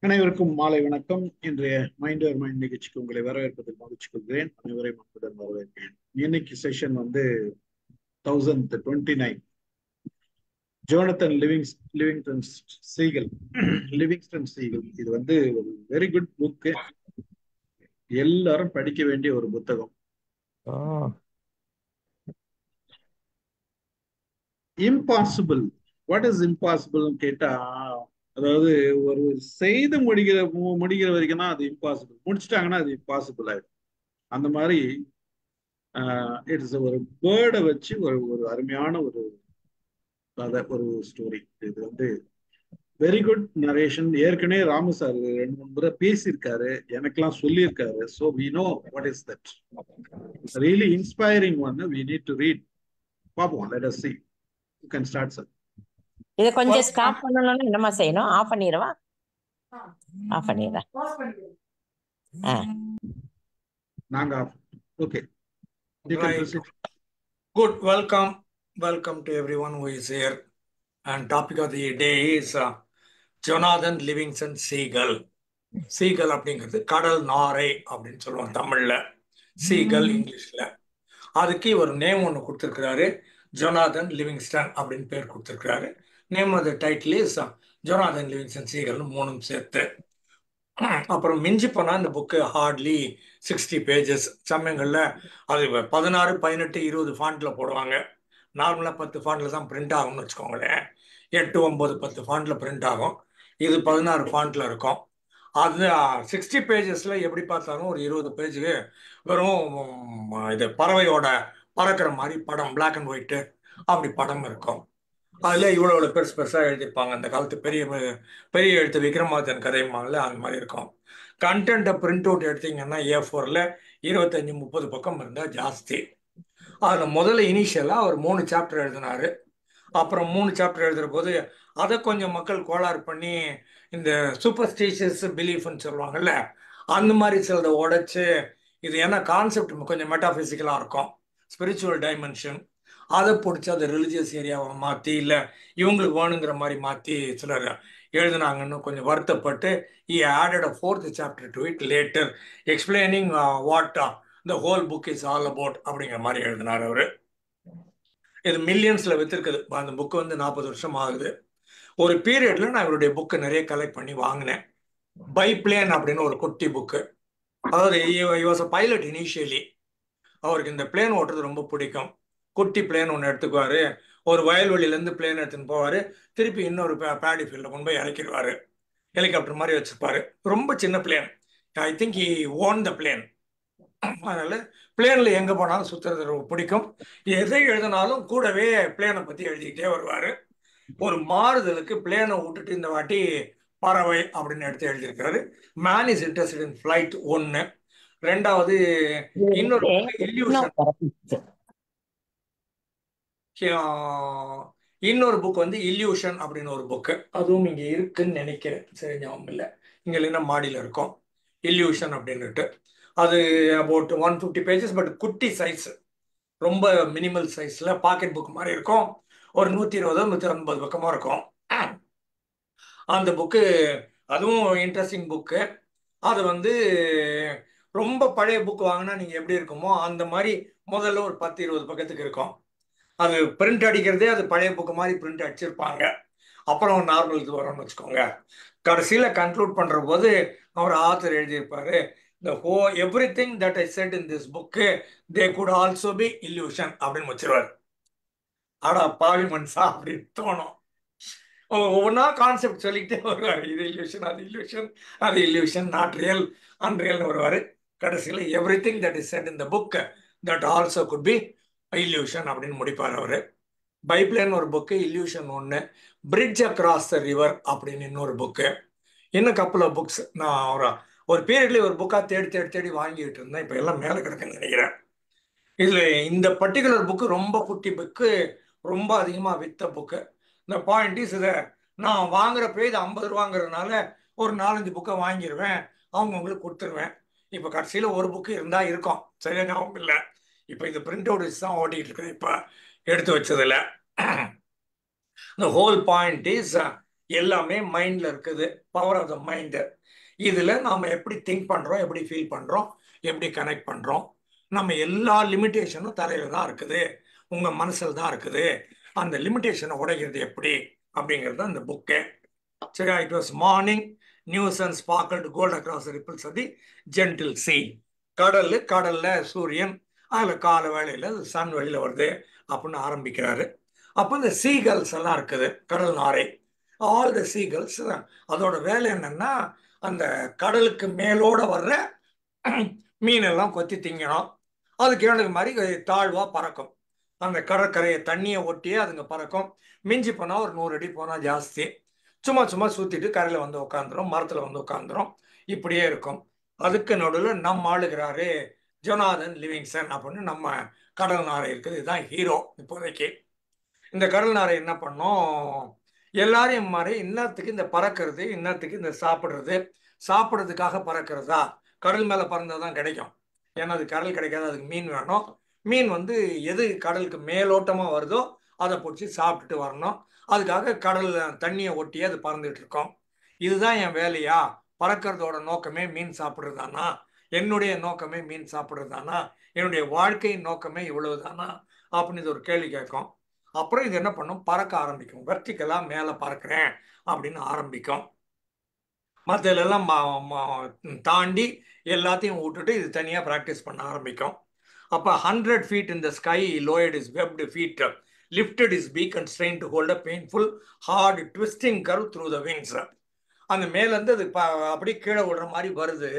அனைவருக்கும் மாலை வணக்கம். இன்றைய மைண்ட் யுவர் மைண்ட் நிகழ்ச்சிக்கு உங்களை வரவேற்பதில் மகிழ்ச்சி கொள்கிறேன். அனைவரையும் அன்புடன் வரவேற்கிறேன். இன்னைக்கு செஷன் வந்து 1029. Jonathan Livingston Seagull. Livingston Seagull இது வந்து ஒரு வெரி குட் புக்கு. எல்லாரும் படிக்க வேண்டிய ஒரு புத்தகம். இம்பாசிபிள், வாட் இஸ் இம்பாசிபிள் கேட்டா, அதாவது ஒரு செய்து முடிகிற வரைக்கும் தான் அது இம்பாசிபிள். முடிச்சிட்டாங்கன்னா அது இம்பாசிபிள் ஆயிடும். அந்த மாதிரி இட்ஸ் ஒரு பேர்டை வச்சு ஒரு ஒரு அருமையான ஒரு கதை, ஒரு ஸ்டோரி. இது வந்து வெரி குட் நரேஷன். ஏற்கனவே ராமு சார் 2-3 முறை பேசியிருக்காரு, எனக்கெல்லாம் சொல்லியிருக்காரு. So we know what is that. Really inspiring one. We need to read. பார்ப்போம். Let us see. You can start, sir. இதை கொஞ்சம் ஸ்டாப் பண்ணணும்னா என்னமா செய்யணும்? ஆஃப் பண்ணிடவா? ஆஃப் பண்ணிடுறேன். நாங்க okay. Right. Good. Welcome to everyone who is here. And topic of the day is Jonathan Livingston Seagull. Seagull அப்படிங்கிறது கடல் நாரை அப்படின்னு சொல்லுவோம் தமிழ்ல, சீகல் இங்கிலீஷ்ல. அதுக்கு ஒரு நேம் ஒன்று கொடுத்துருக்கிறாரு, ஜொனாதன் லிவிங்ஸ்டன் அப்படின்னு பேர் கொடுத்துருக்கிறாரு. Name of the title is Jonathan Livingston சீகல்னு 3 சேர்த்து. அப்புறம் மிஞ்சி போனால் இந்த புக்கு ஹார்ட்லி 60 pages. சமயங்களில் அது 16, 18, 20 ஃபாண்ட்டில் போடுவாங்க. நார்மலாக 10 ஃபாண்ட்டில் தான் பிரிண்ட் ஆகும்னு வச்சுக்கோங்களேன். 8, 9, 10 ஃபாண்ட்டில் பிரிண்ட் ஆகும். இது 16 ஃபாண்ட்டில் இருக்கும். அது 60 pages எப்படி பார்த்தாலும் ஒரு 20 பேஜுக்கு வெறும் இது பறவையோட பறக்கிற மாதிரி படம், பிளாக் அண்ட் ஒயிட்டு அப்படி படம் இருக்கும். அதில் இவ்வளோ பெருசு பெருசாக எழுதியிருப்பாங்க. அந்த காலத்து பெரிய எழுத்து விக்ரமாதித்தன் கதைமாவில் அந்த மாதிரி இருக்கும். கண்டென்ட்டை பிரிண்ட் அவுட் எடுத்தீங்கன்னா A4ல் 25, 30 பக்கம் இருந்தால் ஜாஸ்தி. அதில் முதல்ல இனிஷியலாக அவர் 3 சாப்டர் எழுதினார். அப்புறம் 3 சாப்டர் எழுதுகிற போது அதை கொஞ்சம் மக்கள் கோளாறு பண்ணி இந்த சூப்பர்ஸ்டிஷியஸ் பிலீஃப்னு சொல்லுவாங்கல்ல, அந்த மாதிரி சிலதை உடைச்சு, இது ஏன்னா கான்செப்ட் கொஞ்சம் மெட்டாஃபிசிக்கலாக இருக்கும், ஸ்பிரிச்சுவல் டைமென்ஷன், அதை பிடிச்சி அதை ரிலிஜியஸ் ஏரியாவை மாற்றி இல்லை இவங்களுக்கு வேணுங்கிற மாதிரி மாற்றி சிலர் எழுதினாங்கன்னு கொஞ்சம் வருத்தப்பட்டு he added a 4th chapter to it later explaining what the whole book is all about அப்படிங்கிற மாதிரி எழுதினார் அவர். இது மில்லியன்ஸில் விற்றுருக்குது. அந்த புக்கு வந்து 40 வருஷம் ஆகுது. ஒரு பீரியட்ல நான் இவருடைய புக்கை நிறைய கலெக்ட் பண்ணி வாங்கினேன். பைப்ளேன் அப்படின்னு ஒரு குட்டி புக்கு. அதாவது பைலட் இனிஷியலி. அவருக்கு இந்த பிளேன் ஓட்டுறது ரொம்ப பிடிக்கும். குட்டி பிளேன் ஒன்று எடுத்துக்குவார், ஒரு வயல்வெளியிலேருந்து பிளேன் எடுத்துன்னு போவார், திருப்பி இன்னொரு பேடி ஃபீல்டில் கொண்டு போய் இறக்கிடுவார். ஹெலிகாப்டர் மாதிரி வச்சுருப்பாரு. ரொம்ப சின்ன plane. I think he own the plane. அதனால் பிளேனில் எங்கே போனாலும் சுற்றுறது ரொம்ப பிடிக்கும். எதை எழுதினாலும் கூடவே பிளேனை பற்றி எழுதிக்கிட்டே வருவார். ஒரு மாறுதலுக்கு பிளேனை விட்டுட்டு இந்த வாட்டி பறவை அப்படின்னு எடுத்து எழுதியிருக்கிறாரு. Man is interested in flight 1. ரெண்டாவது இன்னொரு இன்னொரு புக் வந்து இல்யூஷன் அப்படின்னு ஒரு புக்கு. அதுவும் இங்கே இருக்குன்னு நினைக்கிறேன், சரி ஞாபகம் இல்லை. இங்கே இல்லைன்னா மாடியில் இருக்கும் இல்யூஷன் அப்படின்னுட்டு. அது அபவுட் 150 pages, பட் குட்டி சைஸ், ரொம்ப மினிமல் சைஸில் பாக்கெட் புக் மாதிரி இருக்கும். ஒரு 120, 150 பக்கமாக இருக்கும் அந்த புக்கு. அதுவும் இன்ட்ரெஸ்டிங் புக்கு. அது வந்து ரொம்ப பழைய புக் வாங்கினா நீங்கள் எப்படி இருக்குமோ அந்த மாதிரி முதல்ல ஒரு 10, 20 பக்கத்துக்கு இருக்கும். அது பிரிண்ட் அடிக்கிறதே அது பழைய புக்கு மாதிரி பிரிண்ட் அடிச்சிருப்பாங்க. அப்புறம் நார்மல் இது வரும்னு வச்சுக்கோங்க. கடைசியில் கன்க்ளூட் பண்ணுற போது அவர் ஆத்தர் எழுதியிருப்பாரு, the whole everything that I said in this book they could also be illusion அப்படின்னு வச்சிருவார். ஆடா பாவி மனுஷா அப்படின்னு தோணும். ஒவ்வொன்றா கான்செப்ட் சொல்லிக்கிட்டே வருவார். இது இல்யூஷன், அது இல்யூஷன், அது இல்யூஷன், நாட் ரியல், அன்ரியல்னு வருவார். கடைசியில் everything that is said in the book that also could be illusion அப்படின்னு முடிப்பார் அவர். பைப்ளேன் ஒரு book, illusion 1, bridge across the river அப்படின்னு இன்னொரு புக்கு, இன்னும் கப்பல் ஆஃப் புக்ஸ். நான் ஒரு பீரியட்லேயே ஒரு புக்காக தேடி வாங்கிட்டு இருந்தேன். இப்போ எல்லாம் மேலே கிடக்குன்னு நினைக்கிறேன். இதில் இந்த பர்டிகுலர் புக்கு ரொம்ப குட்டி புக்கு, ரொம்ப அதிகமாக வித்த புக்கு. இந்த பாயிண்ட் இஸ், இதை நான் வாங்குறப்ப இது 50 ரூபாங்கிறதுனால ஒரு 4-5 புக்கை வாங்கிடுவேன், அவங்கவுங்களுக்கு கொடுத்துருவேன். இப்போ கடைசியில் ஒரு புக்கு இருந்தால் இருக்கும், சரியா ஞாபகம் இல்லை. இப்போ இது பிரிண்ட் அவுட் வச்சு தான் ஓட்டிகிட்டு இருக்குது இப்போ எடுத்து வச்சதில். The whole point is எல்லாமே மைண்ட்ல இருக்குது. Power of the mind. இதுல நாம எப்படி திங்க் பண்றோம், எப்படி ஃபீல் பண்றோம், எப்படி கனெக்ட் பண்றோம். நம்ம எல்லா லிமிட்டேஷனும் தலையில தான் இருக்குது, உங்க மனசுல தான் இருக்குது. அந்த லிமிட்டேஷனை உடைக்கிறது எப்படி அப்படிங்கிறது தான் இந்த புக்கே. சரியா? It was morning, news and sparkled gold across ripples of the gentle sea. கடல்ல சூரியன், அதுல கால வேளையில சன் வெளியில வருது அப்படின்னு ஆரம்பிக்கிறாரு. அப்போ இந்த சீகல்ஸ் எல்லாம் இருக்குது, கடல் நாரை. ஆல் த சீகல்ஸ் அதோட வேலை என்னன்னா, அந்த கடலுக்கு மேலோட வர்ற மீனெல்லாம் கொத்தி திங்கணும். அதுக்கு எனக்கு மாதிரி தாழ்வா பறக்கும். அந்த கடற்கரையை தண்ணியை ஒட்டியே அதுங்க பறக்கும். மிஞ்சி போனால் ஒரு 100 அடி போனால் ஜாஸ்தி. சும்மா சும்மா சுற்றிட்டு கரையில் வந்து உட்காந்துரும், மரத்தில் வந்து உட்காந்துரும். இப்படியே இருக்கும். அதுக்கு நடுவில் நம்ம ஆளுகிறாரு ஜொனாதன் லிவிங்ஸ்டன் அப்படின்னு நம்ம கடல் நாரை இருக்குது. இதுதான் ஹீரோ இப்போதைக்கு. இந்த கடல் நாரை என்ன பண்ணோம், எல்லாரையும் மாதிரி இன்னத்துக்கு இந்த பறக்கிறது, இன்னத்துக்கு இந்த சாப்பிட்றதுக்காக பறக்கிறதா? கடல் மேலே பறந்தால் தான் கிடைக்கும். ஏன்னா அது கடல் கிடைக்காது, அதுக்கு மீன் வேணும். மீன் எது கடலுக்கு மேலோட்டமாக வருதோ அதை பிடிச்சி சாப்பிட்டுட்டு வரணும். அதுக்காக கடல் தண்ணியை ஒட்டியே அது பறந்துட்டு இருக்கோம். இதுதான் என் வேலையா? பறக்கிறதோட நோக்கமே மீன் சாப்பிட்றதுதானா? என்னுடைய நோக்கமே மீன் சாப்பிட்றதுதானா? என்னுடைய வாழ்க்கையின் நோக்கமே இவ்வளவுதானா அப்படின்னு இது ஒரு கேள்வி கேட்கும். அப்புறம் இது என்ன பண்ணும், பறக்க ஆரம்பிக்கும். வெர்டிக்கலா மேலே பறக்கிறேன் அப்படின்னு ஆரம்பிக்கும். மற்றதெல்லாம் தாண்டி எல்லாத்தையும் விட்டுட்டு இது தனியாக ப்ராக்டிஸ் பண்ண ஆரம்பிக்கும். அப்போ 100 feet in the sky, he lowered his webbed feet, lifted his beak and strained to hold a painful, hard, twisting curve through the wings. அந்த மேலேருந்து அது அப்படியே கீழே விடுற மாதிரி வருது.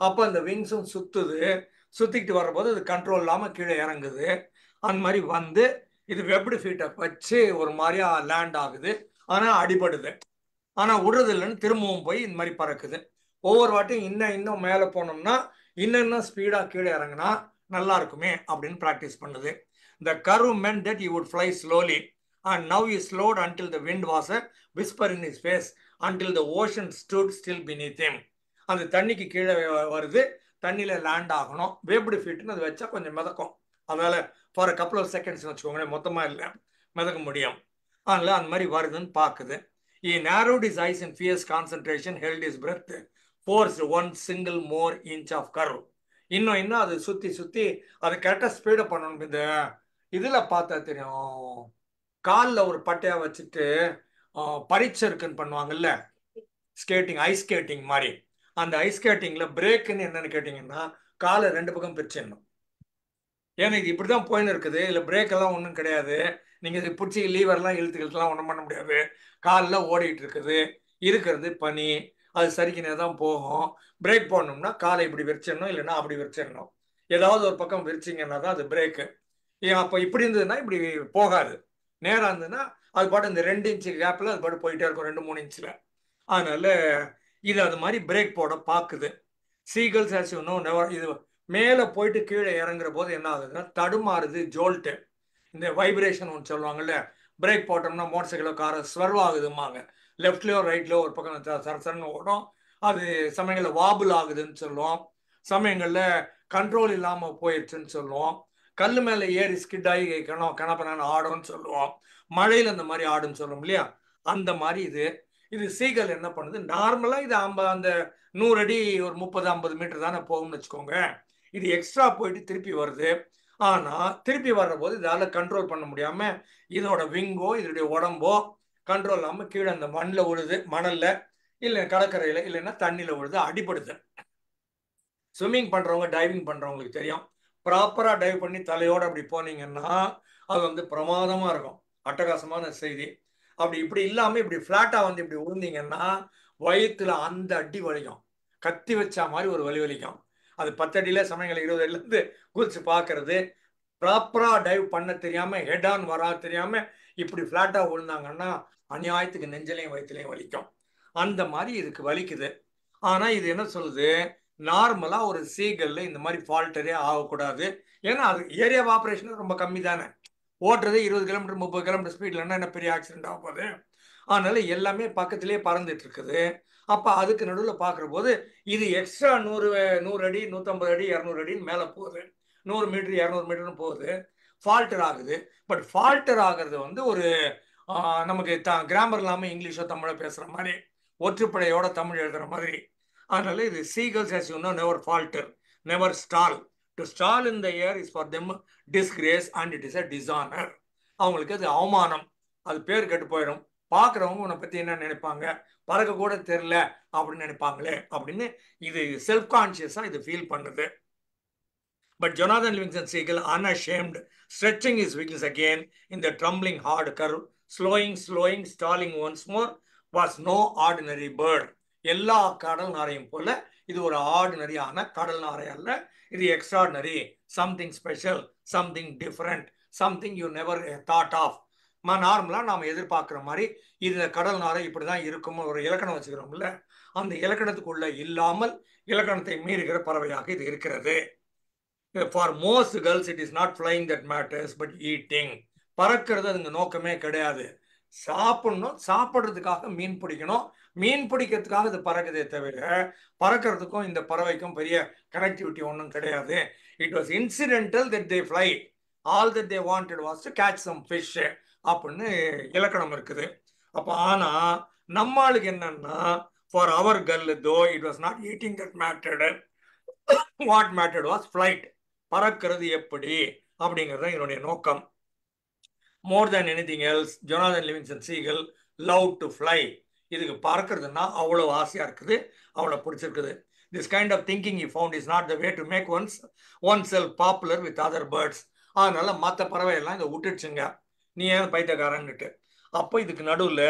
அப்போ அந்த விங்ஸும் சுற்றிக்கிட்டு வர்றபோது அது கண்ட்ரோல் இல்லாமல் கீழே இறங்குது. அந்த மாதிரி வந்து இது வெப்டு ஃபீட்டை வச்சு ஒரு மாதிரியா லேண்ட் ஆகுது. ஆனால் அடிபடுது. ஆனால் விடுறது இல்லைன்னு திரும்பவும் போய் இந்த மாதிரி பறக்குது. ஒவ்வொரு வாட்டியும் இன்னும் மேலே போனோம்னா இன்னும் ஸ்பீடாக கீழே இறங்கினா நல்லா இருக்குமே அப்படின்னு ப்ராக்டிஸ் பண்ணுது. The curve meant that he would fly slowly, and now he slowed until the wind was a whisper in his face, until the ocean stood still beneath him. அந்த தண்ணிக்கு கீழே வருது, தண்ணியில் லேண்ட் ஆகணும். வேப்டு ஃபீட்னு அது வச்சா கொஞ்சம் மிதக்கும். அதனால for a couple of seconds வச்சுக்கோங்களேன், மொத்தமாக இல்லை, மிதக்க முடியும். அதனால அந்த மாதிரி வருதுன்னு பார்க்குது. He narrowed his eyes in fierce concentration, held his breath, forced one single more inch of curve. இன்னும் அது சுற்றி அது கரெக்டாக ஸ்பீடப் பண்ணணும். இந்த இதில் பார்த்தா தெரியும், காலில் ஒரு பட்டையாக வச்சுட்டு பரீட்சைக்குன்னு பண்ணுவாங்கல்ல, ஸ்கேட்டிங், ஐஸ் ஸ்கேட்டிங் மாதிரி. அந்த ஐஸ் ஸ்கேட்டிங்கில் பிரேக்குன்னு என்னன்னு கேட்டிங்கன்னா, காலை 2 பக்கம் பிரிச்சிடணும். ஏன்னா இது இப்படி தான் போயின்னு இருக்குது. இல்லை பிரேக்கெல்லாம் ஒன்றும் கிடையாது. நீங்கள் இது பிடிச்சி லீவர்லாம் இழுத்துக்கலாம் ஒன்றும் பண்ண முடியாது. காலில் ஓடிட்டு இருக்கிறது பனி, அது சரிக்கினே தான் போகும். பிரேக் போடணும்னா காலை இப்படி விரிச்சிடணும், இல்லைன்னா அப்படி விரிச்சிடணும். ஏதாவது ஒரு பக்கம் விரிச்சிங்கன்னா தான் அது பிரேக்கு. அப்போ இப்படி இருந்ததுன்னா இப்படி போகாது. நேராக இருந்ததுன்னா அது பாட்டு இந்த 2 இன்ச்சு கேப்பில் அது பாட்டு போயிட்டே இருக்கும், 2-3 இன்ச்சில். அதனால இது அது மாதிரி பிரேக் போட பார்க்குது. Seagulls as you know never, இது மேலே போயிட்டு கீழே இறங்குற போது என்ன ஆகுதுன்னா தடுமாறுது, ஜோல்ட்டு. இந்த வைப்ரேஷன் ஒன்று சொல்லுவாங்கல்ல, பிரேக் போட்டோம்னா மோட்டர் சைக்கிளோ காரோ ஸ்வர்வ் ஆகுதுமாங்க. லெஃப்ட்லையோ ரைட்லையோ ஒரு பக்கம் சரசரன்னு ஓடும். அது சமயங்களில் வாபுல் ஆகுதுன்னு சொல்லுவோம், சமயங்களில் கண்ட்ரோல் இல்லாமல் போயிடுச்சுன்னு சொல்லுவோம். கல் மேலே ஏறி ஸ்கிட் ஆகி கணப்பனான ஆடும்னு சொல்லுவோம். மழையில் அந்த மாதிரி ஆடுன்னு சொல்லுவோம் இல்லையா, அந்த மாதிரி இது சீகல் என்ன பண்ணுது, நார்மலாக இது அந்த 100 அடி ஒரு 30-50 மீட்டர் தானே போகும்னு வச்சுக்கோங்க. இது எக்ஸ்ட்ரா போயிட்டு திருப்பி வருது. ஆனால் திருப்பி வர்ற போது இதால் கண்ட்ரோல் பண்ண முடியாமல் இதோட விங்கோ இதோடைய உடம்போ கண்ட்ரோல் இல்லாமல் கீழே அந்த மண்ணில் விழுது, மணலில் இல்லை கடற்கரையில் இல்லைன்னா தண்ணியில் விழுது, அடிபடுது. ஸ்விம்மிங் பண்ணுறவங்க, டைவிங் பண்ணுறவங்களுக்கு தெரியும். ப்ராப்பராக டைவ் பண்ணி தலையோடு அப்படி போனீங்கன்னா அது பிரமாதமாக இருக்கும், அட்டகாசமான செய்தி. அப்படி இப்படி இல்லாமல் இப்படி ஃப்ளாட்டாக இப்படி விழுந்தீங்கன்னா வயிற்றுல அந்த அடி வலிக்கும், கத்தி வச்சா மாதிரி ஒரு வலி வலிக்கும். அது 10 அடியில் சமயங்கள் 20 அடியிலேருந்து குதிச்சு பார்க்கறது. ப்ராப்பராக டைவ் பண்ண தெரியாமல், ஹெட் ஆன் வரா தெரியாமல் இப்படி ஃப்ளாட்டாக விழுந்தாங்கன்னா அநியாயத்துக்கு நெஞ்சலையும் வயிற்றுலையும் வலிக்கும். அந்த மாதிரி இதுக்கு வலிக்குது. ஆனால் இது என்ன சொல்லுது, நார்மலாக ஒரு சீகல்ல இந்த மாதிரி ஃபால்ட்டரே ஆகக்கூடாது. ஏன்னா அது ஏரியா ஆஃப் ஆப்ரேஷன் ரொம்ப கம்மி தானே, ஓட்டுறது 20 கிலோமீட்டர் 30 கிலோமீட்டர் ஸ்பீட்லன்னா என்ன பெரிய ஆக்சிடென்ட் ஆக போகுது. அதனால எல்லாமே பக்கத்திலே பறந்துட்டு இருக்குது. அப்போ அதுக்கு நடுவில் பார்க்குற போது இது எக்ஸ்ட்ரா 100 அடி 150 அடி 200 அடின்னு மேலே போகுது, 100 மீட்டர் 200 மீட்டர்னு போகுது, ஃபால்ட்டர் ஆகுது. பட் ஃபால்ட்டர் ஆகிறது ஒரு நமக்கு கிராமர் இல்லாமல் இங்கிலீஷோ தமிழோ பேசுகிற மாதிரி ஒற்றுப்படையோட தமிழ் எழுதுகிற மாதிரி. அதனால இது seagulls as you know never falter, never stall. To stall in the air is for them disgrace and it is a dishonor. அவங்களுக்கு அது அவமானம், அது பேர் கெட்டு போயிடும். பார்க்குறவங்க உன்னை பற்றி என்ன நினைப்பாங்க, பறக்க கூட தெரில அப்படின்னு நினைப்பாங்களே அப்படின்னு இது செல்ஃப் கான்சியஸாக இது ஃபீல் பண்ணுது. But Jonathan Livingston Seagull, unashamed, stretching his wings again in the trembling hard curve, slowing, stalling once more, was no ordinary bird. எல்லா கடல் நாரையும் போல இது ஒரு ஆர்டினரியான கடல் நாரை அல்ல. இது extraordinary, something special, something different, something you never thought of. நார்மலாக நாம் எதிர்பார்க்குற மாதிரி இந்த கடல் நாரை இப்படி தான் இருக்கும்னு ஒரு இலக்கணம் வச்சுக்கிறோம்ல, அந்த இலக்கணத்துக்குள்ள இல்லாமல் இலக்கணத்தை மீறுகிற பறவையாக இது இருக்கிறது. For most gulls, it is not flying that matters, but eating. பறக்கிறது அதுங்க நோக்கமே கிடையாது. சாப்பிடணும், சாப்பிட்றதுக்காக மீன் பிடிக்கணும், மீன் பிடிக்கிறதுக்காக இது பறக்குதே தவிர பறக்கிறதுக்கும் இந்த பறவைக்கும் பெரிய கனெக்டிவிட்டி ஒன்றும் கிடையாது. It was incidental that they fly, all that they wanted was to catch some fish அப்படின்னு இலக்கணம் இருக்குது. அப்போ ஆனால் நம்மளுக்கு என்னன்னா, for our gull though it was not eating that mattered, what mattered was flight. பறக்கிறது எப்படி அப்படிங்கிறது என்னுடைய நோக்கம். More than anything else, Jonathan Livingston Seagull loved to fly. இதுக்கு பறக்கிறதுனா அவ்வளோ ஆசையாக இருக்குது, அவ்வளோ பிடிச்சிருக்குது. This kind of thinking he found is not the way to make oneself popular with other birds. அதனால மற்ற பறவையெல்லாம் இதை விட்டுடுச்சுங்க, நீ ஏன் பைத்தியக்காரன்னுட்டு. அப்போ இதுக்கு நடுவில்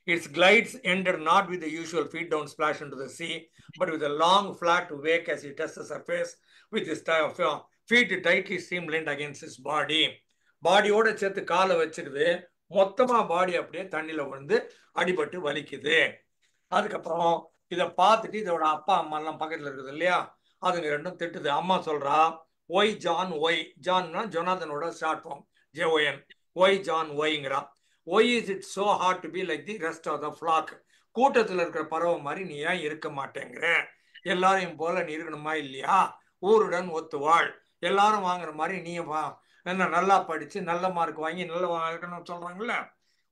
its glides ended not with the usual feet down splash into the sea, but with a long flat wake as he touched the surface with his feet tightly streamlined against his body. பாடியோட சேர்த்து காலை வச்சுக்குது, மொத்தமா பாடி அப்படியே தண்ணியில விழுந்து அடிபட்டு வலிக்குது. அதுக்கப்புறம் இதை பார்த்துட்டு இதோட அப்பா அம்மா எல்லாம் பக்கத்துல இருக்குது இல்லையா, அதுங்க ரெண்டும் திட்டுது. அம்மா சொல்றா, ஒய் ஜான் ஒய், ஜான்னா ஜொனாதனோட short form JON, why John ஒய்ங்கிறா. Why is it so hard to be like the rest of the flock. கூட்டத்தில் இருக்கிற பறவை மாதிரி நீ ஏன் இருக்க மாட்டேங்கிற, எல்லாரையும் போல நீ இருக்கணுமா இல்லையா, ஊருடன் ஒத்துவாள், எல்லாரும் வாங்குற மாதிரி நீ என்ன நல்லா படிச்சு நல்ல மார்க் வாங்கி நல்ல இருக்கணும்னு சொல்றாங்கல்ல.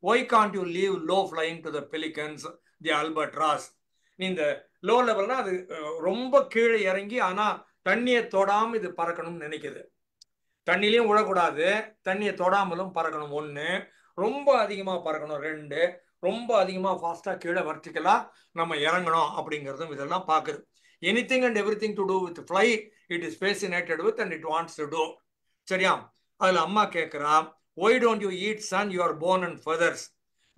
Why can't you leave low flying to the pelicans the albatross. நீ இந்த லோ லெவல்னா அது ரொம்ப கீழே இறங்கி ஆனா தண்ணியை தொடாம இது பறக்கணும்னு நினைக்குது. தண்ணிலையும் விழக்கூடாது, தண்ணியை தொடாமலும் பறக்கணும் 1, ரொம்ப அதிகமா பறக்கணும் 2, ரொம்ப அதிகமா ஃபாஸ்டா கீழே வர்டிக்கலா நம்ம இறங்கணும் அப்படிங்கிறதும் இதெல்லாம் பார்க்குது. Anything and everything to do with fly it is fascinated with and it wants to do. சரியா? அதுல அம்மா கேட்கிறா, why don't you eat son your bone and feathers.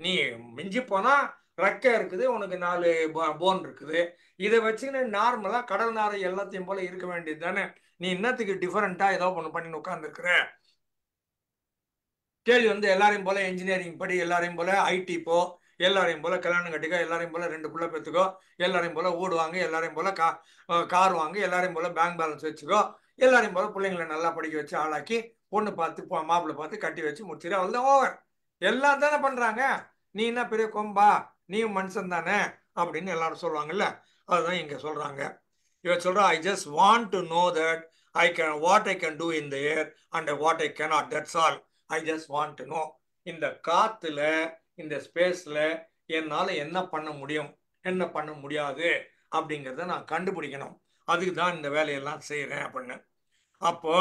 நீ மிஞ்சி போனா ரெக்கை இருக்குது, உனக்கு 4 போன் இருக்குது, இதை வச்சுன்னு நார்மலா கடல் நாரை எல்லாத்தையும் போல இருக்க வேண்டியது தானே, நீ இன்னத்துக்கு டிஃபரெண்டா ஏதோ ஒன்று பண்ணி உட்காந்துருக்குற. கேள்வி எல்லாரையும் போல இன்ஜினியரிங் படி, எல்லாரையும் போல ஐடி போ, எல்லாரையும் போல கல்யாணம் கட்டிக்கோ, எல்லாரையும் போல 2 பிள்ளை பெற்றுக்கோ, எல்லாரையும் போல வீடு வாங்க, எல்லாரையும் போல கார் வாங்க, எல்லாரையும் போல பேங்க் பேலன்ஸ் வச்சுக்கோ, எல்லாரையும் போல பிள்ளைங்களை நல்லா படிக்க வச்சு ஆளாக்கி பொண்ணு பார்த்து மாப்பிள்ளை பார்த்து கட்டி வச்சு முடிச்சிரு, அவ்வளோதான் ஓவர். எல்லாம் தானே பண்றாங்க, நீ என்ன பெரிய கொம்பா, நீயும் மனுஷன் தானே அப்படின்னு எல்லாரும் சொல்லுவாங்கல்ல, அதுதான் இங்க சொல்றாங்க. இவ சொல்றா, I just want to know that what I can do in the air and what I cannot, that's all. I just want to know, இந்த காத்துல இந்த ஸ்பேஸ்ல என்னால என்ன பண்ண முடியும், என்ன பண்ண முடியாது அப்படிங்கிறத நான் கண்டுபிடிக்கணும், அதுக்கு தான் இந்த வேலையெல்லாம் செய்யறேன் அப்படின்னு. அப்போ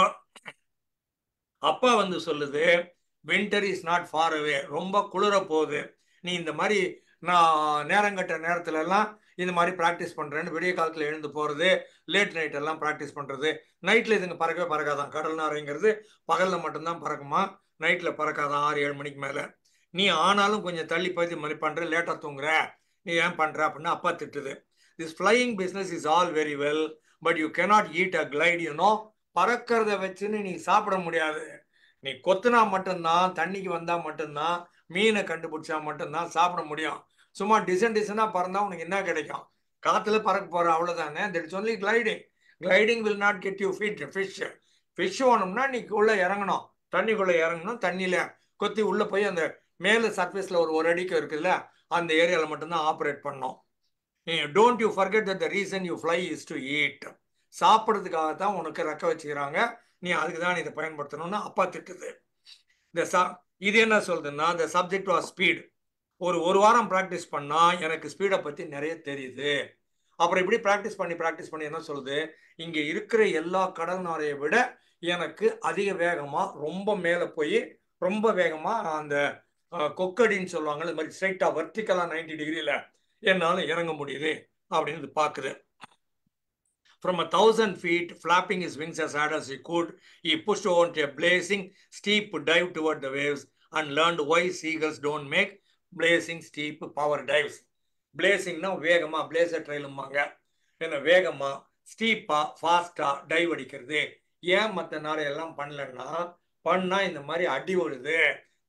அப்பா சொல்லுது, winter is not far away, ரொம்ப குளிர போகுது, நீ இந்த மாதிரி நான் நேரங்கட்ட நேரத்துல எல்லாம் இந்த மாதிரி ப்ராக்டிஸ் பண்றேன்னு விடிய காலத்துல எழுந்து போறது, லேட் நைட் எல்லாம் ப்ராக்டிஸ் பண்றது. நைட்ல இதுங்க பறக்கவே பறக்காதான், கடல் நாரைங்கிறது பகல்ல மட்டும்தான் பறக்குமா, நைட்ல பறக்காதான் 6-7 மணிக்கு மேல. நீ ஆனாலும் கொஞ்சம் தள்ளி போய் மாதிரி பண்ற, லேட்டா தூங்குற, நீ ஏன் பண்ற அப்படின்னு அப்பா திட்டுது. This flying business is all very well, but you cannot eat a glide, you know. பறக்கிறத வச்சுன்னு நீ சாப்பிட முடியாது, நீ கொத்துனா மட்டும்தான், தண்ணிக்கு வந்தா மட்டும்தான், மீனை கண்டுபிடிச்சா மட்டும்தான் சாப்பிட முடியும். சும்மா டிசனா பறந்தா உனக்கு என்ன கிடைக்கும், காத்துல பறக்க போற அவ்வளவுதானே. That's only gliding. Gliding will not get you fish வேணும்னா நீ உள்ள இறங்கணும், தண்ணிக்குள்ள இறங்கணும், தண்ணியில கொத்தி உள்ள போய் அந்த மேல சர்ஃபேஸ்ல ஒரு அடிக்கு இருக்குல்ல, அந்த ஏரியால மட்டும்தான் ஆப்ரேட் பண்ணணும். Don't you forget that the reason you fly is to eat. சாப்பிட்றதுக்காகத்தான் உனக்கு ரெக்க வச்சுக்கிறாங்க, நீ அதுக்கு தான் இதை பயன்படுத்தணும்னு அப்பா திட்டுது. இது என்ன சொல்றதுன்னா the subject was speed. ஒரு வாரம் ப்ராக்டிஸ் பண்ணா எனக்கு ஸ்பீடை பத்தி நிறைய தெரியுது. அப்புறம் இப்படி ப்ராக்டிஸ் பண்ணி என்ன சொல்லுது, இங்க இருக்கிற எல்லா கடல் நாரையை விட எனக்கு அதிக வேகமா ரொம்ப மேல போய் ரொம்ப வேகமா அந்த கொக்கடின்னு சொல்லுவாங்க, இந்த மாதிரி ஸ்ட்ரைட்டா வெர்டிக்கலா 90 டிகிரியில என்னால இறங்க முடியுது அப்படின்னு பாக்குது. From 1,000 feet, flapping his wings as hard as he could, he pushed over to a blazing, steep dive toward the waves and learned why seagulls don't make blazing, steep power dives. Blazingனா வேகமா, blazer ட்ரெயிலும்பாங்க. என்ன வேகமா, ஸ்டீப்பா, ஃபாஸ்டா dive அடிக்கிறது. ஏன் மற்ற நாரை எல்லாம் பண்ணா இந்த மாதிரி அடி விழுது,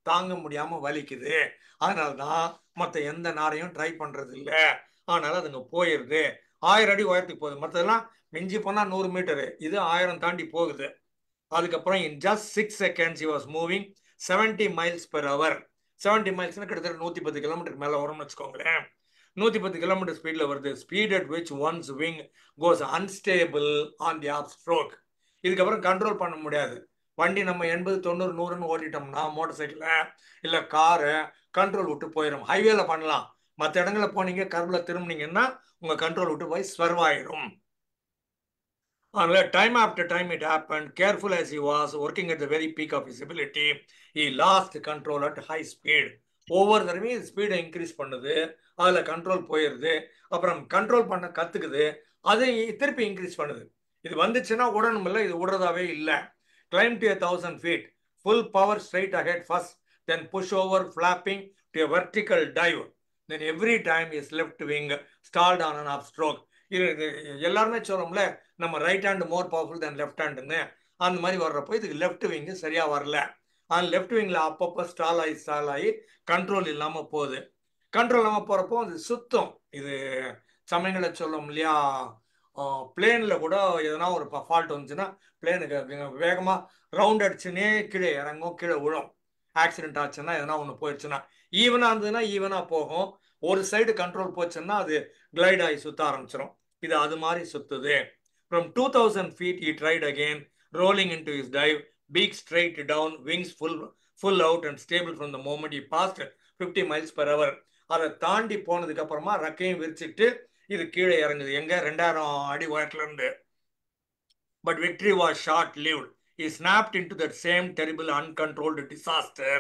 தாங்க முடியாம வலிக்குது. அதனாலதான் மற்ற எந்த நாரையும் ட்ரை பண்றது இல்லை. அதனால அதுங்க போயிருது. 1000 அடி உயரத்துக்கு போகுது. மற்றதெல்லாம் மிஞ்சி போனா 100 மீட்டரு, இது 1000 தாண்டி போகுது. அதுக்கப்புறம் in just 6 seconds he was moving 70 miles per hour. 70 மைல்ஸ்னா கிட்டத்தட்ட 110 கிலோமீட்டர் மேல வரும்னு வச்சுக்கோங்களேன். 110 கிலோமீட்டர் ஸ்பீட்ல வருது. Speed at which one's wing goes unstable on the upstroke. இதுக்கப்புறம் கண்ட்ரோல் பண்ண முடியாது. வண்டி நம்ம 80, 90, 100ன்னு ஓட்டிட்டோம்னா மோட்டார் சைக்கிள இல்ல காரை கண்ட்ரோல் விட்டு போயிடும். ஹைவேல பண்ணலாம். மற்ற இடங்கள்ல போனீங்க, கர்வ்ல திரும்பினீங்கன்னா உங்க கண்ட்ரோல் விட்டு போய் ஸ்வர்வ் ஆயிடும். அதனால time after time it happened. Careful as he was, working at the very peak of his ability, he lost control at high speed. ஒவ்வொரு தடவையும் ஸ்பீடை இன்க்ரீஸ் பண்ணுது, அதுல கண்ட்ரோல் போயிருது. அப்புறம் கண்ட்ரோல் பண்ண கத்துக்குது, அதை திருப்பி இன்க்ரீஸ் பண்ணுது. இது வந்துச்சுன்னா உடனும் இல்லை, இது விடுறதாவே இல்லை. Climb to 1,000 feet, full power straight ahead first, then push over, flapping to a vertical dive. Then every time his left wing stalled on an upstroke. இது எல்லாருமே சொல்றோம்ல, நம்ம right hand more powerful then left ஹேண்டுன்னு. அந்த மாதிரி வர்றப்போ இதுக்கு left wing சரியா வரல. அந்த லெஃப்ட் விங்ல அப்பப்போ ஸ்டால் ஆகி கண்ட்ரோல் இல்லாம போகுது. கண்ட்ரோல் இல்லாம போறப்போ அது சுத்தம். இது சமயங்களை சொல்லும் இல்லையா, பிளேன்ல கூட எதனா ஒரு ஃபால்ட் வந்துச்சுன்னா பிளேனுக்கு வேகமா ரவுண்ட் அடிச்சுன்னே கீழே இறங்கும், கீழே விழும். ஆக்சிடென்ட் ஆச்சுன்னா எதனா ஒன்று போயிடுச்சுன்னா, ஈவனா இருந்ததுன்னா ஈவனா போகும். ஒரு சைடு கண்ட்ரோல் போச்சுன்னா அது கிளைட் ஆகி சுத்த ஆரம்பிச்சிடும். இது அது மாதிரி சுத்துது. From 2,000 feet he tried again, rolling into his dive, beak straight down, wings full out and stable from the moment he passed 50 miles per hour. அதை தாண்டி போனதுக்கு அப்புறமா ரெக்கையும் விரிச்சிட்டு இது கீழே இறங்குது. எங்க 2000 அடி உயரத்துல இருந்து. But victory was short-lived. He snapped into that same terrible uncontrolled disaster,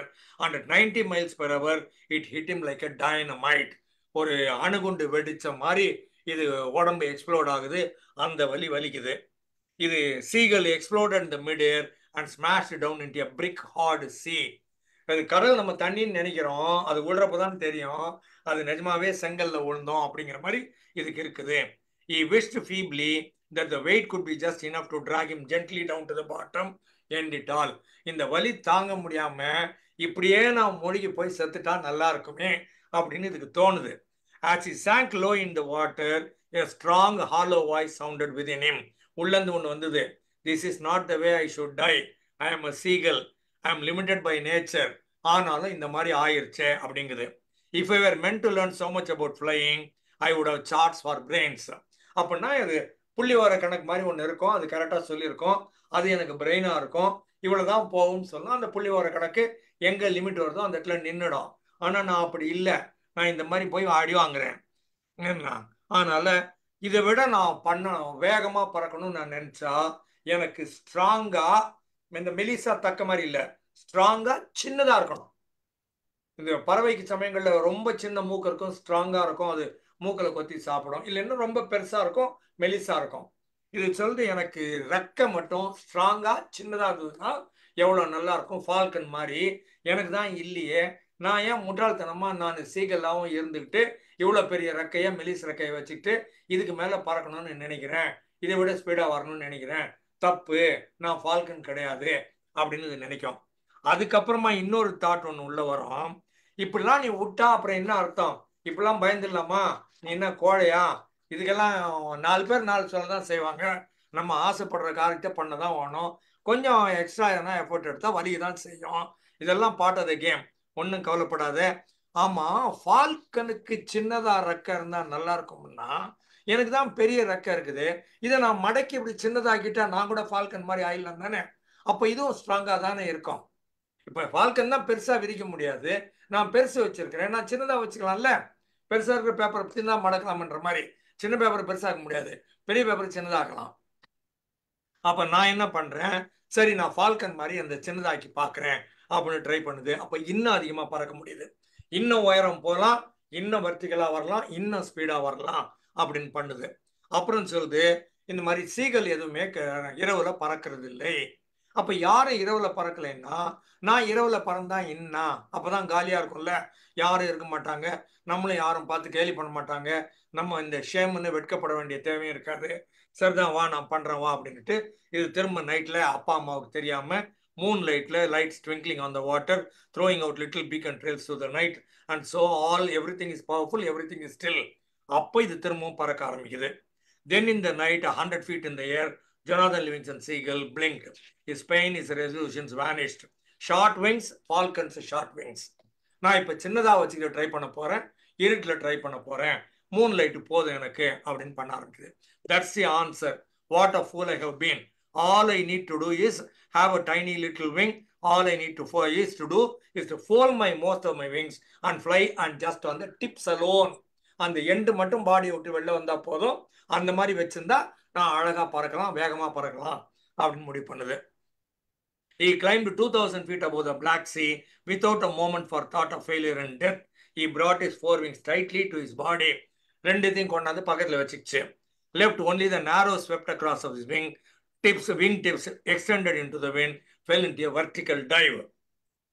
and at 90 miles per hour it hit him like a dynamite. ஒரு அணுகுண்டு வெடிச்ச மாதிரி இது உடம்பு எக்ஸ்ப்ளோட் ஆகுது, அந்த வலிக்குது. இது seagull exploded in the midair and smashed down into a brick hard sea. அது கடல் நம்ம தண்ணின்னு நினைக்கிறோம், அது விழுறப்பதான் தெரியும் அது நிஜமாவே செங்கல்ல விழுந்தோம் அப்படிங்கிற மாதிரி இதுக்கு இருக்குது. He wished feebly that the weight could be just enough to drag him gently down to the bottom, end it all. இந்த வலி தாங்க முடியாம இப்படியே நான் மூழ்கி போய் செத்துட்டா நல்லா இருக்குமே அப்படின்னு இதுக்கு தோணுது. As he sank low in the water, a strong hollow voice sounded within him. உள்ளந்து ஒன்று வந்தது. This is not the way I should die. I am a seagull. I am limited by nature. ஆனாலும் இந்த மாதிரி ஆயிருச்சே அப்படிங்குது. If I were meant to learn so much about flying, I would have charts for brains. அப்படின்னா இது புள்ளி வர கணக்கு மாதிரி ஒன்று இருக்கும், அது கரெக்டாக சொல்லியிருக்கோம், அது எனக்கு பிரெயினா இருக்கும், இவ்வளவுதான் போகும்னு சொல்லலாம். அந்த புள்ளி வர கணக்கு எங்க லிமிட் வருதோ அந்த இடத்துல நின்றுடும். ஆனா நான் அப்படி இல்லை, நான் இந்த மாதிரி போய் அடி வாங்குறேன். அதனால இதை விட நான் வேகமா பறக்கணும்னு நான் நினைச்சா எனக்கு ஸ்ட்ராங்கா, இந்த மெலிசா தக்க மாதிரி இல்ல, ஸ்ட்ராங்கா சின்னதா இருக்கணும். இந்த பறவைக்கு சமயங்கள்ல ரொம்ப சின்ன மூக்கு இருக்கும், ஸ்ட்ராங்கா இருக்கும், அது மூக்கல கொத்தி சாப்பிடும். இல்லை இன்னும் ரொம்ப பெருசா இருக்கும், மெலிசா இருக்கும். இது சொல்றது எனக்கு ரெக்கை மட்டும் ஸ்ட்ராங்கா சின்னதா இருந்ததுன்னா எவ்வளவு நல்லா இருக்கும், ஃபால்கன் மாதிரி. எனக்கு தான் இல்லையே, நான் ஏன் முட்டாள்தனமா நான் சீகல்லாவும் இருந்துக்கிட்டு இவ்வளவு பெரிய ரெக்கைய மெலிஸ் ரெக்கையை வச்சுக்கிட்டு இதுக்கு மேல பறக்கணும்னு நினைக்கிறேன், இதை விட ஸ்பீடா வரணும்னு நினைக்கிறேன், தப்பு, நான் ஃபால்கன் கிடையாது அப்படின்னு நினைக்கும். அதுக்கப்புறமா இன்னொரு தாட் ஒன்று உள்ள வரும். இப்படிலாம் நீ விட்டா அப்புறம் என்ன அர்த்தம், இப்படிலாம் பயந்துடலாமா, நீ என்ன கோழையா, இதுக்கெல்லாம் 4 பேர் 4 சொல்லதான் செய்வாங்க, நம்ம ஆசைப்படுற காரியத்தை பண்ணதான் வேணும், கொஞ்சம் எக்ஸ்ட்ரா எதனா எஃபோர்ட் எடுத்தா வலிதான் செய்யும், இதெல்லாம் பார்ட் ஆஃப் த கேம், ஒன்றும் கவலைப்படாத. ஆமா, ஃபால்கனுக்கு சின்னதா ரெக்கை இருந்தா நல்லா இருக்கும்னா எனக்கு தான் பெரிய ரெக்கை இருக்குது, இதை நான் மடக்கி இப்படி சின்னதாக்கிட்டா நான் கூட ஃபால்கன் மாதிரி ஆயிடலாம் தானே, அப்போ இதுவும் ஸ்ட்ராங்கா தானே இருக்கும். இப்போ ஃபால்கன் தான் பெருசா விரிக்க முடியாது, நான் பெருசு வச்சிருக்கிறேன், நான் சின்னதா வச்சுக்கலாம்ல. பெருசா இருக்கிற பேப்பரை சின்னதா மடக்கலாம்ன்ற மாதிரி சின்ன பேப்பரை பெருசாக்க முடியாது, பெரிய பேப்பர் சின்னதாக்கலாம். அப்ப நான் என்ன பண்றேன், சரி நான் ஃபால்கன் மாதிரி அந்த சின்னதாக்கி பார்க்குறேன் அப்படின்னு ட்ரை பண்ணுது. அப்போ இன்னும் அதிகமாக பறக்க முடியுது, இன்னும் உயரம் போகலாம், இன்னும் வெர்டிகலா வரலாம், இன்னும் ஸ்பீடா வரலாம் அப்படின்னு பண்ணுது. அப்புறம் சொல்லுது, இந்த மாதிரி சீகல் எதுவுமே இரவுல பறக்கிறது இல்லை. அப்ப யாரும் இரவுல பறக்கலைன்னா, நான் இரவுல பறந்தா என்ன, அப்பதான் காலியா இருக்கும்ல, யாரும் இருக்க மாட்டாங்க, நம்மளும் யாரும் பார்த்து கேலி பண்ண மாட்டாங்க, நம்ம இந்த ஷேம்னு வெட்கப்பட வேண்டிய தேவையும் இருக்காது. சரிதான், வா நான் பண்றேன் வா அப்படின்ட்டு இது திரும்ப நைட்ல அப்பா அம்மாவுக்கு தெரியாம மூன் லைட்ல lights twinkling on the water, throwing out little beacon trails to the night and so all everything is powerful, everything is still. அப்போ இது திரும்பவும் பறக்க ஆரம்பிக்குது. Then in the night, 100 feet in the air, Jonathan Livingston Seagull blinked. His pain, his resolutions vanished. Short wings, Falcon's short wings. நான் இப்போ சின்னதாக வச்சுக்கிட்டு try பண்ண போகிறேன், இருட்டில் ட்ரை பண்ண போகிறேன், மூன் லைட்டு போதும் எனக்கு அப்படின்னு பண்ண ஆரம்பிக்குது. That's the answer. What a fool I have been. All I need to do is have a tiny little wing. All I need to do is to fold my most of my wings and fly, and just on the tips alone. அந்த end மட்டும் பாடியை விட்டு வெளில வந்தா போதும், அந்த மாதிரி வச்சிருந்தா நான் அழகா பறக்கலாம், வேகமா பறக்கலாம் அப்படின்னு முடிவு பண்ணுது. He climbed 2000 feet above the Black Sea without a moment for thought of failure and death. He brought his four wings tightly to his body. ரெண்டுத்தையும் கொண்டாந்து பக்கத்துல வச்சுக்கிச்சு. Left only the narrow swept across of his wing tips extended into the wind, fell into a vertical dive.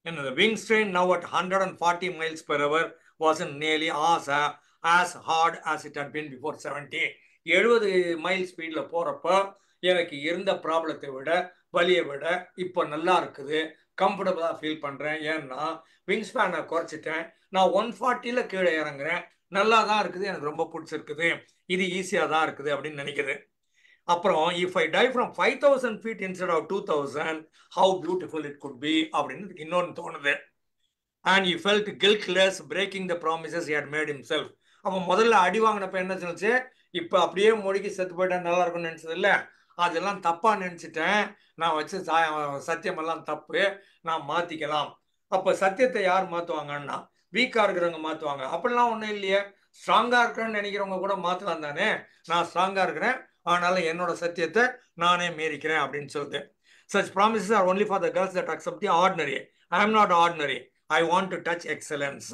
And the wing strain, now at 140 miles per hour, wasn't nearly as hard as it had been before 70. 70 mile ஸ்பீட்ல போறப்ப எனக்கு இருந்த ப்ராப்ளத்தை விட, வலியை விட இப்போ நல்லா இருக்குது, கம்ஃபர்டபுளா ஃபீல் பண்றேன். ஏன்னா விங் ஸ்பேனை குறைச்சிட்டேன், நான் 140ல கீழே இறங்குறேன், நல்லா தான் இருக்குது, எனக்கு ரொம்ப பிடிச்சிருக்குது, இது ஈஸியா தான் இருக்குது அப்படின்னு நினைக்குது. அப்புறம் if I die from 5000 feet instead of 2000, how beautiful it could be அப்படின்னு இன்னொன்று தோணுது. And he felt guiltless, breaking the promises he had made himself. அப்போ முதல்ல அடி வாங்கினப்ப என்ன சொல்லுச்சு, இப்போ அப்படியே மொழிக்கு செத்து போயிட்டா நல்லா இருக்கும்னு நினைச்சது இல்லை, அதெல்லாம் தப்பா நினைச்சிட்டேன், நான் வச்சு சத்தியமெல்லாம் தப்பு, நான் மாத்திக்கலாம். அப்ப சத்தியத்தை யார் மாத்துவாங்கன்னா வீக்கா இருக்கிறவங்க மாத்துவாங்க. அப்படிலாம் ஒண்ணும் இல்லையே, ஸ்ட்ராங்கா இருக்கிறேன்னு நினைக்கிறவங்க கூட மாத்தலாம் தானே. நான் ஸ்ட்ராங்கா இருக்கிறேன், அதனால என்னோட சத்தியத்தை நானே மீறிக்கிறேன் அப்படின்னு சொல்லுது. Such promises are only for the girls that accept the ordinary. I am not ordinary. I want to touch excellence.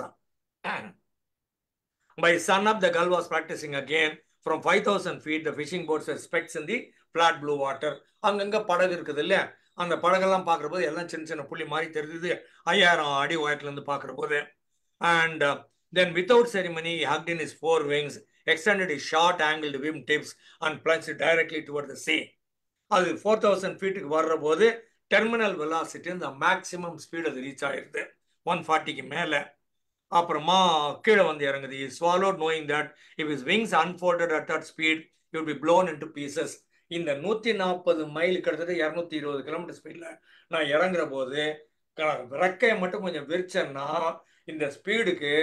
By sunup, the gull was practicing again. From 5000 feet, the fishing boats were specks in the flat blue water. அங்கங்க படகு இருக்குது இல்லையா, அந்த படகெல்லாம் பார்க்குற போது எல்லாம் சின்ன சின்ன புள்ளி மாதிரி தெரியுது 5000 அடி உயரத்துல இருந்து பார்க்குற போது. And then without ceremony, he hugged in his four wings, extended his short angled wing tips and plunged directly toward the sea. அது 4000 ஃபீட்டுக்கு வர்ற போது டெர்மினல் வெலாசிட்டி இந்த மேக்சிமம் ஸ்பீடு அது ரீச் ஆயிடுது, 140க்கு மேலே. அப்புறமா கீழே வந்து இறங்குது. He swallowed knowing that if his wings unfolded at that speed, he would be blown into pieces. இந்த 140 மைல் கிட்டத்தட்ட 220 கிலோமீட்டர் ஸ்பீட்ல நான் இறங்குற போது ரெக்கையை மட்டும் கொஞ்சம் விரிச்சேன்னா இந்த ஸ்பீடுக்கு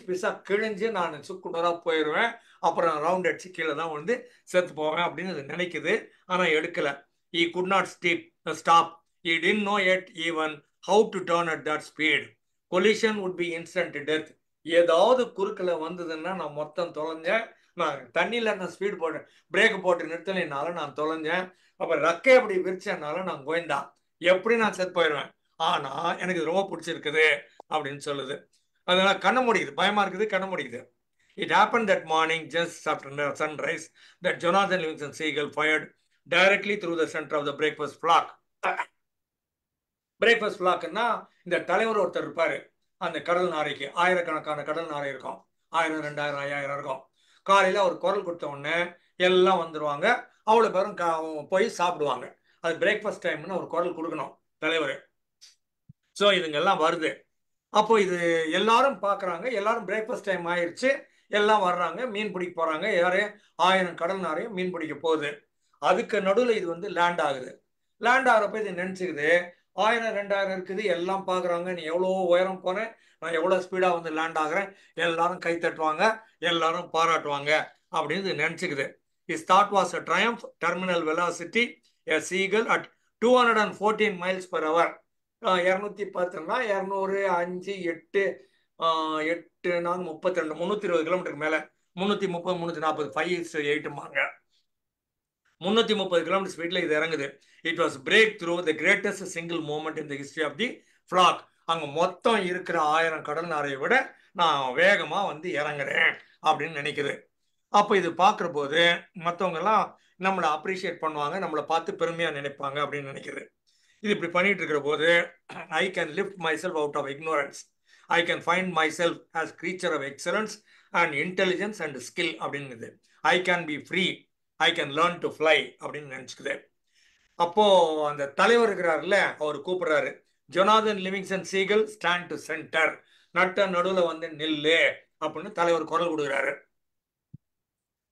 பீஸா கிழிஞ்சு நான் சுக்குனரா போயிடுவேன், அப்புறம் ரவுண்ட் அடிச்சு கீழே தான் வந்து செத்து போவேன் அப்படின்னு நினைக்குது. ஆனா எடுக்கல. He could not stop. He didn't know yet even how to turn at that speed. Collision would be instant death. ஏதாவது குறுக்கில் வந்ததுன்னா நான் மொத்தம் தொலைஞ்சேன். நான் தண்ணியில் நான் ஸ்பீடு போட்டேன், பிரேக் போட்டு நிறுத்தினால நான் தொலைஞ்சேன். அப்போ ரெக்கை அப்படி விரிச்சனால நான் கோயந்தான், எப்படி நான் செத்து போயிடுவேன். ஆனா எனக்கு ரொம்ப பிடிச்சிருக்குது அப்படின்னு சொல்லுது. அதனால கண்ண முடியுது, பயமா இருக்குது, கண்ண முடியுது. It happened that morning, just after sunrise, that Jonathan Livingston Seagull fired directly through the center of the breakfast flock. Breakfast ஃப்ளாக்னா இந்த தலைவர் ஒருத்தர் இருப்பாரு, அந்த கடல் நாரைக்கு ஆயிரக்கணக்கான கடல் நாரை இருக்கும், 1000, 2000, 5000 இருக்கும். காலையில அவர் குரல் கொடுத்த உடனே எல்லாம் வந்துருவாங்க, அவ்வளோ பேரும் போய் சாப்பிடுவாங்க. அது பிரேக்ஃபாஸ்ட் டைம்னு ஒரு குரல் கொடுக்கணும் தலைவர். ஸோ இதுங்கெல்லாம் வருது. அப்போ இது எல்லாரும் பார்க்குறாங்க, எல்லாரும் பிரேக்ஃபாஸ்ட் டைம் ஆயிடுச்சு, எல்லாம் வர்றாங்க, மீன் பிடிக்க போறாங்க. யாரு 1000 கடல் நாரையும் மீன் பிடிக்க போகுது. அதுக்கு நடுவில் இது வந்து லேண்ட் ஆகுது. லேண்ட் ஆகிறப்ப இது நினச்சிக்குது 1000, 2000 இருக்குது, எல்லாம் பார்க்குறாங்க, நீ எவ்வளோ உயரம் போனேன், நான் எவ்வளோ ஸ்பீடாக வந்து லேண்ட் ஆகுறேன், எல்லாரும் கை தட்டுவாங்க, எல்லாரும் பாராட்டுவாங்க அப்படின்னு நினச்சிக்குது. His thought was a triumph. Terminal velocity, a seagull at 214 miles per hour. 210ன்னா 200 5 8 8 4 32 320 கிலோமீட்டருக்கு மேல 330 340 5:8மாங்க 330 கிலோமீட்டர் ஸ்பீட்ல இது இறங்குது. It was break through the greatest single moment in the history of the flock. அங்க மொத்தம் இருக்கிற 1000 கடல் நாரையை விட நான் வேகமா வந்து இறங்குறேன் அப்படின்னு நினைக்குது. அப்போ இது பார்க்குற போது மற்றவங்க எல்லாம் நம்மளை அப்ரிஷியேட் பண்ணுவாங்க, நம்மளை பார்த்து பெருமையா நினைப்பாங்க அப்படின்னு நினைக்குது. இது இப்படி பண்ணிட்டு இருக்கிற போது I can lift myself out of ignorance, I can find myself as creature of excellence and intelligence and skill அப்படின்னுது. I can be free, I can learn to fly அப்படின்னு நினைச்சுக்குது. அப்போ அந்த தலைவர் இருக்கிறாருல்ல, அவர் கூப்பிடுறாரு, Jonathan Livingston seagull stand to centre, நட்ட நடுவில் வந்து நில்லு அப்படின்னு தலைவர் குரல் கொடுக்குறாரு.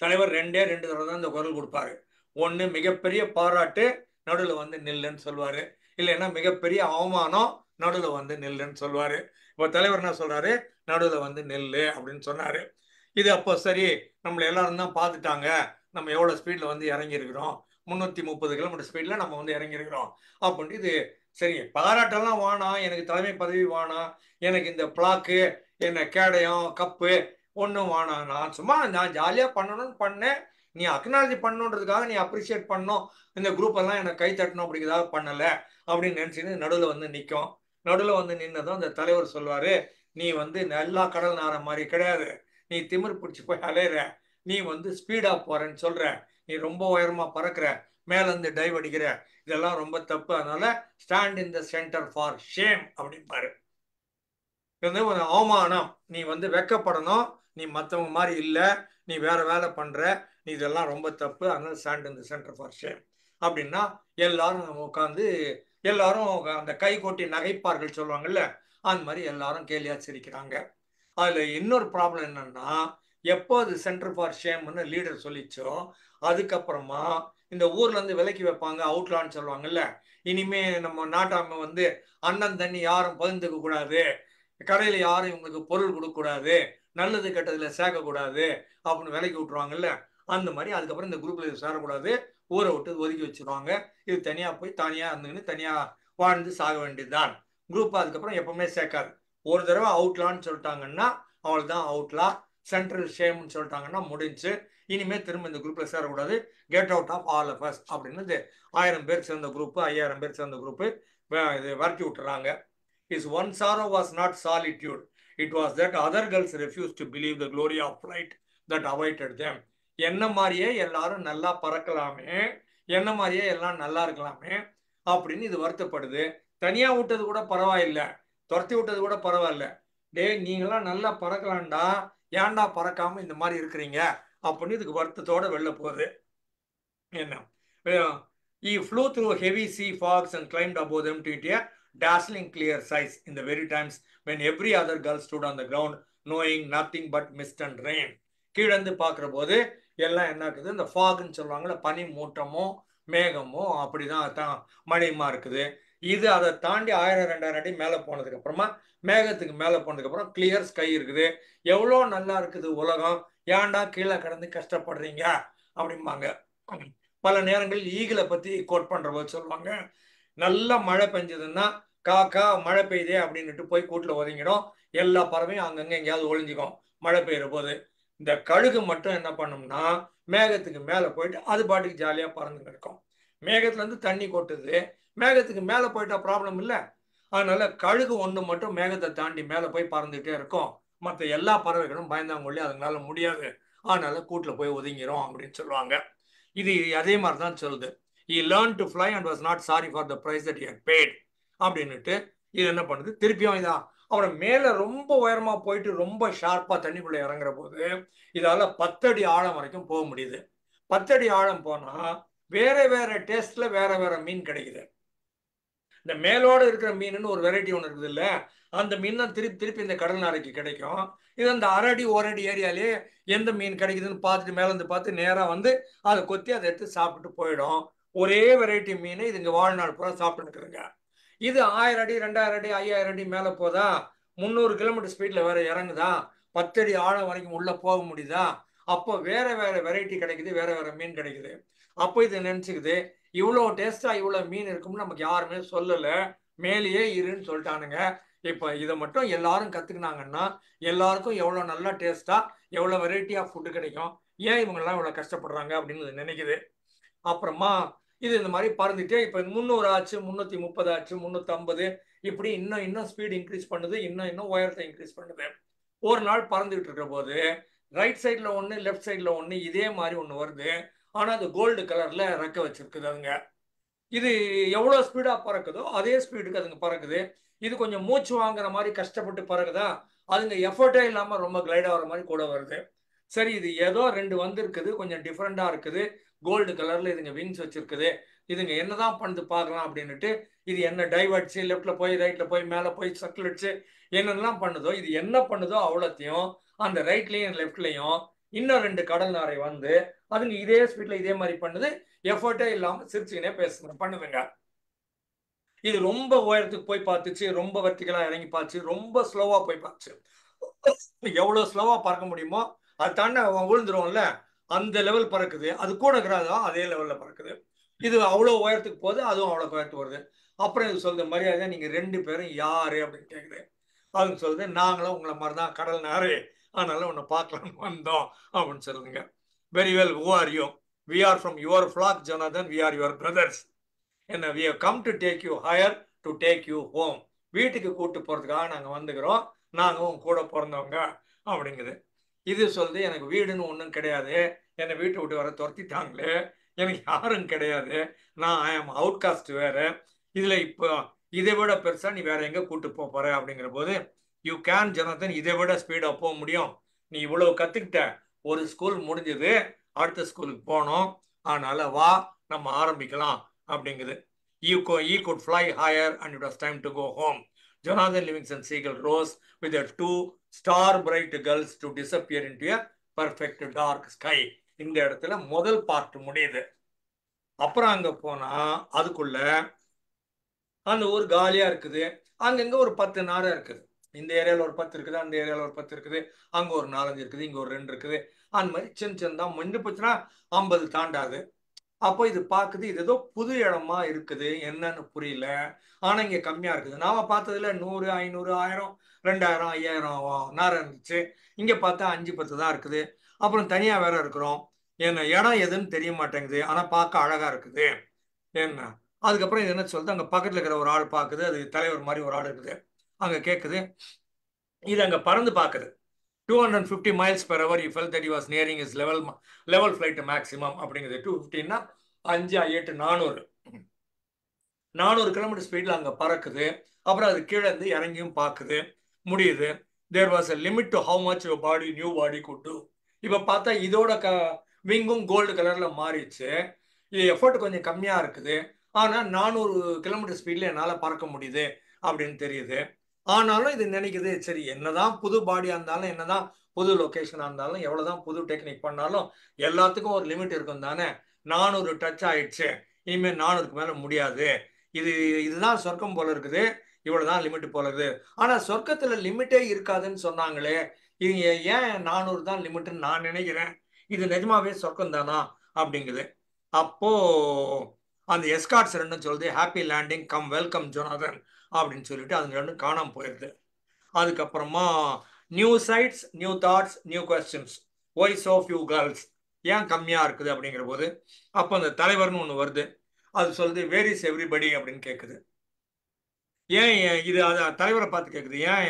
தலைவர் 2 தடவை தான் இந்த குரல் கொடுப்பாரு. ஒன்று மிகப்பெரிய பாராட்டு, நடுவில் வந்து நில்லுன்னு சொல்லுவாரு. இல்லைன்னா மிகப்பெரிய அவமானம், நடுவில் வந்து நில்லுன்னு சொல்லுவாரு. இப்போ தலைவர் என்ன சொல்றாரு, நடுவில் வந்து நெல்லு அப்படின்னு சொன்னாரு. இது அப்போ சரி, நம்மளை எல்லாரும் தான் பார்த்துட்டாங்க, நம்ம எவ்வளோ ஸ்பீடில் வந்து இறங்கியிருக்கிறோம், 330 கிலோமீட்டர் ஸ்பீடில் நம்ம வந்து இறங்கியிருக்கிறோம் அப்படின்ட்டு இது சரி. பாராட்டெல்லாம் வேணாம், எனக்கு தலைமை பதவி வேணாம், எனக்கு இந்த பிளாக்கு என்ன கேடயம் கப்பு ஒன்றும் வேணாம், நான் ஜாலியாக பண்ணணும்னு பண்ணேன், நீ அக்னாலஜி பண்ணணுன்றதுக்காக நீ அப்ரிஷியேட் பண்ணணும், இந்த குரூப் எல்லாம் எனக்கு கை தட்டணும் அப்படிங்கிறதாக பண்ணலை அப்படின்னு நினச்சின்னு நடுவில் வந்து நிற்கும். நடுவில் வந்து நின்னதும் அந்த தலைவர் சொல்வாரு, நீ வந்து நல்லா கடல் நார மாதிரி கிடையாது, நீ திமிர் பிடிச்சி போய் அலையிற, நீ வந்து ஸ்பீடா போறேன்னு சொல்ற, நீ ரொம்ப உயரமா பறக்கிற, மேல இருந்து டைவ் அடிக்கிற, இதெல்லாம் ரொம்ப தப்பு, அதனால stand in the centre for shame அப்படின்பாரு. இது வந்து ஒரு அவமானம், நீ வந்து வெக்கப்படணும், நீ மற்றவங்க மாதிரி இல்லை, நீ வேற வேலை பண்ற, நீ இதெல்லாம் ரொம்ப தப்பு, அதனால stand in the centre for shame அப்படின்னா எல்லாரும் உட்காந்து எல்லாரும் அந்த கை கொட்டி நகைப்பார்கள் சொல்லுவாங்கல்ல, அந்த மாதிரி எல்லாரும் கேலியா சிரிக்கிறாங்க. அதுல இன்னொரு ப்ராப்ளம் என்னன்னா, எப்போ அது சென்டர் ஃபார் ஷேம்னு லீடர் சொல்லிச்சோ அதுக்கப்புறமா இந்த ஊர்ல இருந்து விலக்கி வைப்பாங்க, அவுட்லான்னு சொல்லுவாங்கல்ல. இனிமே நம்ம நாட்டாம வந்து அண்ணன் தண்ணி யாரும் பகிர்ந்துக்க கூடாது, கடையில யாரும் இவங்களுக்கு பொருள் கொடுக்க கூடாது, நல்லது கெட்டதுல சேர்க்க கூடாது அப்படின்னு விலக்கி விட்டுருவாங்கல்ல. அந்த மாதிரி அதுக்கப்புறம் இந்த குரூப்ல சேரக்கூடாது, ஊரை விட்டு ஒதுக்கி வச்சிருவாங்க. இது தனியா போய் தனியா இருந்துன்னு தனியா வாழ்ந்து சாக வேண்டியதுதான். குரூப் அதுக்கப்புறம் எப்பவுமே சேர்க்காது. ஒரு தடவை அவுட்லான்னு சொல்லிட்டாங்கன்னா அவள் தான் அவுட்லா, சென்ட்ரல் ஷேம்னு சொல்லிட்டாங்கன்னா முடிஞ்சு, இனிமே திரும்ப இந்த குரூப்ல சேரக்கூடாது, get out of all of us அப்படின்னு 1000 பேர் சேர்ந்த குரூப் 5000 பேர் சேர்ந்த குரூப் இது வரட்டி விட்டுறாங்க. His one sorrow was not solitude, it was that other girls refused to believe the glory of flight that awaited them. என்ன மாதிரியே எல்லாரும் நல்லா பறக்கலாமே, என்ன மாதிரியே எல்லாம் நல்லா இருக்கலாமே அப்படின்னு இது வருத்தப்படுது. தனியா விட்டது கூட பரவாயில்லை, துரத்தி விட்டது கூட பரவாயில்ல, டே நீங்களாம் நல்லா பறக்கலாம்டா, ஏன்டா பறக்காம இந்த மாதிரி இருக்கிறீங்க அப்படின்னு இதுக்கு வருத்தத்தோட வெளில போகுது. என்ன he flew through heavy sea fogs and climbed above them to a dazzling clear skies in the very times when every other girl stood on the ground knowing nothing but mist and rain. கீழந்து பார்க்குற போது எல்லாம் என்ன இருக்குது, இந்த ஃபாக்னு சொல்லுவாங்கல்ல, பனி மூட்டமும் மேகமும் அப்படிதான் தான் மழையுமா இருக்குது. இது அதை தாண்டி 1000-2000 அடி மேலே போனதுக்கு அப்புறமா மேகத்துக்கு மேலே போனதுக்கு அப்புறம் கிளியர் ஸ்கை இருக்குது. எவ்வளோ நல்லா இருக்குது உலகம், ஏன்டா கீழே கிடந்து கஷ்டப்படுறீங்க அப்படிம்பாங்க. பல நேரங்களில் ஈகிளை பத்தி கோட் பண்ற போது சொல்லுவாங்க, நல்லா மழை பெஞ்சதுன்னா காக்கா மழை பெய்யுதே அப்படின்னுட்டு போய் கூட்டுல ஒதுங்கிடும், எல்லா பறவையும் அங்கங்க எங்கேயாவது ஒளிஞ்சிக்கும் மழை பெய்யுற போது. இந்த கழுகு மட்டும் என்ன பண்ணும்னா மேகத்துக்கு மேல போயிட்டு அது பாட்டுக்கு ஜாலியா பறந்து கிடக்கும். மேகத்துல இருந்து தண்ணி கொட்டுது, மேகத்துக்கு மேல போயிட்டா ப்ராப்ளம் இல்லை, அதனால கழுகு ஒண்ணு மட்டும் மேகத்தை தாண்டி மேல போய் பறந்துகிட்டே இருக்கும். மற்ற எல்லா பறவைகளும் பயந்தாங்கொள்ளி அதனால முடியாது, அதனால கூட்டுல போய் ஒதுங்கிரும் அப்படின்னு சொல்லுவாங்க. இது அதே மாதிரி தான் சொல்லுது. He learned to fly and was not sorry for the price that he had paid அப்படின்னுட்டு இது என்ன பண்ணுது, திருப்பியும் இதா அவரை மேல ரொம்ப உயரமா போயிட்டு ரொம்ப ஷார்ப்பா தண்ணிக்குள்ள இறங்குற போது இதால 10 அடி ஆழம் வரைக்கும் போக முடியுது. 10 அடி ஆழம் போனா வேற வேற டேஸ்ட்ல வேற வேற மீன் கிடைக்குது. இந்த மேலோட இருக்கிற மீனுன்னு ஒரு வெரைட்டி ஒன்று இருக்குது இல்ல, அந்த மீன் தான் திருப்பி திருப்பி இந்த கடல் நாரைக்கு கிடைக்கும். இது அந்த அரடி ஓரடி ஏரியாலே எந்த மீன் கிடைக்குதுன்னு பார்த்துட்டு மேல இருந்து பார்த்து நேரா வந்து அதை கொத்தி அதை எடுத்து சாப்பிட்டு போயிடும். ஒரே வெரைட்டி மீன் இது இங்க வாழ்நாள் பூரா சாப்பிட்டு இருக்குதுங்க. இது 1000 அடி 2000 அடி 5000 அடி மேல போதா, 300 கிலோமீட்டர் ஸ்பீட்ல வேற இறங்குதா, 10 அடி ஆழம் வரைக்கும் உள்ள போக முடியுதா, அப்போ வேற வேற வெரைட்டி கிடைக்குது, வேற வேற மீன் கிடைக்குது. அப்போ இது நினைச்சுக்குது, இவ்வளோ டேஸ்டா இவ்வளோ மீன் இருக்கும்னு நமக்கு யாருமே சொல்லலை, மேலேயே இருன்னு சொல்லிட்டானுங்க. இப்போ இதை மட்டும் எல்லாரும் கத்துக்கினாங்கன்னா எல்லாருக்கும் எவ்வளோ நல்லா டேஸ்டா எவ்வளோ வெரைட்டி ஆஃப் ஃபுட்டு கிடைக்கும். ஏன் இவங்கெல்லாம் இவ்வளோ கஷ்டப்படுறாங்க அப்படின்னு நினைக்குது. அப்புறமா இது இந்த மாதிரி பறந்துட்டே இப்போ 300 ஆச்சு, 330 ஆச்சு, 350, இப்படி இன்னும் ஸ்பீடு இன்க்ரீஸ் பண்ணுது, இன்னும் உயரத்தை இன்க்ரீஸ் பண்ணுது. ஒரு நாள் பறந்துகிட்டு இருக்கிற போது ரைட் சைடில் ஒன்று, லெஃப்ட் சைடில் ஒன்று இதே மாதிரி ஒன்று வருது. ஆனால் அது கோல்டு கலரில் ரெக்க வச்சிருக்குது. அதுங்க இது எவ்வளோ ஸ்பீடாக பறக்குதோ அதே ஸ்பீடுக்கு அதுங்க பறக்குது. இது கொஞ்சம் மூச்சு வாங்குற மாதிரி கஷ்டப்பட்டு பறக்குதா, அதுங்க எஃபர்ட்டே இல்லாமல் ரொம்ப கிளைட் ஆகிற மாதிரி கூட வருது. சரி, இது ஏதோ 2 வந்திருக்குது, கொஞ்சம் டிஃப்ரெண்டாக இருக்குது, கோல்டு கலரில் இதுங்க விங்ஸ் வச்சிருக்குது, இதுங்க என்னதான் பண்ணுது பார்க்கலாம் அப்படின்னுட்டு இது என்ன டைவ் அடிச்சு லெஃப்டில் போய் ரைட்டில் போய் மேலே போய் சர்க்கிள் அடிச்சு என்னெல்லாம் பண்ணுதோ, இது என்ன பண்ணுதோ அவ்வளோத்தையும் அந்த ரைட்லேயும் லெஃப்ட்லேயும் இன்னும் 2 கடல் நாரை வந்து அதுங்க இதே ஸ்பீடில் இதே மாதிரி பண்ணுது, எஃபர்ட்டே இல்லாமல் சிரிச்சுக்கினே பண்ணுதுங்க. இது ரொம்ப உயரத்துக்கு போய் பார்த்துச்சு, ரொம்ப வெர்டிகலா இறங்கி பார்த்துச்சு, ரொம்ப ஸ்லோவா போய் பார்த்துச்சு. எவ்வளவு ஸ்லோவா பறக்க முடியுமோ அது தாண்டி விழுந்துருவோம்ல, அந்த லெவல் பறக்குது. அது கூட இருக்கிறதா அதே லெவல்ல பறக்குது. இது அவ்வளவு உயரத்துக்கு போகுது, அதுவும் அவ்வளவு உயரத்துக்கு வருது. அப்புறம் இது சொல்லுது, மரியாதை நீங்க 2 பேரும் யாரு அப்படின்னு கேக்குது. அதுன்னு சொல்லுது, நாங்களும் உங்களை மாதிரிதான் கடல் நாரு, அதனால உன்னை பார்க்கலாம்னு வந்தோம் அப்படின்னு சொல்லுதுங்க. Very well, who are you? We are from your flock, Jonathan. We are your brothers. என்ன, we have come to take you higher, to take you home. வீட்டுக்கு கூட்டு போறதுக்காக நாங்க வந்துக்கிறோம், நாங்க உங்க கூட பிறந்தவங்க அப்படிங்குது. இது சொல்லுது, எனக்கு வீடுன்னு ஒன்றும் கிடையாது, என்னை வீட்டை விட்டு வர துரத்திட்டாங்களே, எனக்கு யாரும் கிடையாது, நான் ஐ ஆம் அவுட் காஸ்ட் வேற, இதுல இப்போ இதை விட பெருசா நீ வேற எங்க கூட்டு போற அப்படிங்கிற போது, யூ கேன் ஜொனாதன், இதை விட ஸ்பீடா போக முடியும், நீ இவ்வளவு கத்துக்கிட்ட, ஒரு ஸ்கூல் முடிஞ்சது, அடுத்த ஸ்கூலுக்கு போனோம், அதனால வா நம்ம ஆரம்பிக்கலாம் அப்படிங்குது. He could fly higher and it was time to go home. Jonathan Livingston Seagull rose with the 2 star-bright gulls to disappear into a perfect dark sky. இந்த இடத்துல முதல் பார்ட் முடியுது. அப்புறம் அங்க போனா அதுக்குள்ள அந்த ஊர் காலியா இருக்குது. அங்கங்க ஒரு 10 நாரை இருக்குது. இந்த ஏரியாவில் ஒரு 10 இருக்குது, அந்த ஏரியாவில் ஒரு 10 இருக்குது, அங்க ஒரு 4-5 இருக்குது, இங்க ஒரு 2 இருக்குது. அந்த மாதிரி சின்னதான் முன்னு போச்சுன்னா 50 தாண்டாது. அப்போ இது பார்க்குது, இது ஏதோ புது இடமா இருக்குது, என்னன்னு புரியல, ஆனா இங்க கம்மியா இருக்குது. நாம பார்த்ததுல 100, 500, 1000, 2000, 5000 நாரை இருந்துச்சு. இங்க பார்த்தா 5-10 தான் இருக்குது. அப்புறம் தனியா வேற இருக்கிறோம், என்ன இடம் எதுன்னு தெரிய மாட்டேங்குது, ஆனா பார்க்க அழகா இருக்குது என்ன. அதுக்கப்புறம் இது என்ன சொல்லுது, அங்க பக்கத்துல இருக்கிற ஒரு ஆள் பார்க்குது, அது தலைவர் மாதிரி ஒரு ஆள் இருக்குது, அங்க கேட்குது, இது அங்க பறந்து பார்க்குது. 250 miles per hour, he felt that he was nearing his level flight maximum அப்படிங்கிறது. 250ன்னா 5, 8, 400 கிலோமீட்டர் ஸ்பீட்ல அங்க பறக்குது. அப்புறம் அது கீழே இருந்து இறங்கியும் பார்க்குது, முடியுது. There was a limit to how much your new body could do. இப்ப பார்த்தா இதோட விங்கும் கோல்டு கலர்ல மாறிடுச்சு. இது எஃபர்ட் கொஞ்சம் கம்மியா இருக்குது, ஆனா 400 கிலோமீட்டர் ஸ்பீட்ல என்னால பறக்க முடியுது அப்படின்னு தெரியுது. ஆனாலும் இது நினைக்குது, சரி என்னதான் புது பாடியா இருந்தாலும், என்னதான் புது லொகேஷனா இருந்தாலும், எவ்வளவுதான் புது டெக்னிக் பண்ணாலும் எல்லாத்துக்கும் ஒரு லிமிட் இருக்கும் தானே. 400 டச் ஆயிடுச்சு, இனிமேல் 400க்கு மேல முடியாது, இதுதான் சொர்க்கம் போல இருக்குது, இவ்வளவுதான் லிமிட் போல இருக்குது. ஆனா சொர்க்கத்துல லிமிட்டே இருக்காதுன்னு சொன்னாங்களே, இது ஏன் 400 தான் லிமிட்னு நான் நினைக்கிறேன், இது நிஜமாவே சொர்க்கம் தானா அப்படிங்குது. அப்போ அந்த எஸ்கார்ட்ஸ் ரெண்டும் சொல்லுது, happy landing, come welcome Jonathan அப்படின்னு சொல்லிட்டு அது ரெண்டும் காணாம போயிடுது. அதுக்கப்புறமா new sights, new thoughts, new questions, why so few girls, ஏன் கம்மியா இருக்குது அப்படிங்கிற போது அப்போ அந்த தலைவர்னு ஒன்று வருது, அது சொல்லுது, வேர் இஸ் எவ்ரிபடி அப்படின்னு கேட்குது. ஏன் இது அதை தலைவரை பார்த்து கேட்குது, ஏன்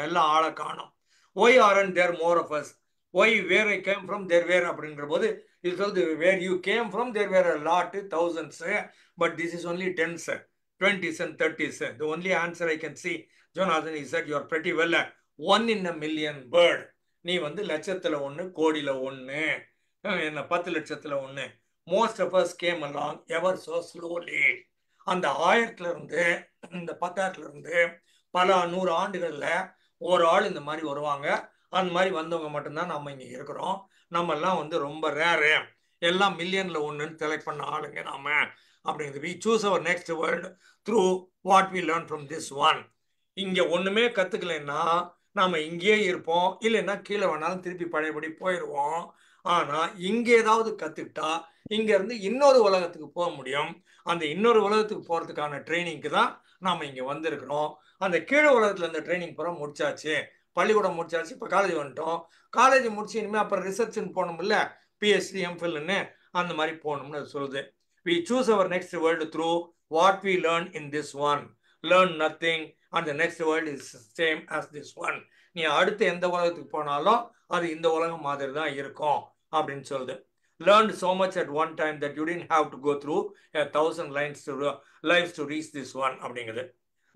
எல்லாம் ஆளை காணும், why aren't there more of us, why where I came from there were அப்படிங்கிற போது இது சொல்லுது, where you came from there were lot thousands, but this is only 10s, 20s and 30s. The only answer I can see, Jonathan, is that you are pretty well 1 in a million bird. நீ வந்து லட்சத்துல 1, கோடியில 1, என்ன 10 லட்சத்துல 1. Most of us came along ever so slowly. அந்த 1000ல இருந்து இந்த 10,000ல இருந்து பல 100 ஆண்டுகள்ல ஒரு ஆள் இந்த மாதிரி வருவாங்க. அந்த மாதிரி வந்தவங்க மட்டும்தான் நம்ம இங்க இருக்கிறோம். நம்ம எல்லாம் வந்து ரொம்ப ரேரு, எல்லாம் மில்லியன்ல 1ன்னு செலக்ட் பண்ண ஆளுங்க நாம அப்படிங்கிறது. we choose our next world through what we learn from this one. இங்க ஒண்ணுமே கத்துக்கலைன்னா நாம இங்கேயே இருப்போம், இல்லைன்னா கீழே வேணாலும் திருப்பி பழையபடி போயிடுவோம். ஆனா இங்க ஏதாவது கத்துக்கிட்டா இங்க இருந்து இன்னொரு உலகத்துக்கு போக முடியும். அந்த இன்னொரு உலகத்துக்கு போறதுக்கான ட்ரைனிங்க்கு தான் நாம இங்க வந்திருக்கிறோம். அந்த கீழே உலகத்துல இந்த ட்ரைனிங் பூரா முடிச்சாச்சு, பள்ளிக்கூடம் முடிச்சாச்சு, இப்போ காலேஜ் வந்துட்டோம். காலேஜ் முடிச்சு இனிமேல் அப்புறம் ரிசர்ச்னு போகணும் இல்லை, பிஹெச்டி எம்ஃபில்னு அந்த மாதிரி போகணும்னு அது சொல்லுது. We choose our next world through what we learn in this one. Learn nothing and the next world is same as this one. நீ அடுத்து எந்த உலகத்துக்கு போனாலும் அது இந்த உலகம் மாதிரி தான் இருக்கும் அப்படின்னு சொல்லுது. Learned so much at one time that you didn't have to go through 1,000 lives to reach this one அப்படிங்குது.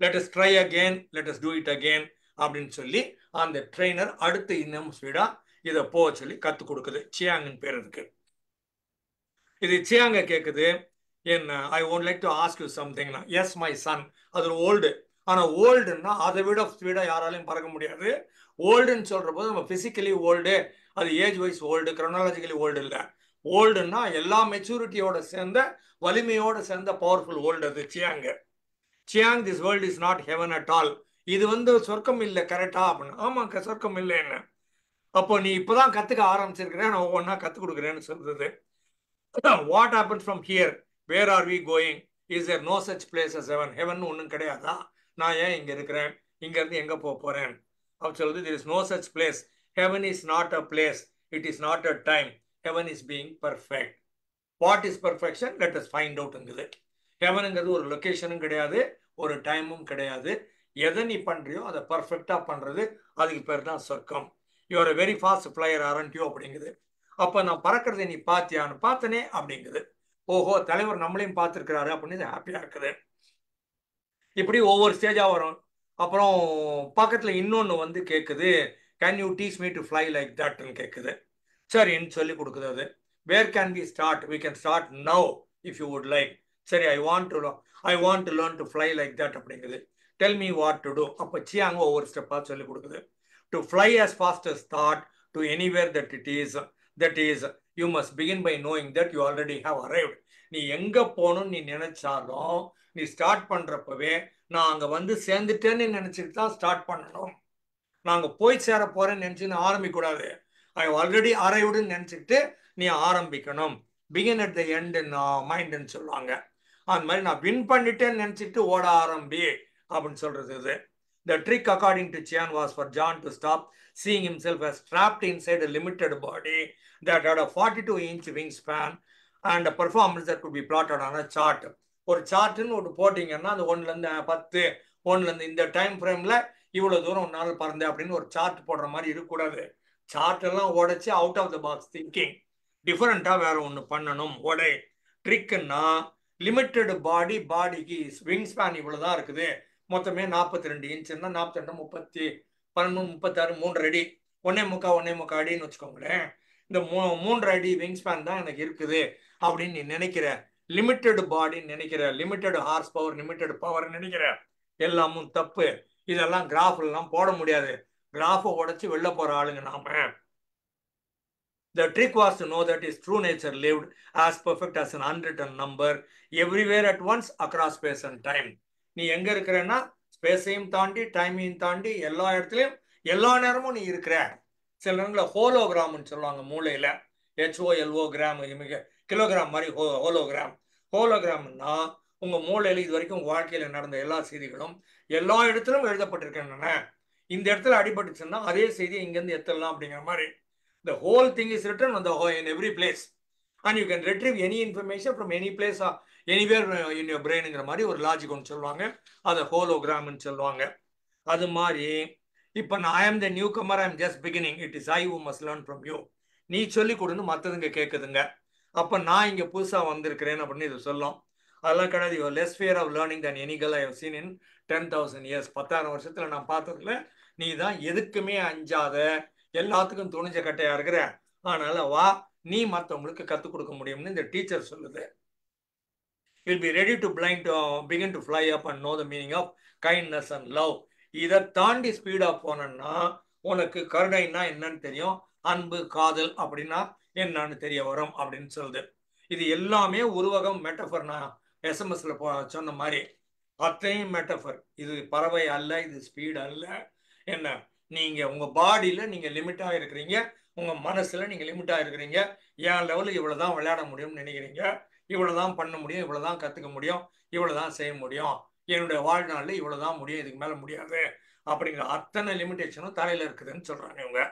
Let us try again, let us do it again அப்படின்னு சொல்லி அந்த ட்ரெயினர் அடுத்து இன்னும் ஸ்பீடா இதை போக சொல்லி கற்றுக் கொடுக்குது. சியாங்கின் பேர் இருக்கு. இது சியாங்க கேட்குது, என்ன I want like to ask you சம்திங்னா, எஸ் மை சன். அது ஓல்டு. ஆனால் ஓல்டுன்னா அதை விட ஸ்பீடாக யாராலையும் பறக்க முடியாது. ஓல்டுன்னு சொல்கிற போது நம்ம ஃபிசிக்கலி ஓல்டு, அது ஏஜ் வைஸ் ஓல்டு, க்ரோனாலஜிக்கலி ஓல்டு இல்லை. ஓல்டுன்னா எல்லா மெச்சூரிட்டியோட சேர்ந்த வலிமையோட சேர்ந்த பவர்ஃபுல் ஓல்டு. அது சியாங்க. Chiang, this world is not heaven at all. இது சொர்க்கம் இல்லை கரெக்டா அப்படின்னு. ஆமாங்க, சொர்க்கம் இல்லை என்ன. அப்போ நீ இப்போதான் கற்றுக்க ஆரம்பிச்சிருக்கிறேன், நான் ஒவ்வொன்றா கற்றுக் கொடுக்குறேன்னு சொல்றது. What happens from here? Where are we going? Is there no such place as heaven? Heaven ஒன்றும் கிடையாதா? நான் ஏன் இங்கே இருக்கிறேன்? இங்கேருந்து எங்கே போக போகிறேன் அப்படி சொல்லுது. There is no such place. Heaven is not a place. It is not a time. Heaven is being perfect. What is perfection? Let us find out. ஹெவனுங்கிறது ஒரு லொக்கேஷனும் கிடையாது, ஒரு டைமும் கிடையாது. எதை நீ பண்ணுறியோ அதை பர்ஃபெக்டாக பண்ணுறது, அதுக்கு பேர் தான் சொர்க்கம். You are a very fast flyer, aren't you அப்படிங்குது. அப்போ நான் பறக்கிறதை நீ பார்த்தியான்னு. பார்த்தனே அப்படிங்குது. ஓஹோ, தலைவர் நம்மளையும் பார்த்துருக்கிறாரு அப்படின்னு ஹாப்பியாக இருக்குது. இப்படி ஒவ்வொரு ஸ்டேஜாக வரும். அப்புறம் பக்கத்தில் இன்னொன்று கேட்குது, can you teach me to fly like தட்னு கேட்குது. சரின்னு சொல்லி கொடுக்குது. அது where can we start? We can start now if you would like. சரி, I want to learn to fly like that அப்படிங்குது. Tell me what to do. அப்போ சியாங்க ஒவ்வொரு ஸ்டெப்பாக சொல்லி கொடுக்குது. To fly as fast as thought to anywhere that is you must begin by knowing that you already have arrived. நீ எங்க போகணும்னு நீ நினைச்சாலும் நீ ஸ்டார்ட் பண்றப்பவே நான் அங்க சேர்ந்துட்டேன்னு நினைச்சிட்டு தான் ஸ்டார்ட் பண்ணணும். நாங்க போய் சேர போறேன்னு நினைச்சுன்னு ஆரம்பிக்க கூடாது. ஐ ஆல்ரெடி அரைவ்டுன்னு நினைச்சிட்டு நீ ஆரம்பிக்கணும். பிகின் அட் த எண்ட் மைண்ட்னு சொல்லுவாங்க. அந்த மாதிரி நான் வின் பண்ணிட்டேன்னு நினைச்சிட்டு ஓட ஆரம்பி அப்படின்னு சொல்றது இது. The trick, according to Chian, was for John to stop seeing himself as trapped inside a limited body that had a 42-inch wingspan and a performance that could be plotted on a chart. ஒரு சார்ட்னு ஒன்று போட்டிங்கன்னா அந்த 1லேருந்து 10, 1லேருந்து இந்த time ஃப்ரேமில் இவ்வளோ தூரம் நாள் பறந்தேன் அப்படின்னு ஒரு சார்ட் போடுற மாதிரி இருக்கக்கூடாது. சார்ட் எல்லாம் உடைச்சு out of the box thinking, டிஃபரெண்ட்டாக வேற ஒன்று பண்ணணும். உடை ட்ரிக்குன்னா லிமிட்டெட் பாடிக்கு விங் ஸ்பேன் இவ்வளோ தான் இருக்குது. மொத்தமே 42 இன்ச்சுன்னா 42, 30, 13, 36, 3 அடி, 1.25 அடின்னு வச்சுக்கோங்களேன். இந்த 3 அடி விங் ஸ்பேன் தான் எனக்கு இருக்குது அப்படின்னு நீ நினைக்கிற. லிமிட்டெட் பாடின்னு நினைக்கிற, limited horse power, limited power நினைக்கிற, எல்லாமும் தப்பு. இதெல்லாம் கிராஃப்லாம் போட முடியாது. கிராஃபை உடைச்சு வெளில போற ஆளுங்க நாம. The trick was to know that his true nature lived as perfect as an unwritten number everywhere at once across space and time. நீ எங்க இருக்கிறன்னா ஸ்பேஸையும் தாண்டி டைமையும் தாண்டி எல்லா இடத்துலையும் எல்லா நேரமும் நீ இருக்கிற. சில நேரங்களில் ஹோலோகிராம்னு சொல்லுவாங்க. மூளையில HOLO கிராம், கிலோகிராம் மாதிரி ஹோலோகிராம். ஹோலோகிராம்னா உங்க மூளையில இது வரைக்கும் உங்க வாழ்க்கையில நடந்த எல்லா செய்திகளும் எல்லா இடத்திலும் எழுதப்பட்டிருக்கேன். இந்த இடத்துல அடிபட்டுச்சுன்னா அதே செய்தியை இங்கேருந்து எத்தலாம் அப்படிங்கிற மாதிரி. The whole thing is written in every place. And you can retrieve any information from any place or anywhere in your brainங்கிற மாதிரி ஒரு லாஜிக் ஒன்று சொல்லுவாங்க. அதை ஹோலோகிராம்னு சொல்லுவாங்க. அது மாதிரி இப்போ நான் I am the new comer, I am just beginning, it is I who must learn from you. நீ சொல்லி கொடுன்னு மற்றதுங்க கேட்குதுங்க. அப்போ நான் இங்கே புதுசாக வந்திருக்கிறேன் அப்படின்னு இது சொல்லும். அதெல்லாம் கிடையாது. You less fear of learning than any girl I have seen in 10,000 years. 10,000 வருஷத்தில் நான் பார்த்ததுல நீ தான் எதுக்குமே அஞ்சாத, எல்லாத்துக்கும் துணிஞ்ச கட்டையா இருக்கிற. அதனால வா, நீ மற்றவங்களுக்கு கற்றுக் கொடுக்க முடியும்னு இந்த டீச்சர் சொல்லுது. You'll be ready to begin to fly up and know the meaning of kindness and love. இதை தாண்டி ஸ்பீடா போனன்னா உனக்கு கருணைன்னா என்னன்னு தெரியும், அன்பு காதல் அப்படின்னா என்னன்னு தெரிய வரும் அப்படின்னு சொல்லுது. இது எல்லாமே உருவகம், மெட்டஃபர். நான் எஸ்எம்எஸ்ல சொன்ன மாதிரி அத்தனையும் மெட்டஃபர். இது பறவை அல்ல, இது ஸ்பீட் அல்ல. என்ன, நீங்க உங்க பாடியில நீங்க லிமிட்டா இருக்கிறீங்க, உங்க மனசுல நீங்க லிமிட்டா இருக்கிறீங்க. என் லெவலுக்கு இவ்வளவுதான் விளையாட முடியும்னு நினைக்கிறீங்க, இவ்வளவுதான் பண்ண முடியும், இவ்வளவுதான் கத்துக்க முடியும், இவ்வளவுதான் செய்ய முடியும். என்னுடைய வாழ்நாளில் இவ்வளவுதான் முடியும், இதுக்கு மேல முடியாது அப்படிங்கிற அத்தனை லிமிடேஷனும் தலையில இருக்குதுன்னு சொல்றாங்க இவங்க.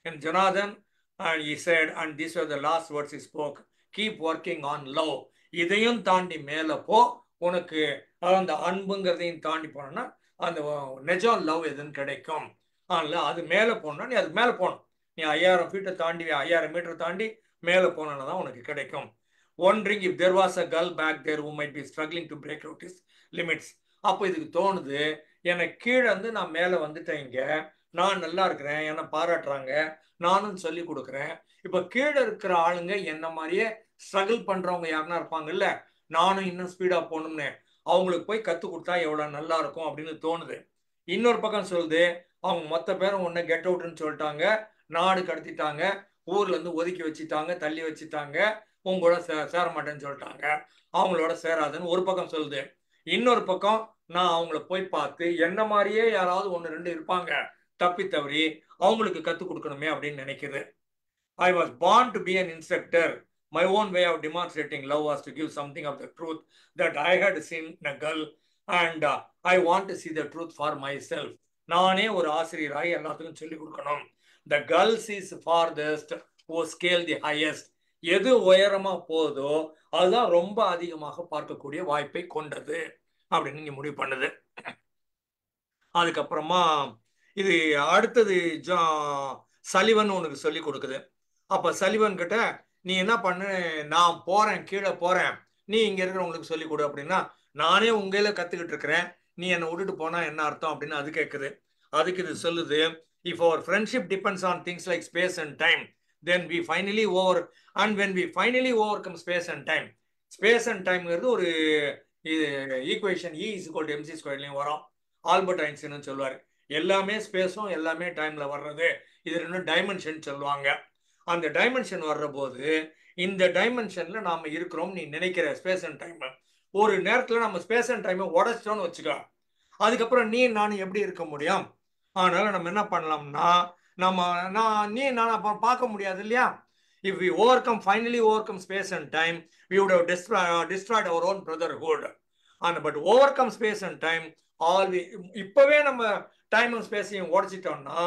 And Jonathan, he said, and these were the last words he spoke, keep working on love. இதையும் தாண்டி மேல போ, உனக்கு அந்த அன்புங்கிறதையும் தாண்டி போனோம்னா அந்த நிஜம் லவ் எதுன்னு கிடைக்கும். அதனால அது மேலே போகணும்னா நீ அதுக்கு மேலே போகணும். நீ 5000 ஃபீட்டை தாண்டி 5000 மீட்டர் தாண்டி மேலே போனோன்னா தான் உனக்கு கிடைக்கும். Wondering if there was a girl back there who might be struggling to break out his limits. அப்போ இதுக்கு தோணுது, எனக்கு கீழே வந்து நான் மேலே வந்துட்டேன், இங்கே நான் நல்லா இருக்கிறேன், என்னை பாராட்டுறாங்க, நானும் சொல்லி கொடுக்குறேன். இப்போ கீழே இருக்கிற ஆளுங்க என்ன மாதிரியே ஸ்ட்ரகிள் பண்றவங்க யாருன்னா இருப்பாங்கல்ல, நானும் இன்னும் ஸ்பீடா போகணும்னு, அவங்களுக்கு போய் கற்றுக் கொடுத்தா எவ்வளோ நல்லா இருக்கும் அப்படின்னு தோணுது. இன்னொரு பக்கம் சொல்லுது, அவங்க மொத்த பேரும் ஒன்று கெட் அவுட்னு சொல்லிட்டாங்க, நாடு கடத்திட்டாங்க, ஊர்ல இருந்து ஒதுக்கி வச்சுட்டாங்க, தள்ளி வச்சுட்டாங்க, உங்களோட சேர மாட்டேன்னு சொல்லிட்டாங்க, அவங்களோட சேராதுன்னு ஒரு பக்கம் சொல்லுது. இன்னொரு பக்கம் நான் அவங்கள போய் பார்த்து என்ன மாதிரியே யாராவது 1-2 இருப்பாங்க தப்பி தவறி, அவங்களுக்கு கற்றுக் கொடுக்கணுமே அப்படின்னு நினைக்குது. I was born to be an instructor. My own way of demonstrating love was to give something of the truth that I had seen in a girl, and I want to see the truth for myself. நானே ஒரு ஆசிரியராய் எல்லாத்துக்கும் சொல்லிக் கொடுக்கணும். The girl sees farthest who scale the highest. எது உயரமா போதோ அதுதான் ரொம்ப அதிகமாக பார்க்கக்கூடிய வாய்ப்பை கொண்டது அப்படின்னு நீங்க முடிவு பண்ணுது. அதுக்கப்புறமா இது அடுத்தது சலிவன் உனக்கு சொல்லி கொடுக்குது. அப்ப சலிவன் கிட்ட நீ என்ன பண்ணு, நான் போறேன், கீழே போறேன், நீ இங்க இருக்கிறவங்களுக்கு சொல்லி கொடு அப்படின்னா, நானே உங்கள கத்துக்கிட்டு இருக்கிறேன், நீ என்னை விட்டுட்டு போனா என்ன அர்த்தம் அப்படின்னு அது கேட்குது. அதுக்கு இது சொல்லுது, if our friendship depends on things like space and time, then we finally when we finally overcome space and time. Space and டைம்ங்கிறது ஒரு ஈக்குவேஷன் E=mc² வரும். ஆல்பர்ட் ஐன்ஸ்டைன் சொல்லுவார், எல்லாமே ஸ்பேஸும் எல்லாமே டைம்ல வர்றது, இது 2 டைமென்ஷன் சொல்லுவாங்க. அந்த டைமென்ஷன் வர்ற போது இந்த டைமென்ஷன்ல நாம இருக்கிறோம் நீ நினைக்கிற ஸ்பேஸ் அண்ட் டைம், ஒரு நேரத்துல நம்ம ஸ்பேஸ் அண்ட் டைமை உடைச்சிட்டோம்னு வச்சுக்கோ, அதுக்கப்புறம் நீ நானும் எப்படி இருக்க முடியும்? அதனால நம்ம என்ன பண்ணலாம்னா, நீ நான் பார்க்க முடியாது இல்லையா? If we finally overcome space and time, we would have destroyed our own brotherhood. But overcome space and time, இப்பவே நம்ம டைம் அண்ட் ஸ்பேஸையும் உடைச்சிட்டோம்னா,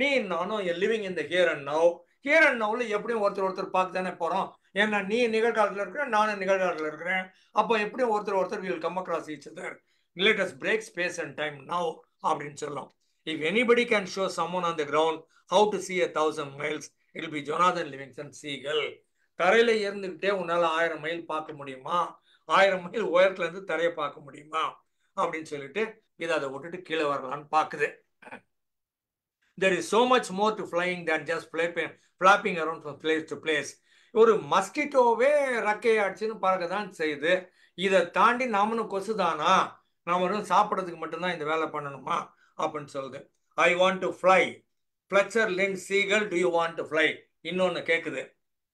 நீ நானும் living in the here and now. Here and நவ்ல எப்படியும் ஒருத்தர் பார்க்க தானே போறோம். ஏன்னா நீ நிகழ்காலத்தில் இருக்கிற, நானும் நிகழ்காலத்தில் இருக்கிறேன். அப்போ எப்படியும் ஒருத்தர் we will come across each other. Let us break space and time now அப்படின்னு சொல்லலாம். If anybody can show someone on the ground how to see 1,000 miles, it will be Jonathan Livingston Seagull. தரையில இருந்துகிட்டே உன்னால 1000 mile பார்க்க முடியுமா? 1000 mile உயரத்துல இருந்து தரையை பார்க்க முடியுமா அப்படின்னு சொல்லிட்டு இதை அதை விட்டுட்டு கீழே வரலான்னு பாக்குது. There is so much more to flying than just flapping around from place to place. ஒரு மஸ்கிட்டோவே ரக்கையை அடிச்சுன்னு பறக்க தான் செய்யுது. இதை தாண்டி நாமளும் கொசுதானா, நாமளும் சாப்பிட்றதுக்கு மட்டும்தான் இந்த வேலை பண்ணணுமா அப்படின்னு சொல்லுது. I want to fly. Fletcher Lind Seagull, do you want to fly? இன்னொன்னு கேக்குது.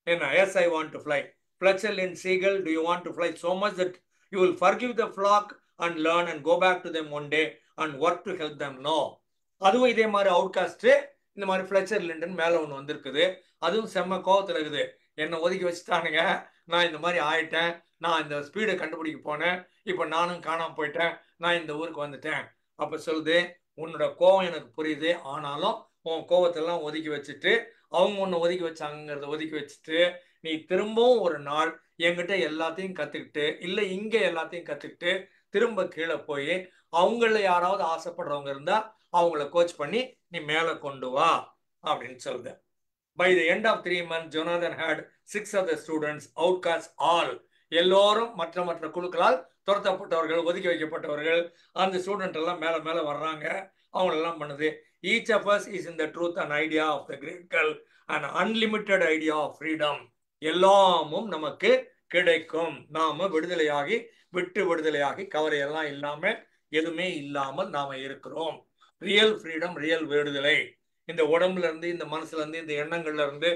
என்ன? Yes, I want to fly. Fletcher Lind Seagull, do you want to fly so much that you will forgive the flock and learn and go back to them one day and work to help them know? அதுவும் இதே மாதிரி outcast இந்த மாதிரி Fletcher Lyndon மேல ஒன்று வந்திருக்குது. அதுவும் செம்ம கோவத்தில் இருக்குது. என்னை ஒதுக்கி வச்சுட்டானுங்க, நான் இந்த மாதிரி ஆயிட்டேன், நான் இந்த ஸ்பீடை கண்டுபிடிக்க போனேன், இப்போ நானும் காணாம போயிட்டேன், நான் இந்த ஊருக்கு வந்துட்டேன். அப்போ சொல்லுது, உன்னோட கோவம் எனக்கு புரியுது, ஆனாலும் உன் கோவத்தெல்லாம் ஒதுக்கி வச்சுட்டு, அவங்க ஒன்று ஒதுக்கி வச்சாங்கிறத ஒதுக்கி வச்சுட்டு, நீ திரும்பவும் ஒரு நாள் என்கிட்ட எல்லாத்தையும் கற்றுக்கிட்டு, இல்லை இங்கே எல்லாத்தையும் கற்றுக்கிட்டு திரும்ப கீழே போய் அவங்கள யாராவது ஆசைப்படுறவங்க இருந்தா அவங்கள கோச் பண்ணி நீ மேலே கொண்டு வா அப்படின்னு சொல்லுது. By the end of 3 months, Jonathan had 6 of the students outcast all. எல்லோரும் மற்ற குழுக்களால் துரத்தப்பட்டவர்கள், ஒதுக்கி வைக்கப்பட்டவர்கள், அந்த ஸ்டூடெண்ட் எல்லாம் மேல மேல வர்றாங்க. அவங்களெல்லாம் பண்ணுது. Each of us is in the truth an idea of the great girl, an unlimited idea of freedom. எல்லாமும் நமக்கு கிடைக்கும். நாம விடுதலையாகி கவலையெல்லாம் இல்லாம எதுவுமே இல்லாமல் நாம இருக்கிறோம். ரியல் ஃப்ரீடம், ரியல் விடுதலை. இந்த உடம்புல இருந்து, இந்த மனசுல இருந்து, இந்த எண்ணங்கள்ல இருந்து,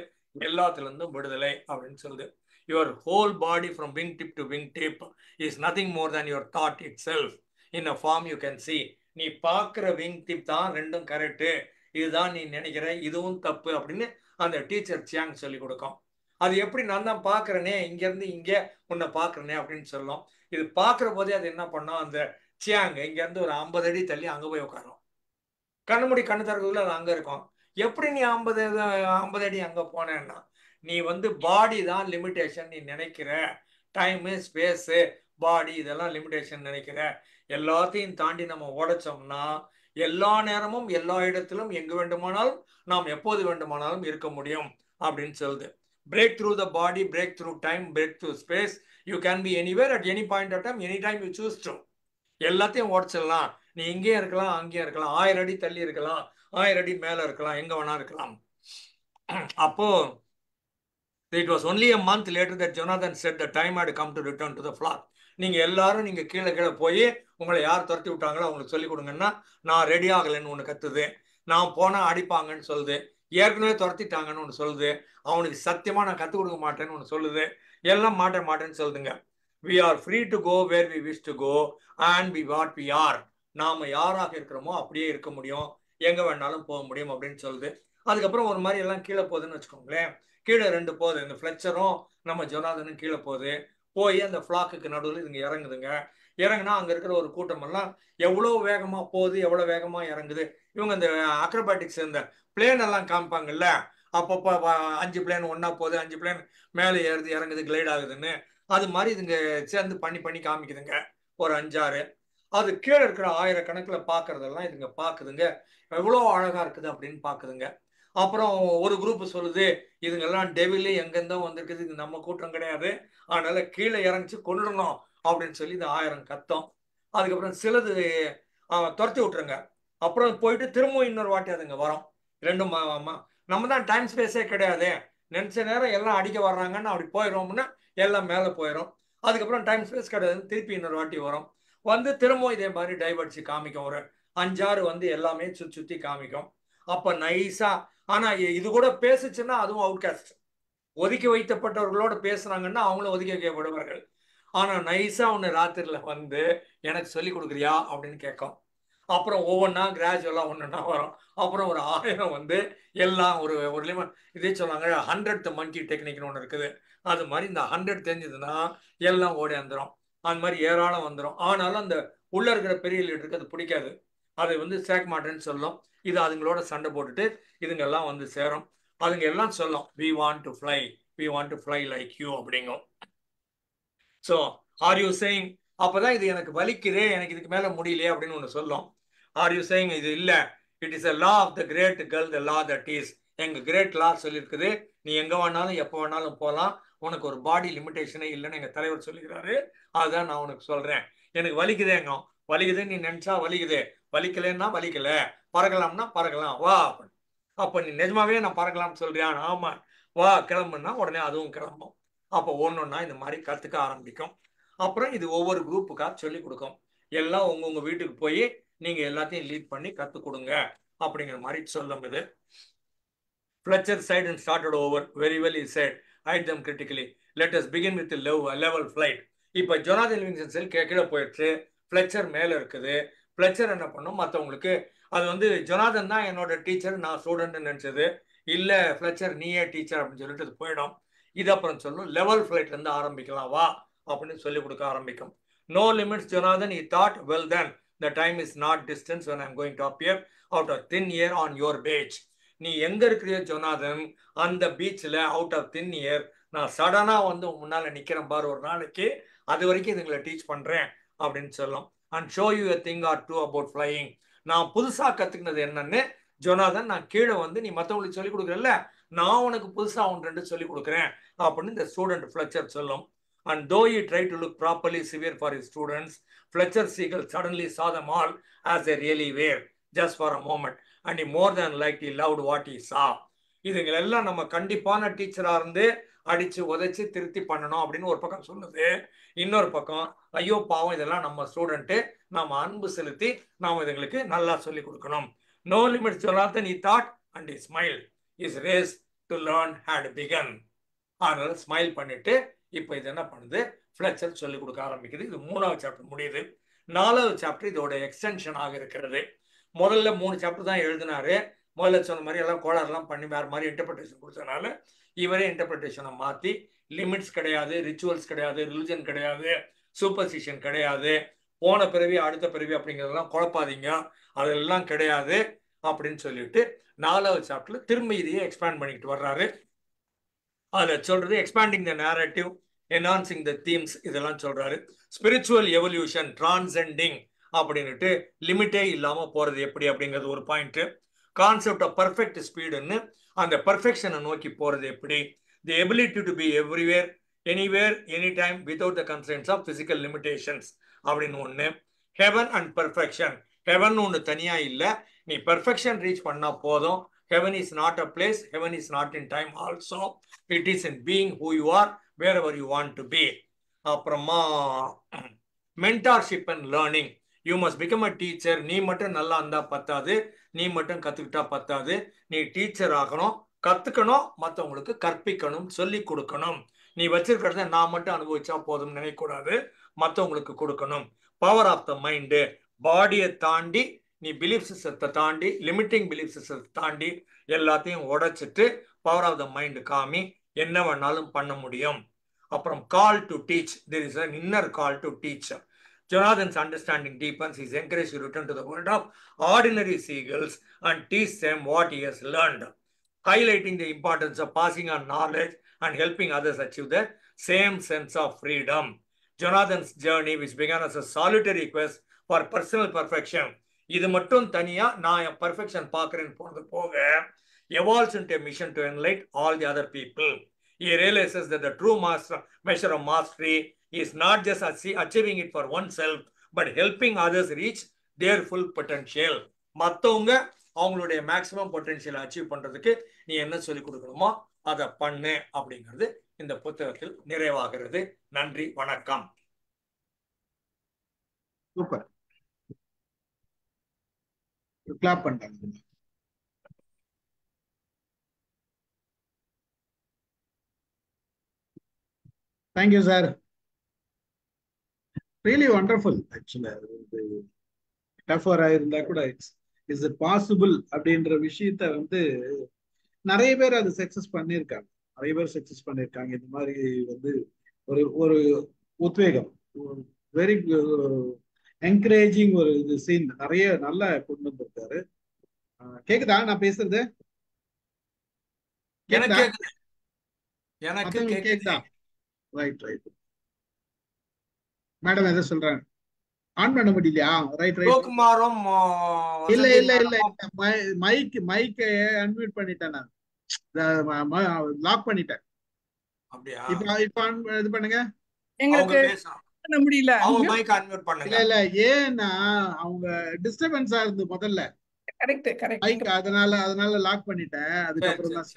எல்லாத்துல இருந்தும் விடுதலை அப்படின்னு சொல்லுது. Your whole body from wingtip to wingtip is nothing more than your thought itself in a form you can see. நீ பார்க்குற விங்டிப் தான் ரெண்டும் கரெக்டு, இதுதான் நீ நினைக்கிற, இதுவும் தப்பு அப்படின்னு அந்த டீச்சர் சியாங் சொல்லி கொடுக்கும். அது எப்படி நான் தான் பார்க்குறேனே, இங்கேருந்து இங்கே உன்னை பார்க்குறேனே அப்படின்னு சொல்லும். இது பார்க்குற போதே அது என்ன பண்ணோம், அந்த சியாங்க இங்க இருந்து ஒரு 50 அடி தள்ளி அங்க போய் உட்காரும். கண்ணு மூடி கண்ணு திறக்கிறதுல அது அங்க இருக்கும். எப்படி நீ 50 அடி அங்க போனேன்னா, நீ வந்து பாடி தான் லிமிடேஷன் நீ நினைக்கிற. டைமு, ஸ்பேஸு, பாடி இதெல்லாம் லிமிடேஷன் நினைக்கிற. எல்லாத்தையும் தாண்டி நம்ம உடைச்சோம்னா எல்லா நேரமும் எல்லா இடத்திலும் எங்கு வேண்டுமானாலும் நாம் எப்போது வேண்டுமானாலும் இருக்க முடியும் அப்படின்னு சொல்லுது. Break through the body, break through time, break through space. You can be anywhere at any point of time, any time you choose to. எல்லாத்தையும் உடச்சிடலாம். நீ இங்கேயும் இருக்கலாம், அங்கேயும் இருக்கலாம், 1000 அடி தள்ளி இருக்கலாம், 1000 அடி மேல இருக்கலாம், எங்க வேணா இருக்கலாம். அப்போ it was only a month later that Jonathan said the time had come to return to the flock. நீங்க எல்லாரும் நீங்க கீழே கீழே போய் உங்களை யார் துரத்தி விட்டாங்களோ அவங்களுக்கு சொல்லி கொடுங்கன்னா, நான் ரெடி ஆகலைன்னு ஒன்று கத்துது, நான் போனா அடிப்பாங்கன்னு சொல்லுது, ஏற்கனவே துரத்திட்டாங்கன்னு ஒன்று சொல்லுது, அவனுக்கு சத்தியமா நான் கற்றுக் கொடுக்க மாட்டேன்னு ஒன்று சொல்லுது, எல்லாம் மாட்டேன்னு சொல்லுதுங்க. we are free to go where we wish to go and be what we are. நாம யாராக இருக்கிறோமோ அப்படியே இருக்க முடியும், எங்க வேணாலும் போக முடியும் அப்படின்னு சொல்லுது. அதுக்கப்புறம் ஒரு மாதிரி எல்லாம் கீழே போகுதுன்னு வச்சுக்கோங்களேன். கீழே 2 போகுது, இந்த ஃப்ளெச்சரும் நம்ம ஜொனாதனும் கீழே போகுது. போய் அந்த ஃப்ளாக்குக்கு நடுவில் இதுங்க இறங்குதுங்க. இறங்குனா அங்க இருக்கிற ஒரு கூட்டம் எல்லாம் எவ்வளவு வேகமா போகுது, எவ்வளவு வேகமா இறங்குது. இவங்க இந்த அக்ரோபாட்டிக்ஸ் இந்த பிளேன் எல்லாம் காமிப்பாங்கல்ல, அப்பப்போ 5 பிளேன் ஒன்னா போகுது, 5 பிளேன் மேலே ஏறுது இறங்குது கிளைட் ஆகுதுன்னு, அது மாதிரி இதுங்க சேர்ந்து பண்ணி காமிக்குதுங்க ஒரு 5-6. அது கீழே இருக்கிற 1000கணக்கில் பாக்குறதெல்லாம் இதுங்க பாக்குதுங்க, எவ்வளவு அழகா இருக்குது அப்படின்னு பாக்குதுங்க. அப்புறம் ஒரு குரூப் சொல்லுது, இதுங்கெல்லாம் டெவிலு எங்கெந்தோ வந்திருக்குது, இது நம்ம கூட்டம் கிடையாது, அதனால கீழே இறங்கிச்சு கொண்டுடணும் அப்படின்னு சொல்லி இது 1000 கத்தம். அதுக்கப்புறம் சிலது துரத்தி விட்டுருங்க. அப்புறம் போயிட்டு திரும்பவும் இன்னொரு வாட்டி அதுங்க வரும். ரெண்டும் நம்ம தான் டைம் ஸ்பேஸே கிடையாது, நினைச்ச நேரம் எல்லாம் அடிக்க வர்றாங்கன்னு அப்படி போயிடுவோம்னா எல்லாம் மேலே போயிடும். அதுக்கப்புறம் டைம் ஸ்பேஸ் கிடையாதுன்னு திருப்பி இன்னொரு வாட்டி வரும். வந்து திரும்பவும் இதே மாதிரி டைவர்ட்ஸி காமிக்கும். ஒரு 5-6 வந்து எல்லாமே சுத்தி காமிக்கும். அப்ப நைஸா, ஆனா இது கூட பேசுச்சுன்னா அதுவும் அவுட்காஸ்ட், ஒதுக்கி வைக்கப்பட்டவர்களோட பேசுறாங்கன்னா அவங்களும் ஒதுக்கி வைக்கப்படுவார்கள். ஆனா நைஸா ஒன்று ராத்திரில வந்து எனக்கு சொல்லி கொடுக்குறியா அப்படின்னு கேட்கும். அப்புறம் ஒவ்வொன்றா கிராஜுவலா ஒன்றுன்னா வரும். அப்புறம் ஒரு 1000 வந்து எல்லாம் ஒரு லிமிட். இதே சொன்னாங்க 100th மங்கி டெக்னிக்னு ஒன்று இருக்குது. அது மாதிரி இந்த 100 தெரிஞ்சதுன்னா எல்லாம் ஓடி வந்துடும். அந்த மாதிரி ஏராளம் வந்துடும். ஆனாலும் அந்த உள்ள இருக்கிற பெரிய லீடருக்கு அது பிடிக்காது, அது வந்து சேர்க்க மாட்டேன்னு சொல்லும். இது அதுங்களோட சண்டை போட்டுட்டு இதுங்கெல்லாம் வந்து சேரும். அதுங்க எல்லாம் சொல்லும், we want to fly like you அப்படிங்கும். ஸோ ஆர் யூ சேயிங், அப்பதான் இது எனக்கு வலிக்குதே, எனக்கு இதுக்கு மேல முடியலையே அப்படின்னு ஒன்று சொல்லும். ஆர் யூ சேயிங் இது இல்ல, it is a law of the great girl, the law that is. எங்க கிரேட் லா சொல்லியிருக்குது, நீ எங்க வேணாலும் எப்போ வேணாலும் போகலாம், உனக்கு ஒரு பாடி லிமிடேஷனே இல்லைன்னு எங்க தலைவர் சொல்லிக்கிறாரு. அதுதான் நான் உனக்கு சொல்றேன். எனக்கு வலிக்குதேங்க, வலிக்குதுன்னு நீ நினைச்சா வலிக்குது, வலிக்கலன்னா வலிக்கல, பறக்கலாம்னா பறக்கலாம் வா. அப்ப நீ நிஜமாவே நான் பறக்கலாம்னு சொல்றியா? ஆமா வா கிளம்புன்னா உடனே அதுவும் கிளம்பும். அப்போ ஒன்னொன்னா இந்த மாதிரி கத்துக்க ஆரம்பிக்கும். அப்புறம் இது ஒவ்வொரு குரூப்புக்கா சொல்லி கொடுக்கும். எல்லாம் உங்க வீட்டுக்கு போய் நீங்க எல்லாத்தையும் லீட் பண்ணி கத்து கொடுங்க அப்படிங்கிற மாதிரி சொல்லும். இது Fletcher sighed and started over. Very well, he said. Eyed them critically. Let us begin with the level flight. இப்போ ஜொனாதன் லிவிங்ஸ்டன் செல் கீழே போயிடுச்சு, ஃப்ளெச்சர் மேலே இருக்குது. ஃப்ளெச்சர் என்ன பண்ணும், மற்றவங்களுக்கு அது வந்து ஜொனாதன் தான் என்னோட டீச்சர், நான் ஸ்டூடெண்ட்னு நினச்சது இல்லை, ஃப்ளெச்சர் நீயே டீச்சர் அப்படின்னு சொல்லிட்டு அது போயிடும். இது அப்புறம் சொல்லும், லெவல் ஃப்ளைட்லேருந்து ஆரம்பிக்கலாம் வா அப்படின்னு சொல்லி கொடுக்க ஆரம்பிக்கும். No limits, Jonathan, he thought. Well then, the time is not distance when I'm going to appear out of thin air on your beach. நீ எங்க இருக்கிறியோ ஜொனாதன், அந்த பீச்சில் அவுட் ஆஃப் தின் இயர் நான் சடனா வந்து முன்னால நிக்கிறேன் பாரு ஒரு நாளைக்கு, அது வரைக்கும் இதுங்களை டீச் பண்றேன் அப்படின்னு சொல்லும். And show you a thing or two about flying. நான் புதுசா கத்துக்கினது என்னன்னு ஜொனாதன், நான் கீழே வந்து நீ மற்றவங்களுக்கு சொல்லிக் கொடுக்குறல்ல, நான் உனக்கு புதுசா 1-2 சொல்லிக் கொடுக்குறேன் அப்படின்னு இந்த ஸ்டூடெண்ட் ஃப்ளெச்சர் சொல்லும். And though he tried to look properly severe for his students, Fletcher Seagull suddenly saw them all as they really were, just for a moment. And he more than likely loved what he saw. இதுங்களெல்லாம் நம்ம கண்டிப்பான டீச்சரா இருந்து அடிச்சு உதைச்சு திருத்தி பண்ணணும் அப்படின்னு ஒரு பக்கம் சொல்லுது. இன்னொரு பக்கம் ஐயோ பாவம் இதெல்லாம் நம்ம ஸ்டூடெண்ட்டு, நாம அன்பு செலுத்தி நாம இதுங்களுக்கு நல்லா சொல்லி கொடுக்கணும். No limits, Jonathan, he thought, and he smiled. His race to learn had begun. அதனால ஸ்மைல் பண்ணிட்டு இப்போ இது என்ன பண்ணுது, ஃப்ளெச்சர் சொல்லி கொடுக்க ஆரம்பிக்குது. இது 3வது சாப்டர் முடியுது. 4வது சாப்டர் இதோட எக்ஸ்டென்ஷன் ஆக இருக்கிறது. முதல்ல 3 சாப்டர் தான் எழுதினாரு. முதல்ல சொன்ன மாதிரி எல்லாம் கோளாறுலாம் பண்ணி வேற மாதிரி இன்டர்பிரேஷன் கொடுத்ததுனால இவரே இன்டர்பிரேஷனை மாற்றி, லிமிட்ஸ் கிடையாது, ரிச்சுவல்ஸ் கிடையாது, ரிலிஜன் கிடையாது, சூப்பர்ஸ்டிஷன் கிடையாது, போன பிறவி அடுத்த பிறவி அப்படிங்கிறதெல்லாம் குழப்பாதீங்க, அதெல்லாம் கிடையாது அப்படின்னு சொல்லிட்டு 4வது சாப்டர்ல திரும்ப இதையே எக்ஸ்பேண்ட் பண்ணிட்டு வர்றாரு. அதில் சொல்றது எக்ஸ்பேண்டிங் த நேரட்டிவ், என்ஹான்சிங் த தீம்ஸ், இதெல்லாம் சொல்றாரு. ஸ்பிரிச்சுவல் எவல்யூஷன், டிரான்செண்டிங் அப்படின்னுட்டு லிமிட்டே இல்லாம போறது எப்படி அப்படிங்கிறது ஒரு பாயிண்ட். கான்செப்ட் ஆஃப் பர்ஃபெக்ட் ஸ்பீடுன்னு அந்த பர்ஃபெக்ஷனை நோக்கி போறது எப்படி. The ability to be everywhere anywhere any time without the constraints of physical limitations அப்படின்னு ஒன்று. ஹெவன் அண்ட் பர்ஃபெக்ஷன், ஹெவன் ஒன்று தனியா இல்லை, நீ பர்ஃபெக்ஷன் ரீச் பண்ணா போதும். Heaven is not a place, heaven is not in time also. It is in being who you are, wherever you want to be. அப்புறமா mentorship and learning. You must become a teacher. நீ மட்டும் நல்லா இருந்தா பத்தாது, நீ மட்டும் கத்துக்கிட்டா பத்தாது, நீ டீச்சர் ஆகணும், கத்துக்கணும், மற்றவங்களுக்கு கற்பிக்கணும், சொல்லி கொடுக்கணும். நீ வச்சிருக்கிறத நான் மட்டும் அனுபவிச்சா போதும் நினைக்கூடாது, மற்றவங்களுக்கு கொடுக்கணும். பவர் ஆஃப் த மைண்டு, பாடியை தாண்டி நீ பிலீஃப் சிஸ்டத்தை தாண்டி, லிமிட்டிங் பிலீஃப் சிஸ்டத்தை தாண்டி எல்லாத்தையும் உடைச்சிட்டு பவர் ஆஃப் த மைண்ட் காமி, என்ன வேணாலும் பண்ண முடியும். அப்புறம் call to teach, there is an inner call to teach. Jonathan's understanding deepens. He's encouraged to return to the world of ordinary seagulls and teach them what he has learned, highlighting the importance of passing on knowledge and helping others achieve the same sense of freedom. Jonathan's journey, which began as a solitary quest for personal perfection, இது மட்டும் தனியா நான் என் perfection பார்க்கிறேன்னு போனது போக, evolves into a mission to enlighten all the other people. He realizes that the true measure of mastery is not just achieving it for oneself, but helping others reach their full potential. மற்றவங்க அவங்களுடைய maximum potential achieve பண்றதுக்கு நீ என்ன சொல்லிக் கொடுக்கணுமோ அதை பண்ணு அப்படிங்கிறது இந்த புத்தகத்தில் நிறைவாகிறது. நன்றி, வணக்கம். சூப்பர். கிளாப் பண்ணிட்டாங்க. Thank you sir, really wonderful. ஆக்சுவலா டஃபரா இருந்தா கூட இஸ் இட் பாசிபிள் அப்படின்ற விஷயத்த வந்து நிறைய பேர் அது சக்சஸ் பண்ணியிருக்காங்க, நிறைய பேர் சக்சஸ் பண்ணியிருக்காங்க. இந்த மாதிரி வந்து ஒரு ஒரு உத்வேகம், வெரி என்கரேஜிங் ஒரு இது சீன் நிறைய நல்லா கொண்டு வந்திருக்காரு. கேக்குதா நான் பேசுறது? கேக்குதா? Right right. மேடம் எதை சொல்றாங்க? ஆன் பண்ண முடியலையா? Right right. இல்ல இல்ல இல்ல, மைக் அன்மியூட் பண்ணிட்டேன், நான் லாக் பண்ணிட்டேன். இப்ப இது பண்ணுங்க. முடியல, இல்ல இல்ல, ஏன்னா அவங்க டிஸ்டர்பன்ஸா இருந்து முதல்ல, அதனால லாக் பண்ணிட்டேன். அதுக்கப்புறம் தான்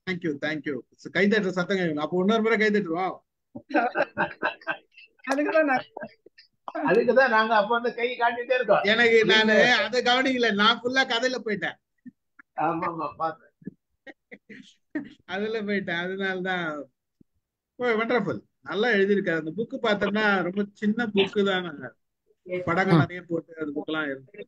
தேங்க்யூ தேங்க்யூ. கைதட்டுற சத்தம் கேட்கணும். அப்போ இன்னொரு முறை கைதட்டுவோம். அதுக்குதான் நாங்க அப்ப வந்து கை காட்டிட்டே இருக்கோம். எனக்கு நானு அதை கவனிக்கல, நான் ஃபுல்லா கதையில போயிட்டேன். அதுல போயிட்டேன், அதனாலதான். வண்டர்ஃபுல், நல்லா எழுதியிருக்காரு. அந்த புக்கு பார்த்தோம்னா ரொம்ப சின்ன புக்கு தான், படங்கள் நிறைய போட்டு அது புக்கெல்லாம் இருக்கு.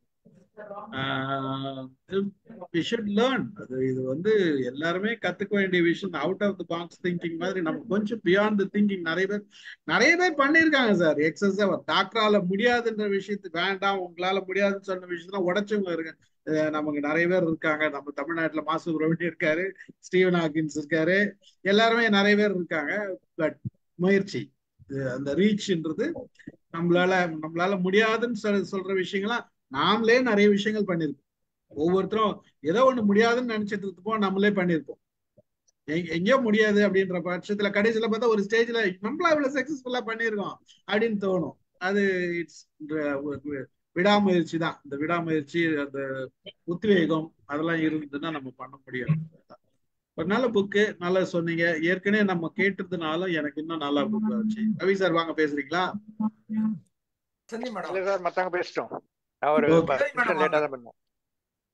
we should learn. இது வந்து எல்லாருமே கத்துக்க வேண்டிய விஷயம். Out of the box thinking மாதிரி நம்ம கொஞ்சம் பியாண்ட் தி திங்கிங் நிறைய பேர் பண்ணியிருக்காங்க சார். எக்ஸஸா டாக்டரால முடியாதுன்ற விஷயத்துக்கு வேண்டாம், உங்களால முடியாதுன்னு சொன்ன விஷயத்துல உடைச்சவங்க இருக்கு. நமக்கு நிறைய பேர் இருக்காங்க. நம்ம தமிழ்நாட்டுல மாசு சுப்ரமணியம் இருக்காரு, ஸ்டீவன் ஹாக்கின்ஸ் இருக்காரு, எல்லாருமே நிறைய பேர் இருக்காங்க. பட் முயற்சி, அந்த ரீச்ன்றது நம்மளால முடியாதுன்னு சொல்ற விஷயங்கள்லாம் நாமளே நிறைய விஷயங்கள் பண்ணிருக்கோம். ஒவ்வொருத்தரும் ஏதோ ஒண்ணு முடியாதுன்னு நினைச்சிட்டு இருப்போம், நம்மளே பண்ணிருப்போம். எங்கேயோ முடியாது அப்படின்ற பட்சத்துல கடைசியில பார்த்தா ஒரு ஸ்டேஜ்ல நம்மளா இவ்வளவு சக்சஸ்ஃபுல்லா பண்ணிருக்கோம் அப்படின்னு தோணும். அது இட்ஸ் விடாமுயற்சி தான். இந்த விடாமுயற்சி, அந்த உத்வேகம், அதெல்லாம் இருந்ததுன்னா நம்ம பண்ண முடியும். ஒரு நல்ல புக்கு, நல்லா சொன்னீங்க. ஏற்கனவே நம்ம கேட்டதுனால எனக்கு இன்னும் நல்லா புக் ஆச்சு. ரவி சார் வாங்க, பேசுறீங்களா? மத்தவங்க பேசிட்டோம்.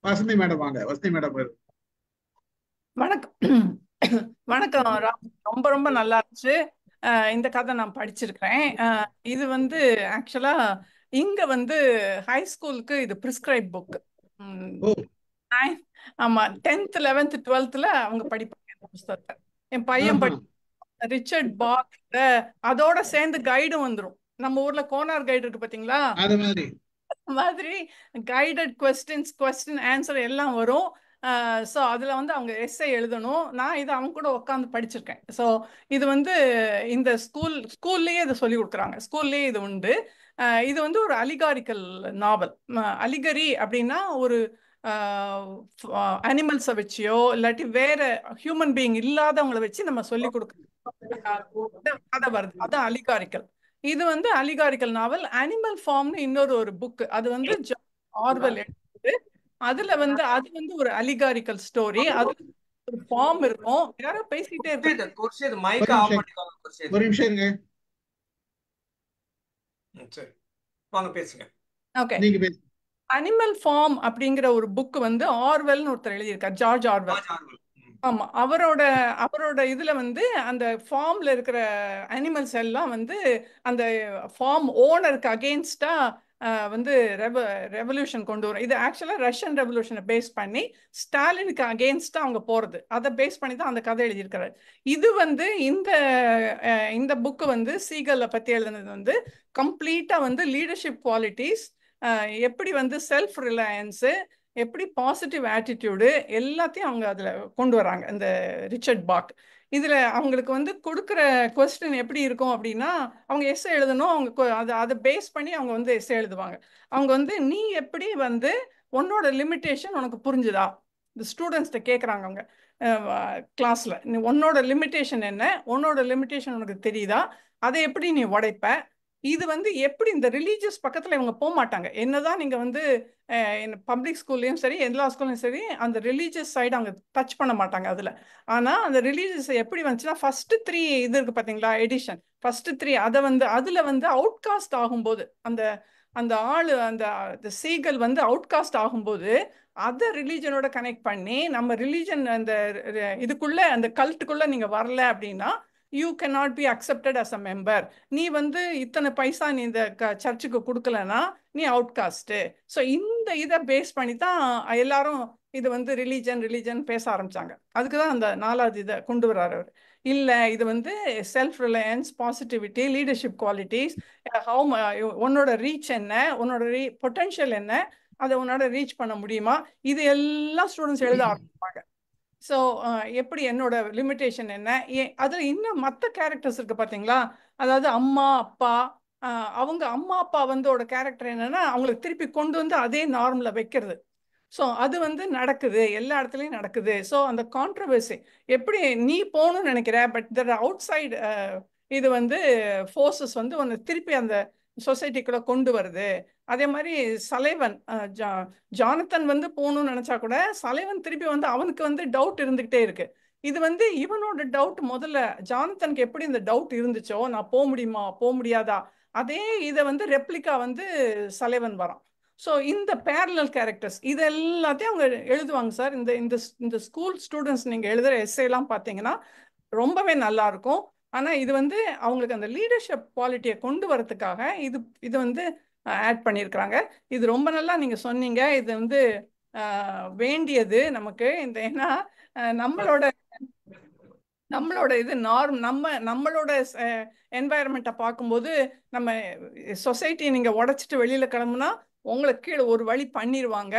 வசந்தி மேடம் வாங்க. வசந்தி மேடம் வணக்கம். வணக்கம். ரொம்ப ரொம்ப நல்லா இருந்துச்சு. இந்த கதை நான் படிச்சிருக்கிறேன். இது வந்து ஆக்சுவலா இங்க வந்து ஹை ஸ்கூலுக்கு இது பிரிஸ்கிரைப் புக். ஆமா, 10th 11th 12th அவங்க படிப்பாங்க இந்த புஸ்தகத்தை. என் பையன் ரிச்சர்ட் பாக், அதோட சேர்ந்து கைடும் வந்துடும். நம்ம ஊர்ல கோனார் கைடு இருக்கு பாத்தீங்களா, அது மாதிரி மாதிரி கைடட் கொஸ்டின் ஆன்சர் எல்லாம் வரும். ஸோ அதில் வந்து அவங்க எஸ்ஸே எழுதணும். நான் இதை அவங்க கூட உட்காந்து படிச்சிருக்கேன். ஸோ இது வந்து இந்த ஸ்கூல்லேயே இதை சொல்லி கொடுக்குறாங்க, ஸ்கூல்லேயே இது உண்டு. இது வந்து ஒரு அலிகாரிக்கல் நாவல். அலிகரி அப்படின்னா ஒரு அனிமல்ஸை வச்சியோ இல்லாட்டி வேற ஹியூமன் பீயிங் இல்லாதவங்களை வச்சு நம்ம சொல்லி கொடுக்க கதை வருது, அதான் அலிகாரிக்கல். இது வந்து அலிகாரிக்கல் நாவல். அனிமல் ஃபார்ம்னு இன்னொரு புக், அது வந்து ஆர்வெல் எடுத்தது. அதுல வந்து அது வந்து ஒரு அலிகாரிக்கல் ஸ்டோரி. அதுல ஒரு ஃபார்ம் இருக்கும், யாரோ பேசிட்டே இருக்காங்க. குர்ஷித் ஒரு மைக் ஆஃப் நிமிஷம் பண்ணிக்கோங்க குர்ஷித். ஒரு நிமிஷம் இருங்க. சரி வாங்க பேசுங்க. ஓகே, நீங்க பேச அனிமல் ஃபார்ம் அப்படிங்கிற ஒரு புக் வந்து ஆர்வெல்னு ஒருத்தர் எழுதியிருக்கார், ஜார்ஜ் ஆர்வெல். ராஜ் ஆர்வல். ஆமா, அவரோட இதுல வந்து அந்த ஃபார்ம்ல இருக்கிற அனிமல்ஸ் எல்லாம் வந்து அந்த ஃபார்ம் ஓனருக்கு அகெயின்ஸ்டா வந்து ரெவல்யூஷன் கொண்டு வரும். இது ஆக்சுவலா ரஷ்யன் ரெவல்யூஷனை பேஸ் பண்ணி ஸ்டாலினுக்கு அகெயின்ஸ்டா அவங்க போறது, அதை பேஸ் பண்ணி தான் அந்த கதை எழுதியிருக்கிறாரு. இது வந்து இந்த புக்கு வந்து சீகலை பத்தி எழுதுனது வந்து கம்ப்ளீட்டா வந்து லீடர்ஷிப் குவாலிட்டிஸ், எப்படி வந்து செல்ஃப் ரிலையன்ஸு, எப்படி பாசிட்டிவ் ஆட்டிடியூடு எல்லாத்தையும் அவங்க அதில் கொண்டு வராங்க, இந்த ரிச்சர்ட் பாக். இதில் அவங்களுக்கு வந்து கொடுக்குற கொஸ்டின் எப்படி இருக்கும் அப்படின்னா, அவங்க எஸ்ஸே எழுதணும். அவங்க அதை பேஸ் பண்ணி அவங்க வந்து எஸ்ஸே எழுதுவாங்க. அவங்க வந்து நீ எப்படி வந்து உன்னோட லிமிட்டேஷன் உனக்கு புரிஞ்சுதா, இந்த ஸ்டூடெண்ட்ஸ்கிட்ட கேட்குறாங்க அவங்க கிளாஸில். நீ உன்னோட லிமிட்டேஷன் என்ன, உன்னோட லிமிட்டேஷன் உனக்கு தெரியுதா, அதை எப்படி நீ உடைப்ப. இது வந்து எப்படி இந்த ரிலீஜியஸ் பக்கத்தில் இவங்க போக மாட்டாங்க. என்னதான் நீங்கள் வந்து பப்ளிக் ஸ்கூல்லையும் சரி எல்லா ஸ்கூல்லையும் சரி அந்த ரிலீஜியஸ் சைடு அவங்க டச் பண்ண மாட்டாங்க அதில். ஆனால் அந்த ரிலீஜியஸ் எப்படி வந்துச்சுன்னா, ஃபர்ஸ்ட் 3 இது இருக்கு பார்த்தீங்களா, எடிஷன், ஃபர்ஸ்ட் 3 அதை வந்து அதில் வந்து அவுட்காஸ்ட் ஆகும்போது அந்த அந்த ஆள் அந்த சீகல் வந்து அவுட்காஸ்ட் ஆகும்போது அதை ரிலீஜனோட கனெக்ட் பண்ணி, நம்ம ரிலீஜன் அந்த இதுக்குள்ள அந்த கல்ட்டுக்குள்ள நீங்கள் வரல அப்படின்னா you can not be accepted as a member. நீ வந்து இத்தனை பைசா நீ இந்த சர்ச்சுக்கு கொடுக்கலன்னா நீ அவுட்காஸ்ட்டு. ஸோ இந்த இதை பேஸ் பண்ணி தான் எல்லாரும் இது வந்து ரிலீஜன் பேச ஆரம்பிச்சாங்க. அதுக்கு தான் அந்த 4வது இதை கொண்டு வர்றாரு அவர். இல்லை, இது வந்து self Reliance, positivity, leadership qualities, உன்னோட ரீச் என்ன, உன்னோட பொட்டென்ஷியல் என்ன, அதை உன்னோட ரீச் பண்ண முடியுமா, இது எல்லாம் ஸ்டூடெண்ட்ஸ் எழுத ஆரம்பிப்பாங்க. ஸோ எப்படி என்னோட லிமிட்டேஷன் என்ன, அதில் இன்னும் மற்ற கேரக்டர்ஸ் இருக்குது பார்த்தீங்களா. அதாவது அம்மா அப்பா, அவங்க அம்மா அப்பா வந்தோட கேரக்டர் என்னென்னா அவங்களுக்கு திருப்பி கொண்டு வந்து அதே நார்மலில் வைக்கிறது. ஸோ அது வந்து நடக்குது, எல்லா இடத்துலையும் நடக்குது. ஸோ அந்த கான்ட்ரவர்சி எப்படி நீ போகணும்னு நினைக்கிற, பட் தர் அவுட் சைடு இது வந்து ஃபோர்ஸஸ் வந்து ஒன்று திருப்பி அந்த சொசைட்டிக்குள்ளே கொண்டு வருது. அதே மாதிரி சலைவன், ஜானத்தன் வந்து போகணும்னு நினச்சா கூட சலைவன் திருப்பி வந்து அவனுக்கு வந்து டவுட் இருந்துக்கிட்டே இருக்கு. இது வந்து இவனோட டவுட், முதல்ல ஜானத்தனுக்கு எப்படி இந்த டவுட் இருந்துச்சோ நான் போக முடியுமா போக முடியாதா, அதே இதை வந்து ரெப்ளிகா வந்து சலைவன் வரான். ஸோ இந்த பேரலல் கேரக்டர்ஸ் இது எல்லாத்தையும் அவங்க எழுதுவாங்க சார். இந்த இந்த இந்த ஸ்கூல் ஸ்டூடெண்ட்ஸ் நீங்கள் எழுதுகிற எஸ்ஸேலாம் பார்த்தீங்கன்னா ரொம்பவே நல்லா இருக்கும். ஆனால் இது வந்து அவங்களுக்கு அந்த லீடர்ஷிப் குவாலிட்டியை கொண்டு வரதுக்காக இது வந்து ஆட் பண்ணியிருக்கிறாங்க. இது ரொம்ப நல்லா நீங்கள் சொன்னீங்க. இது வந்து வேண்டியது நமக்கு. இந்த ஏன்னா நம்மளோட இது நம்மளோட என்வாயர்மெண்ட்டை பார்க்கும்போது நம்ம சொசைட்டியை நீங்கள் உடைச்சிட்டு வெளியில் கிளம்புனா உங்களை கீழே ஒரு வழி பண்ணிடுவாங்க,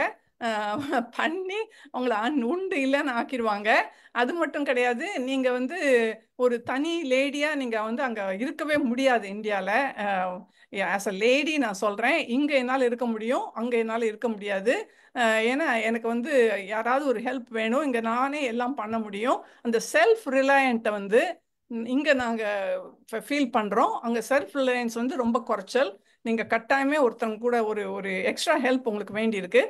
பண்ணி அவங்கள உண்டு இல்லைன்னு ஆக்கிடுவாங்க. அது மட்டும் கிடையாது, நீங்கள் வந்து ஒரு தனி லேடியாக நீங்கள் வந்து அங்கே இருக்கவே முடியாது இந்தியாவில். ஆஸ் அ லேடி நான் சொல்கிறேன், இங்கே என்னால் இருக்க முடியும், அங்கே என்னால் இருக்க முடியாது. ஏன்னா எனக்கு வந்து யாராவது ஒரு ஹெல்ப் வேணும், இங்கே நானே எல்லாம் பண்ண முடியும். அந்த செல்ஃப் ரிலையண்ட்டை வந்து இங்கே நாங்கள் ஃபீல் பண்ணுறோம். அங்கே செல்ஃப் ரிலையன்ஸ் வந்து ரொம்ப குறைச்சல். நீங்கள் கட்டாயமே ஒருத்தவங்க கூட ஒரு எக்ஸ்ட்ரா ஹெல்ப் உங்களுக்கு வேண்டியிருக்கு.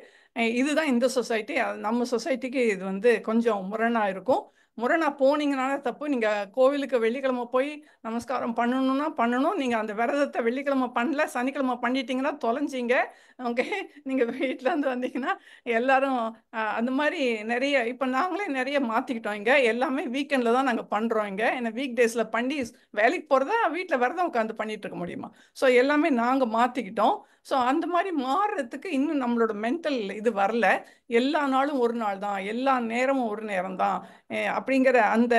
இதுதான் இந்த சொசைட்டி. நம்ம சொசைட்டிக்கு இது வந்து கொஞ்சம் முரணாக இருக்கும். முரணா போனீங்கனால தப்பு. நீங்கள் கோவிலுக்கு வெள்ளிக்கிழமை போய் நமஸ்காரம் பண்ணணும்னா பண்ணணும். நீங்கள் அந்த விரதத்தை வெள்ளிக்கிழமை பண்ணல, சனிக்கிழமை பண்ணிட்டீங்கன்னா தொலைஞ்சிங்க. ஓகே, நீங்கள் வீட்டிலேருந்து வந்தீங்கன்னா எல்லாரும் அந்த மாதிரி நிறைய இப்போ நாங்களே நிறைய மாற்றிக்கிட்டோம். இங்கே எல்லாமே வீக்கெண்டில் தான் நாங்கள் பண்ணுறோம். இங்கே ஏன்னா வீக் டேஸில் பண்ணி வேலைக்கு போகிறதா வீட்டில் விரதம் உட்காந்து பண்ணிட்டு இருக்க முடியுமா. ஸோ எல்லாமே நாங்கள் மாற்றிக்கிட்டோம். ஸோ அந்த மாதிரி மாறுறதுக்கு இன்னும் நம்மளோட மென்டல் இது வரல. எல்லா நாளும் ஒரு நாள் தான், எல்லா நேரமும் ஒரு நேரம் தான். அப்படிங்கிற அந்த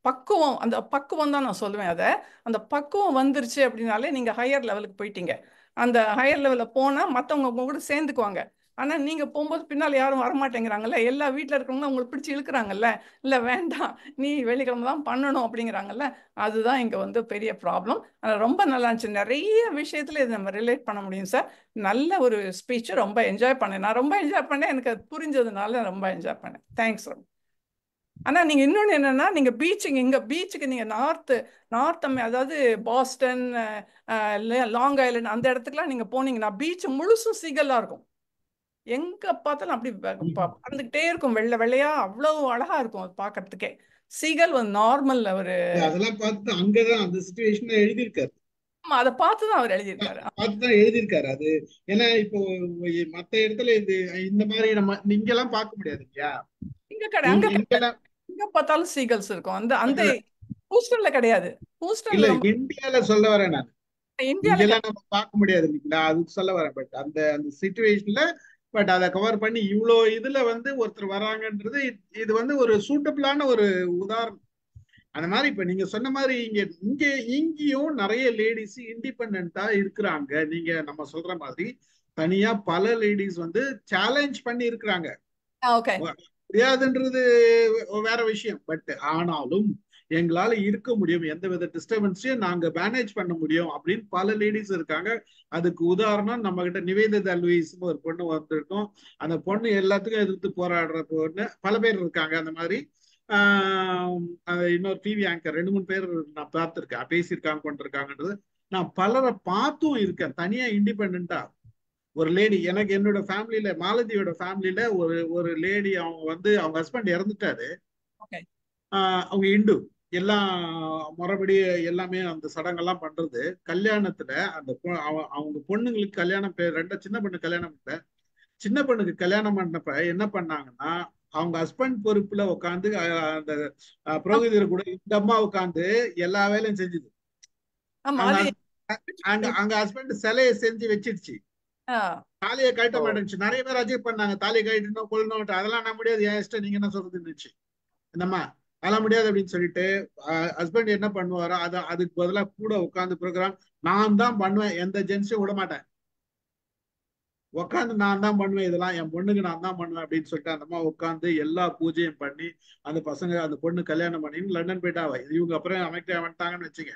பக்குவம் தான் நான் சொல்லுவேன். அதை அந்த பக்குவம் வந்துருச்சு அப்படின்னாலே நீங்கள் ஹையர் லெவலுக்கு போயிட்டீங்க. அந்த ஹையர் லெவலில் போனால் மற்றவங்க உங்க கூட சேர்ந்துக்குவாங்க. ஆனால் நீங்கள் போகும்போது பின்னால் யாரும் வரமாட்டேங்கிறாங்கல்ல, எல்லா வீட்டில் இருக்கிறவங்க உங்களுக்கு பிடிச்சி இழுக்கிறாங்கல்ல, இல்லை வேண்டாம் நீ வெள்ளிக்கிழமை தான் பண்ணணும் அப்படிங்கிறாங்கல்ல, அதுதான் இங்கே வந்து பெரிய ப்ராப்ளம். ரொம்ப நல்லா இருந்துச்சு. நிறைய விஷயத்தில் இதை நம்ம ரிலேட் பண்ண முடியும் சார். நல்ல ஒரு ஸ்பீச், ரொம்ப என்ஜாய் பண்ணேன். நான் ரொம்ப என்ஜாய் பண்ணேன். எனக்கு அது புரிஞ்சதுனால ரொம்ப என்ஜாய் பண்ணேன். தேங்க்ஸ். ஆனால் நீங்கள் இன்னொன்று என்னென்னா, நீங்கள் பீச்சுக்கு நீங்கள் அதாவது பாஸ்டன், லாங் ஐலண்ட் அந்த இடத்துக்குலாம் நீங்கள் போனீங்கன்னா பீச் முழுசும் சீகல்லாக இருக்கும். எங்கே பார்த்தாலும் அப்படி பறந்துக்கிட்டே இருக்கும், வெள்ளை வெள்ளையா, அவ்வளோ அழகா இருக்கும் அது பார்க்கறதுக்கே. சீகல் வந்து நார்மல் ஒரு அதெல்லாம் பார்த்து அங்கதான் அந்த சிச்சுவேஷன்ல எழுதியிருக்காரு. ஆமா, அதை பார்த்து தான் அவர் எழுதியிருக்காரு. பார்த்துதான் எழுதியிருக்காரு அது. ஏன்னா இப்போ மத்த இடத்துல இந்த மாதிரி நம்ம இங்கெல்லாம் பார்க்க முடியாது இல்லையா? எங்க பார்த்தாலும் சீகல்ஸ் இருக்கும். அந்த ஹூஸ்டன்ல கிடையாது. இல்ல இந்தியால சொல்ல வரேன் நான். இந்தியால நம்ம பார்க்க முடியாது இல்லைங்களா, அதுக்கு சொல்ல வரேன். பட் அந்த சிச்சுவேஷன்ல பட் அதை கவர் பண்ணி இவ்வளோ இதுல வந்து ஒருத்தர் வராங்கன்றது இது வந்து ஒரு சூட்டபிளான ஒரு உதாரணம். அந்த மாதிரி இப்ப நீங்க சொன்ன மாதிரி இங்கேயும் நிறைய லேடிஸ் இண்டிபெண்டா இருக்கிறாங்க. நீங்க நம்ம சொல்ற மாதிரி தனியா பல லேடிஸ் வந்து சேலஞ்ச் பண்ணி இருக்கிறாங்க. முடியாதுன்றது வேற விஷயம். பட் ஆனாலும் எங்களால இருக்க முடியும், எந்த வித டிஸ்டர்பன்ஸையும் நாங்க மேனேஜ் பண்ண முடியும் அப்படின்னு பல லேடிஸ் இருக்காங்க. அதுக்கு உதாரணம் நம்ம கிட்ட நிவேதிதா லூயிஸ் ஒரு பொண்ணு வந்திருக்கோம். அந்த பொண்ணு எல்லாத்துக்கும் எதிர்த்து போராடுற பொண்ணு பல பேர் இருக்காங்க. அந்த மாதிரி இன்னொரு டிவி ஆங்கர் 2-3 பேர் நான் பார்த்திருக்கேன், பேசியிருக்காங்க, கொண்டிருக்காங்கன்றது நான் பலரை பார்த்தும் இருக்கேன். தனியா இண்டிபெண்டா ஒரு லேடி, எனக்கு என்னோட ஃபேமிலியில மாலதியோட ஃபேமிலியில ஒரு லேடி, அவங்க வந்து அவங்க ஹஸ்பண்ட் இறந்துட்டாரு. அவங்க இந்து எல்லாம் முறைப்படி எல்லாமே அந்த சடங்கெல்லாம் பண்றது. கல்யாணத்துல அந்த அவங்க பொண்ணுங்களுக்கு கல்யாணம், சின்ன பொண்ணு கல்யாணம் பண்ண, சின்ன பொண்ணுக்கு கல்யாணம் பண்ணப்ப என்ன பண்ணாங்கன்னா, அவங்க ஹஸ்பண்ட் பொறுப்புல உட்காந்து அந்த புரோகிதர் கூட இந்த அம்மா உட்காந்து எல்லா வேலையும் செஞ்சுது. அங்க ஹஸ்பண்ட் சிலையை செஞ்சு வச்சிருச்சு, தாலியை கழட்ட மாட்டேன்னுச்சு. நிறைய பேர் அஜீவ் பண்ணாங்க, தாலியை கழட்டணும் கொள்ளணும், அதெல்லாம் நான் முடியாது, என் இஷ்டம், நீங்க என்ன சொல்றதுன்னு. இந்தம்மா அதெல்லாம் முடியாது அப்படின்னு சொல்லிட்டு ஹஸ்பண்ட் என்ன பண்ணுவாரோ அதுக்கு பதிலாக கூட உட்காந்து ப்ரோக்ராம் நான் தான் பண்ணுவேன், எந்த ஜென்ஸையும் விட மாட்டேன், உட்காந்து நான் தான் பண்ணுவேன், இதெல்லாம் என் பொண்ணுக்கு நான் தான் பண்ணுவேன் அப்படின்னு சொல்லிட்டு அந்த அம்மா உட்காந்து எல்லா பூஜையும் பண்ணி அந்த பொண்ணு கல்யாணம் பண்ணி லண்டன் போயிட்டாவா. இவங்க அப்புறம் அமைக்க வந்துட்டாங்கன்னு வச்சுக்க.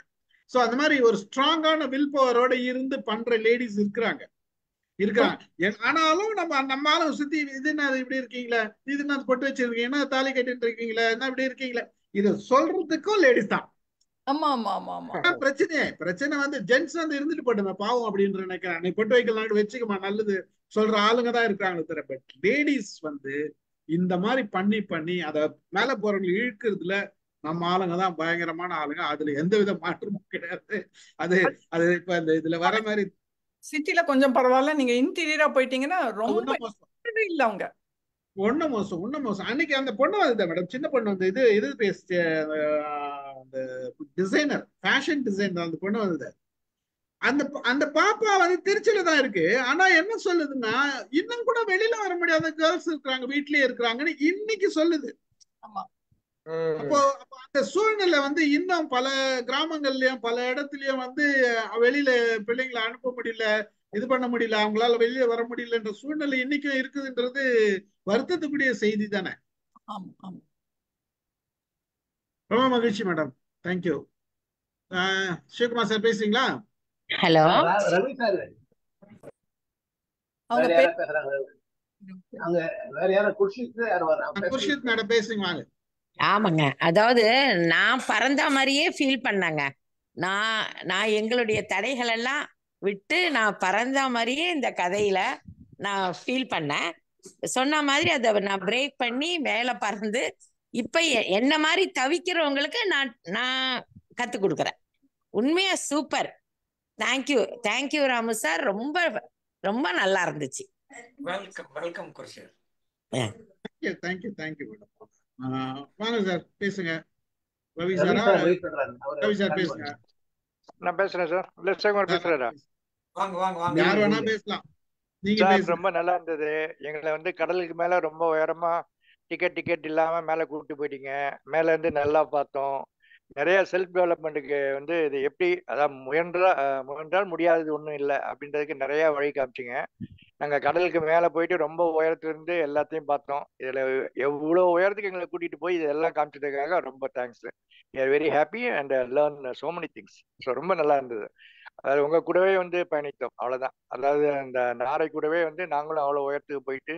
ஸோ அந்த மாதிரி ஒரு ஸ்ட்ராங்கான வில் பவரோட இருந்து பண்ற லேடிஸ் இருக்கிறாங்க. ஆனாலும் நம்ம ஆளும் சுத்தி இது என்ன இப்படி இருக்கீங்களா, இது என்ன பொட்டு வச்சிருக்கீங்கன்னா, தாலி கட்டிட்டு இருக்கீங்களா, என்ன இப்படி இருக்கீங்களா, இது சொல்றதுக்கும் லேடிஸ் தான். பிரச்சனை வந்து ஜென்ட்ஸ் வந்து இருந்துட்டு போட்டுமே பாவம் அப்படின்னு நினைக்கிறேன். நீ பொட்டு வைக்கலாம் வச்சுக்கமா நல்லது சொல்ற ஆளுங்க தான் இருக்காங்களே தவிர, பட் லேடிஸ் வந்து இந்த மாதிரி பண்ணி அத மேல போறவங்க இழுக்கிறதுல நம்ம ஆளுங்க தான் பயங்கரமான ஆளுங்க. அதுல எந்த வித மாற்றமும் கிடையாது. அது இப்ப இந்த இதுல வர மாதிரி சிட்டில கொஞ்சம் பரவாயில்ல, நீங்க இன்டீரியரா போயிட்டீங்கன்னா ரொம்ப இல்ல அவங்க ஒன்னும் மோசம். அன்னைக்கு அந்த பொண்ணு வந்து மேடம், சின்ன பொண்ணு வந்து இது பேசிச்சு, அந்த டிசைனர், ஃபேஷன் டிசைனர் அந்த பொண்ணு வந்தது. அந்த பாப்பா வந்து திருச்சியில தான் இருக்கு. ஆனா என்ன சொல்லுதுன்னா, இன்னும் கூட வெளியில வர முடியாத கேர்ள்ஸ் இருக்கிறாங்க, வீட்லயே இருக்கிறாங்கன்னு இன்னைக்கு சொல்லுது. அப்போ அந்த சூழ்நிலை வந்து இன்னும் பல கிராமங்கள்லயும் பல இடத்துலயும் வந்து வெளியில பிள்ளைங்களை அனுப்ப முடியல, இது பண்ண முடியல, அவங்களால வெளியே வர முடியலன்ற சூழ்நிலை இன்னைக்கும் இருக்குதுன்றது வருத்தத்துக்குரிய செய்தி தானே. ரொம்ப மகிழ்ச்சி மேடம், தேங்க்யூ. சிவகுமார் சார் பேசுறீங்களா? ஹலோ, குர்ஷித் மேடம் பேசுங்க வாங்க. ஆமாங்க, அதாவது நான் பறந்த மாதிரியே ஃபீல் பண்ணாங்க. நான் எங்களுடைய தடைகள் எல்லாம் விட்டு நான் பறந்த மாதிரியே இந்த கதையில நான் ஃபீல் பண்ணேன். சொன்ன மாதிரி அதை நான் பிரேக் பண்ணி மேலே பறந்து இப்ப என்ன மாதிரி தவிக்கிறவங்களுக்கு நான் கத்து கொடுக்குறேன். உண்மையா சூப்பர். தேங்க்யூ ராமு சார், ரொம்ப ரொம்ப நல்லா இருந்துச்சு. வெல்கம் குர்ஷித். Thank you madam. வாங்க சார் பேசுங்க. ரவி சார் பேசுங்க. நான் பேசுறேன் சார். லட்சகுமார் பேசுறேன். வாங்க யார் வேணா பேசலாம். நீங்க ரொம்ப நல்லா இருந்தது. எங்களை வந்து கடலுக்கு மேல ரொம்ப உயரமா டிக்கெட் இல்லாம மேல கூப்பிட்டு போயிட்டீங்க. மேல இருந்து நல்லா பார்த்தோம். நிறைய செல்ஃப் டெவலப்மெண்ட்டுக்கு வந்து இது எப்படி, அதான் முயன்றால் முடியாதது ஒன்றும் இல்லை அப்படின்றதுக்கு நிறைய வழி காமிச்சிங்க. நாங்க கடலுக்கு மேல போயிட்டு ரொம்ப உயரத்துல இருந்து எல்லாத்தையும் பார்த்தோம். இதுல எவ்வளவு உயரத்துக்கு எங்களை கூட்டிட்டு போய் இதெல்லாம் காமிச்சதுக்காக ரொம்ப thanks. Very happy and learn so many things. So ரொம்ப நல்லா இருந்தது. அதாவது உங்க கூடவே வந்து பயணித்தோம், அவ்வளவுதான். அதாவது அந்த நாரை கூடவே வந்து நாங்களும் அவ்வளவு உயரத்துக்கு போயிட்டு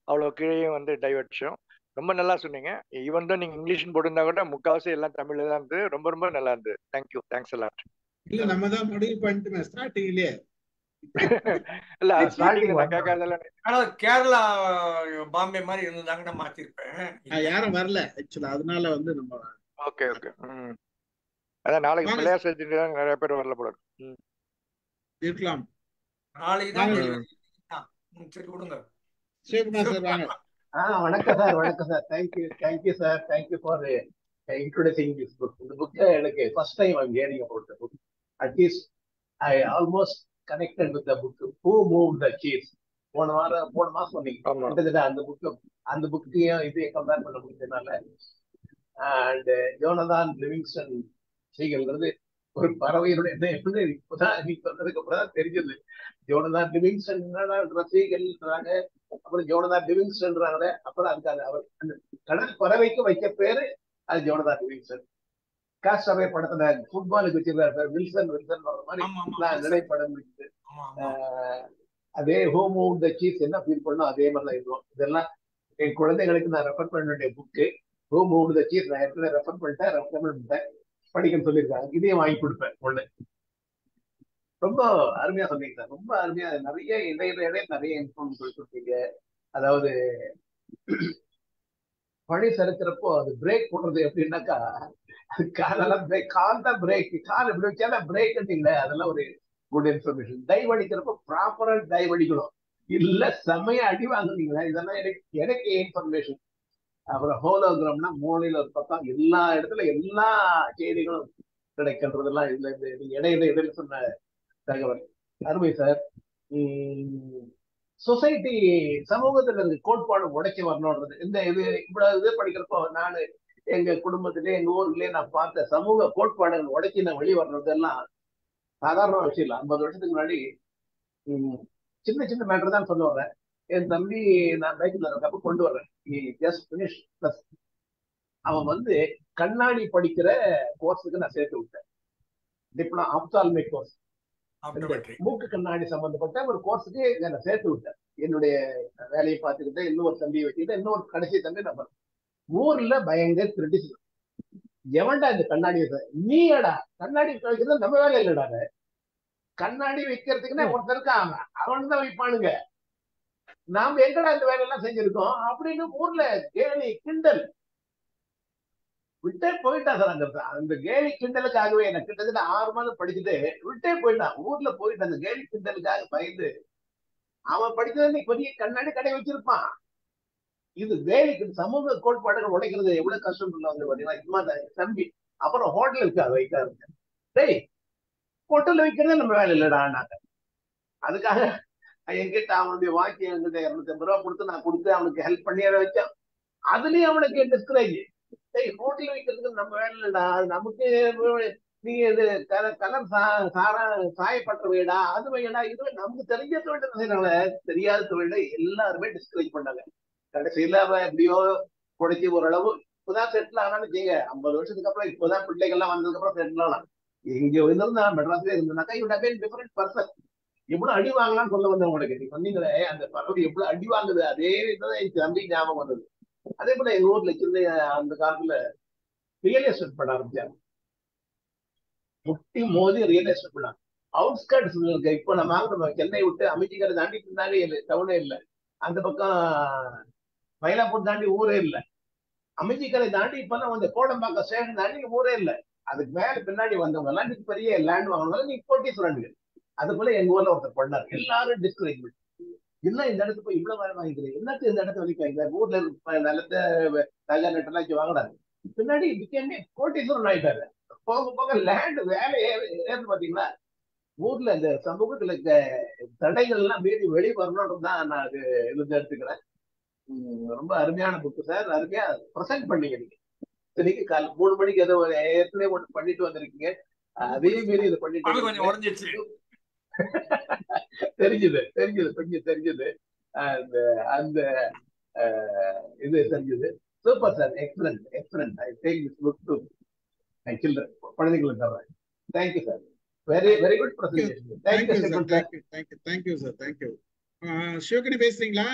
அவ்வளவு கீழேயும் வந்து டைவர்ட்ஸும் ரொம்ப நல்லா சொன்னீங்க. ஈவன் தான் நீங்க இங்கிலீஷ் போட்டிருந்தா கூட முக்கால்வாசி எல்லாம் தமிழ்ல தான் இருந்தது. ரொம்ப ரொம்ப நல்லா இருந்தது. தேங்க்யூ, தேங்க்ஸ் எல்லாம். இல்ல நம்ம தான் முடிவு பண்ணிட்டுமே ஸ்டார்டிங்லயே. இல்ல starting ஸ்டார்டிங்ல நான் one கேட்காதெல்லாம் ஆனா கேரளா பாம்பே மாதிரி இருந்திருந்தாங்கன்னா மாத்திருப்பேன். யாரும் வரல ஆக்சுவலா, அதனால வந்து நம்ம ஓகே ஓகே. அதான் நாளைக்கு வாங்க பிள்ளையார் சேர்த்துட்டு நிறைய பேர் வரல போல இருக்கு. இருக்கலாம். நாளைக்கு தான் வாங்க தெரியும். சரி விடுங்க. சிவகுமார் சார் வாங்க. வணக்கம் sir. Thank you sir. Thank you for introducing this book. இந்த புக் எனக்கு first time I'm hearing about the book. At least I almost connected with the book. Who moved the cheese? போன மாசம் சொன்னீங்க. ஆமா. கிட்டத்தட்ட அந்த புக்கையும் இதையும் கம்பேர் பண்ண முடிஞ்சதுனால, அண்ட் ஜோனதான் லிவிங்ஸ்டன் சீகல்ங்கிறது ஒரு பறவையினுடைய இப்பதான் நீ சொன்னதுக்கு அப்புறம் தான் தெரிஞ்சது. ஜோனதான் லிவிங்ஸ்டன் சீகல்ன்றாங்க, அப்புறம் ஜோனதான் லிவிங்ஸ்டன்றாங்க. அப்புறம் அதுக்காக அவர் அந்த கடல் பறவைக்கு வைக்க பேரு அது ஜோனதான் லிவிங்ஸ்டன். காஸ்டவே படத்துல ஃபுட்பாலுக்கு வச்சிருக்காரு வில்சன் வர மாதிரி நினைப்படம் இருக்குது. அதே ஹோம் ஓன் த சீஸ் என்ன ஃபீல் பண்ணோம் அதே மாதிரி தான் இருக்கும். இதெல்லாம் என் குழந்தைகளுக்கு நான் ரெஃபர் பண்ண வேண்டிய புக்கு. ஹோம் ஓன் த சீஸ் நான் ஏற்கனவே ரெஃபர் பண்ணிட்டேன், படிக்கன்னு சொல்லியிருக்காங்க. இதையும் வாங்கி கொடுப்பேன் ஒண்ணு. ரொம்ப அருமையா சொன்னீங்க சார், ரொம்ப அருமையா. நிறைய இடையில நிறைய இன்ஃபார்ம் கொடுத்தீங்க. அதாவது பழி சறுக்கிறப்போ அது பிரேக் போடுறது எப்படின்னாக்கா, காலெல்லாம் பிரேக், கால் தான் பிரேக், கால் இப்படி வச்சாலும் பிரேக் இல்லை. அதெல்லாம் ஒரு குட் இன்ஃபர்மேஷன். டைவ் அடிக்கிறப்போ ப்ராப்பரா டைவ் அடிக்கணும், இல்ல செம்மையா அடி வாங்குனீங்களா, இதெல்லாம் எனக்கு இன்ஃபர்மேஷன். அப்புறம் ஹோலோகிராம்னா மூலையில ஒரு பக்கம் எல்லா இடத்துல எல்லா செய்திகளும் கிடைக்கின்றதெல்லாம் இதுல நீங்க இடையில சொன்ன தகவல் அருமை சார். சொசைட்டி சமூகத்துல இருக்கு கோட்பாடு உடைக்க வரணும்ன்றது இந்த இவ்வளவு படிக்கிறப்போ நான் எங்க குடும்பத்திலே எங்க ஊர்லயே நான் பார்த்த சமூக கோட்பாடுகள் உடைச்சி நான் வெளியே வர்றதெல்லாம் சாதாரண விஷயம் இல்லை. 50 வருஷத்துக்கு முன்னாடி சின்ன சின்ன மேட்டர் தான் சொல்ல வர்றேன். என் தம்பி நான் பைக்ல இருக்கப்ப கொண்டு வர்றேன். ஜஸ்ட் பினிஷ் பிளஸ் அவன் வந்து கண்ணாடி படிக்கிற கோர்ஸுக்கு நான் சேர்த்து விட்டேன். டிப்ளமா ஆப்தால்மிக் கோர்ஸ், மூக்கு கண்ணாடி சம்பந்தப்பட்ட ஒரு கோர்ஸுக்கு நான் சேர்த்து விட்டேன். என்னுடைய வேலையை பார்த்துக்கிட்டு இன்னொரு தம்பியை வச்சுக்கிட்டு இன்னொரு கடைசி தம்பி நம்பர். ஊர்ல பயங்கர கிரிட்டிசிசம். எவன்டா இந்த கண்ணாடி நீடா கண்ணாடி வைக்கிறது நம்ம வேலை இல்லடா, கண்ணாடி வைக்கிறதுக்குன்னே ஒருத்தருக்கு அவன் தான் வைப்பானுங்க, நாம எங்கடா இந்த வேலையெல்லாம் செஞ்சிருக்கோம் அப்படின்னு ஊர்ல கேலி கிண்டல் விட்டே போயிட்டான் சார். அந்த கேலி கிண்டலுக்காகவே எனக்கு கிட்டத்தட்ட 6 மாதம் படிச்சுட்டு விட்டே போயிட்டான். ஊர்ல போயிட்டு அந்த கேலி கிண்டலுக்காக பயந்து அவன் படிச்சது பெரிய கண்ணாடி கடை வச்சிருப்பான். இது வேலைக்கு சமூக கோட்பாடுகள் உடைக்கிறது எவ்வளவு கஷ்டம் பாத்தீங்கன்னா தம்பி. அப்புறம் ஹோட்டல் இருக்கு, அதை வைக்க ஆரம்பிச்சேன். டேய் ஹோட்டல்ல வைக்கிறதே நம்ம வேலை இல்லடான்னாங்க. அதுக்காக என்கிட்ட அவனுடைய வாக்கி என்கிட்ட 250 ரூபா கொடுத்து நான் கொடுத்து அவனுக்கு ஹெல்ப் பண்ணி அதை வச்சான். அதுலயும் அவனுக்கு டிஸ்கரேஜ். ஹோட்டல் வைக்கிறதுக்கு நம்ம வேலை இல்லடா, நமக்கு நீங்க இது கலர் சாயப்பட்ட வீடா அது வைடா, இது நமக்கு தெரிஞ்ச தொழில் செய்யறாங்க, தெரியாத தொழில எல்லாருமே டிஸ்கரேஜ் பண்ணாங்க. கடைசியில அவன் எப்படியோ குடைச்சி ஓரளவு இப்பதான் செட்டில் ஆனான்னு செய்யுங்க. 50 வருஷத்துக்கு அப்புறம் இப்பதான் பிள்ளைகள்லாம் வந்ததுக்கு அப்புறம் செட்டில் ஆனான். இங்க இருந்தா மெட்ராஸ்ல இருந்தாக்கா இவன் டிஃபரெண்ட் பர்சன். எவ்வளவு அடி வாங்கலாம்னு சொல்ல வந்தேன் உங்களுக்கு. நீ சொன்னீங்களே அந்த பறவை எவ்வளவு அடி வாங்குது, அதே இதுதான் என் தம்பி ஞாபகம் வந்தது. அதே போல எங்க ஊர்ல சின்ன அந்த காலத்துல ரியல் எஸ்டேட் பண்ண ஆரம்பிச்சாங்க. முட்டி மோதி ரியல் எஸ்டேட் பண்ணாங்க. அவுட்ஸ்கர்ட்ஸ் இருக்கு. இப்போ நம்ம சென்னை விட்டு அமைச்சிக்கரை தாண்டிட்டு இருந்தாலே டவுனே இல்லை. அந்த பக்கம் மயிலாப்பூர் தாண்டி ஊரே இல்லை. அமைச்சிக்கரை தாண்டி இப்பதான் வந்து கோடம்பாக்கம் ஸ்டேஷன் தாண்டி ஊரே இல்லை. அதுக்கு மேல பின்னாடி வந்தவங்க எல்லாம் நீங்க பெரிய லேண்ட் வாங்கினாலும் நீங்க கோட்டீஸ்வரன்கள். அது போல எங்க ஊர்ல ஒருத்தர் பண்ணார். எல்லாரும் டிஸ்கரேஜ்மெண்ட். என்ன இந்த இடத்துக்கு போய் இவ்வளவு வேலை வாங்கிக்கிறேன், என்னத்துக்கு இந்த இடத்த வரைக்கும் ஊர்ல நிலத்தை தகா நெட்டெல்லாம் வாங்கினாரு. பின்னாடி பிகேமே கோட்டீஸ்வரன் ஆயிட்டாரு. போக போக லேண்ட் வேலை ஏறது பாத்தீங்களா. ஊர்ல இந்த சமூகத்துல தடைகள் எல்லாம் மீறி வெளியே வரணும்னு தான் நான் அது இருந்து எடுத்துக்கிறேன். ரொம்ப அருமையான புக்கு சார். அருமையா ப்ரெசென்ட் பண்ணீங்க நீங்க. இன்னைக்கு காலை 3 மணிக்கு ஏதோ ஏற்கனவே ஒன்று பண்ணிட்டு வந்திருக்கீங்க. அதே மாரி இதை பண்ணிட்டு கொஞ்சம் இருக்கீங்க. உடஞ்சிச்சு. தெரிஞ்சது கொஞ்சம் தெரிஞ்சது. அந்த அந்த இது தெரிஞ்சது. Super sir. Excellent. I take this book to my children. குழந்தைகளுக்கு தர்றேன். Thank you sir. Very good presentation. Thank you Stephen sir. Thank you sir. Thank you. Sivagani பேசுறீங்களா?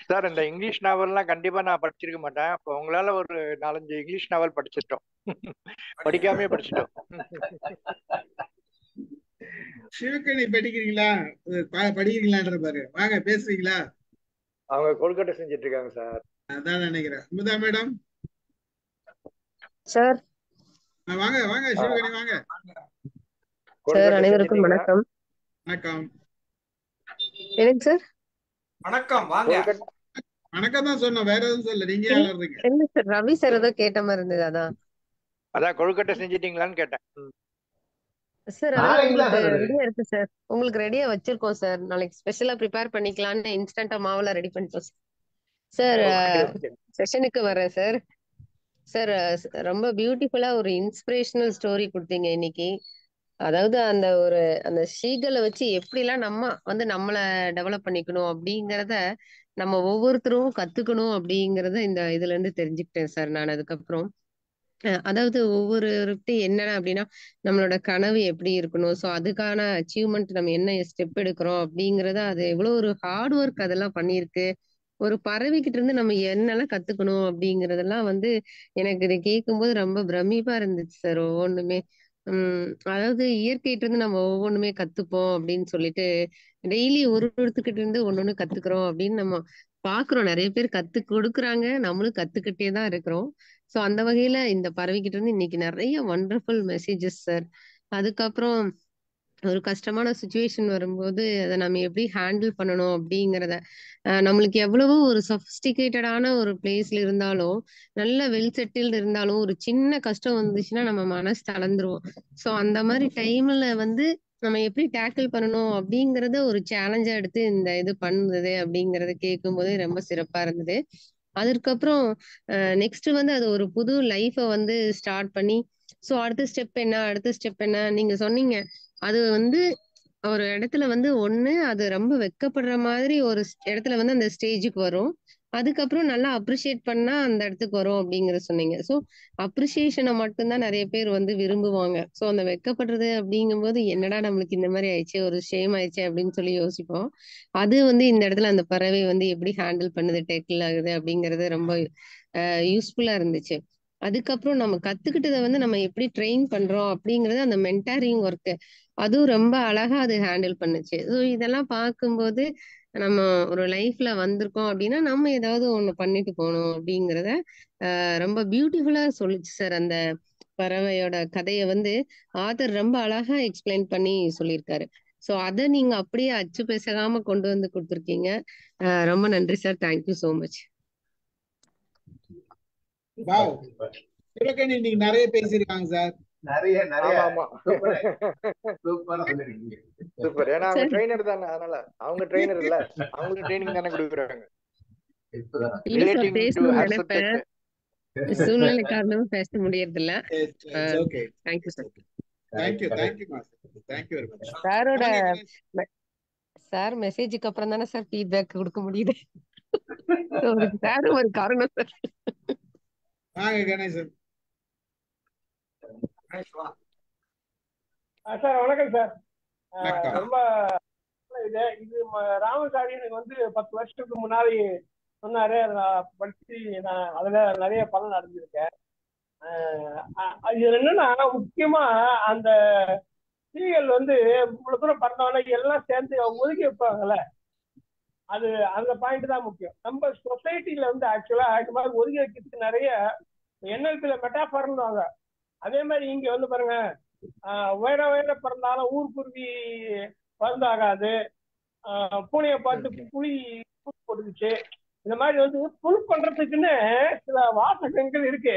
சார் இந்த இங்கிலீஷ் நாவல்லாம் கண்டிப்பா நான் படிச்சிருக்க மாட்டேன். இப்போ உங்களால ஒரு 4-5 இங்கிலீஷ் நாவல் படிச்சிட்டோம். படிக்காமே படிச்சிட்டோம். சிவகணி படிக்கிறீங்களா? படிக்கிறீங்களான்ற பாரு. வாங்க பேசுறீங்களா? அவங்க கொல்கட்டை செஞ்சிட்டு இருக்காங்க சார். அதான் நினைக்கிறேன். Amudha madam sir. வாங்க சிவகணி வாங்க. சார் அனைவருக்கும் வணக்கம். வணக்கம். எனக்கு சார் வணக்கம் வாங்க. வணக்கம் தான் சொன்னோம், வேற எதுவும் சொல்ல. நீங்க யாரா இருக்கீங்க? இல்ல சார், ரவி சார் ஏதோ கேட்ட மாதிரி இருந்தது. அதான் கொழுக்கட்டை செஞ்சிட்டீங்களான்னு கேட்டேன். சார் அதான் உங்களுக்கு ரெடியா இருக்கு சார். உங்களுக்கு ரெடியா வச்சிருக்கோம் சார். நாளைக்கு ஸ்பெஷலா ப்ரிப்பேர் பண்ணிக்கலாம்னு இன்ஸ்டன்டா மாவுல ரெடி பண்ணிட்டோம் சார். செஷனுக்கு வரேன் சார். சார் ரொம்ப பியூட்டிஃபுல்லா ஒரு இன்ஸ்பிரேஷனல் ஸ்டோரி கொடுத்தீங்க இன்னைக்கு. அதாவது அந்த ஷீகளை வச்சு எப்படிலாம் நம்ம நம்மள டெவலப் பண்ணிக்கணும் அப்படிங்கறத நம்ம ஒவ்வொருத்தரும் கத்துக்கணும் அப்படிங்கறத இந்த இதுல இருந்து தெரிஞ்சுக்கிட்டேன் சார். நான் அதுக்கப்புறம் அதாவது ஒவ்வொருவர்கிட்ட என்னன்னா அப்படின்னா நம்மளோட கனவு எப்படி இருக்கணும், ஸோ அதுக்கான அச்சீவ்மெண்ட் நம்ம என்ன ஸ்டெப் எடுக்கிறோம் அப்படிங்கறத, அது எவ்வளவு ஒரு ஹார்ட் ஒர்க் அதெல்லாம் பண்ணியிருக்கு. ஒரு பறவைகிட்ட இருந்து நம்ம என்னெல்லாம் கத்துக்கணும் அப்படிங்கறதெல்லாம் எனக்கு இதை கேட்கும்போது ரொம்ப பிரமிப்பா இருந்துச்சு சார். ஒவ்வொன்றுமே அதாவது இயற்கையிட்ட இருந்து நம்ம ஒவ்வொன்றுமே கத்துப்போம் அப்படின்னு சொல்லிட்டு டெய்லி ஒருத்தர்கிட்ட இருந்து ஒன்னொன்னு கத்துக்கிறோம் அப்படின்னு நம்ம பாக்குறோம். நிறைய பேர் கத்து கொடுக்குறாங்க, நம்மளும் கத்துக்கிட்டே தான் இருக்கிறோம். சோ அந்த வகையில இந்த பறவைகிட்ட இருந்து இன்னைக்கு நிறைய வண்டர்ஃபுல் மெசேஜஸ் சார். அதுக்கப்புறம் ஒரு கஷ்டமான சுச்சுவேஷன் வரும்போது அதை நம்ம எப்படி ஹேண்டில் பண்ணணும் அப்படிங்கிறத, நம்மளுக்கு எவ்வளவோ ஒரு சொபிஸ்டிகேட்டடான ஒரு பிளேஸ்ல இருந்தாலும், நல்ல வெல் செட்டில்டு இருந்தாலும், ஒரு சின்ன கஷ்டம் வந்துச்சுன்னா நம்ம மனசு தளர்ந்துருவோம். சோ அந்த மாதிரி டைம்ல நம்ம எப்படி டேக்கிள் பண்ணணும் அப்படிங்கறத ஒரு சேலஞ்சா எடுத்து இந்த இது பண்ணுது அப்படிங்கறத கேட்கும்போது ரொம்ப சிறப்பா இருந்தது. அதுக்கப்புறம் நெக்ஸ்ட் அது ஒரு புது லைஃப ஸ்டார்ட் பண்ணி, சோ அடுத்த ஸ்டெப் என்ன நீங்க சொன்னீங்க. அது ஒரு இடத்துல ஒண்ணு அது ரொம்ப வெட்கப்படுற மாதிரி ஒரு இடத்துல அந்த ஸ்டேஜுக்கு வரும். அதுக்கப்புறம் நல்லா அப்ரிஷியேட் பண்ணா அந்த இடத்துக்கு வரும் அப்படிங்கறத சொன்னீங்க. சோ அப்ரிசியேஷனை மட்டும்தான் நிறைய பேர் விரும்புவாங்க. சோ அந்த வெட்கப்படுறது அப்படிங்கும்போது என்னடா நம்மளுக்கு இந்த மாதிரி ஆயிடுச்சு, ஒரு ஷேம் ஆயிடுச்சு அப்படின்னு சொல்லி யோசிப்போம். அது இந்த இடத்துல அந்த பறவை எப்படி ஹேண்டில் பண்ணுது, டேக்கிள் ஆகுது அப்படிங்கறது ரொம்ப யூஸ்ஃபுல்லா இருந்துச்சு. அதுக்கப்புறம் நம்ம கத்துக்கிட்டதை நம்ம எப்படி ட்ரெயின் பண்றோம் அப்படிங்கறது அந்த மென்டாரிங் ஒர்க், அதுவும் ரொம்ப அழகா அது ஹேண்டில் பண்ணுச்சு. ஸோ இதெல்லாம் பார்க்கும்போது நம்ம ஒரு லைஃப்ல வந்திருக்கோம் அப்படின்னா நம்ம ஏதாவது ஒண்ணு பண்ணிட்டு போகணும் அப்படிங்கிறத ரொம்ப பியூட்டிஃபுல்லா சொல்லுச்சு சார். அந்த பறவையோட கதையை ஆத்தர் ரொம்ப அழகா எக்ஸ்பிளைன் பண்ணி சொல்லியிருக்காரு. சோ அதை நீங்க அப்படியே அச்சு பேசாம கொண்டு கொடுத்துருக்கீங்க. ரொம்ப நன்றி sir. Thank you so much. Sivagani நீங்க நிறைய பேசிருக்காங்க சார். நிறைய ஆமா சூப்பரா சொல்லிருக்கீங்க. சூப்பர். ஏன்னா அவங்க ட்ரெயினர் தானே, அதனால அவங்க ட்ரெயினர் இல்ல, அவங்களுக்கு ட்ரைனிங் தானே கொடுக்குறாங்க. Relating to her subject. சூழ்நிலை காரணமா பேச முடியறது இல்ல. Thank you sir. Thank you master. Thank you very much. சாரோட சார் மெசேஜுக்கு அப்புறம் தானே சார் ஃபீட்பேக் கொடுக்க முடியுது. சார் ஒரு காரணம் சார். வாங்க கணேசன். சார் வணக்கம் சார். ரொம்ப இது ராமசாமி எனக்கு 10 வருஷத்துக்கு முன்னாடி சொன்னாரு. அதை நான் படிச்சு நான் அதுல நிறைய பலன் அடைஞ்சிருக்கேன். இது என்னன்னா முக்கியமா அந்த சீரியல் இவ்வளவு தூரம் பண்ணவன எல்லாம் சேர்ந்து ஒதுக்கி வைப்பாங்கல்ல, அது அந்த பாயிண்ட் தான் முக்கியம். நம்ம சொசைட்டில ஆக்சுவலா இது மாதிரி ஒதுக்கி வைக்கிறதுக்கு நிறைய என்எல்பில மெட்டாஃபர்னு வாங்க. அதே மாதிரி இங்க பாருங்க, உயர பிறந்தாலும் ஊர்க்குருவி பறந்தாகாது, பூனையை பார்த்து புலி போட்டுக்குச்சு. இந்த மாதிரி புல் பண்றதுக்குன்னு சில வாசகங்கள் இருக்கு.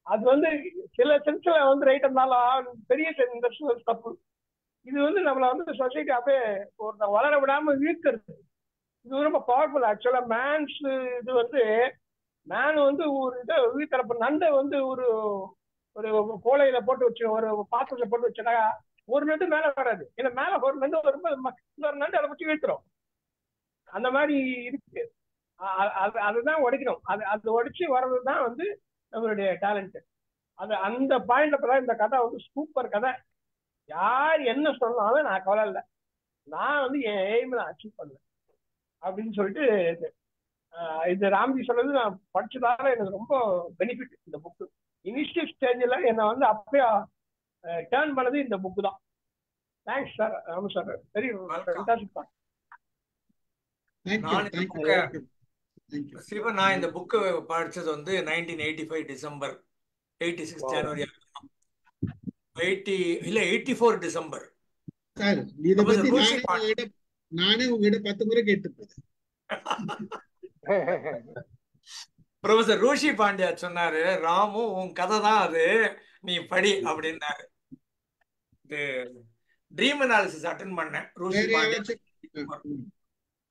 அது சில சென்ஸ்ல ரைட் இருந்தாலும் பெரிய தப்பு. இது நம்மள சொசைட்டி அப்படியே ஒருத்தர் வளர விடாம இழுக்கிறது. இது ரொம்ப பவர்ஃபுல். ஆக்சுவலா மேன்ஸ் இது வந்து மேன் வந்து ஒரு இதை உயிர்த்தரப்பு நண்டை வந்து ஒரு ஒரு கோலையில போட்டு வச்சு ஒரு பாத்திரத்துல போட்டு வச்சா ஒரு நண்டு மேல வராது. ஏன்னா மேல ஒரு நண்டு வரும்போது இன்னொரு நண்டு அதை பற்றி இழுத்துரும். அந்த மாதிரி இருக்கு. அதுதான் உடைக்கணும். அது உடைச்சு வர்றதுதான் வந்து நம்மளுடைய டேலண்ட். அந்த பாயிண்ட்ல இந்த கதை வந்து சூப்பர் கதை. யார் என்ன சொன்னாலும் நான் கவலை இல்லை, நான் வந்து என் எய்ம் நான் அச்சீவ் பண்ணேன் அப்படின்னு சொல்லிட்டு இது ராம்ஜி சொல்றது நான் படிச்சதால எனக்கு ரொம்ப பெனிஃபிட் இந்த புக்கு. இனிஷியல் ஸ்டேஜில் என்னை வந்து அப்படியே டேர்ன் பண்ணது இந்த புக்கு தான். Thanks sir, Ramu sir, very fantastic. நான் இந்த புக்கு படிச்சது வந்து 1985 டிசம்பர், 86 ஜனவரி, 84 டிசம்பர். சார் இத பத்தி நானே உங்ககிட்ட 10 முறை கேட்டுப்பேன். ப்ரொஃபசர் ரோஷி பாண்டியா சொன்னாரு, ராமு உன் கதை தான் அது, நீ படி அப்படின்னாரு. ட்ரீம் அனாலிசிஸ் அட்டென்ட் பண்ணேன் ரோஷி பாண்டியா.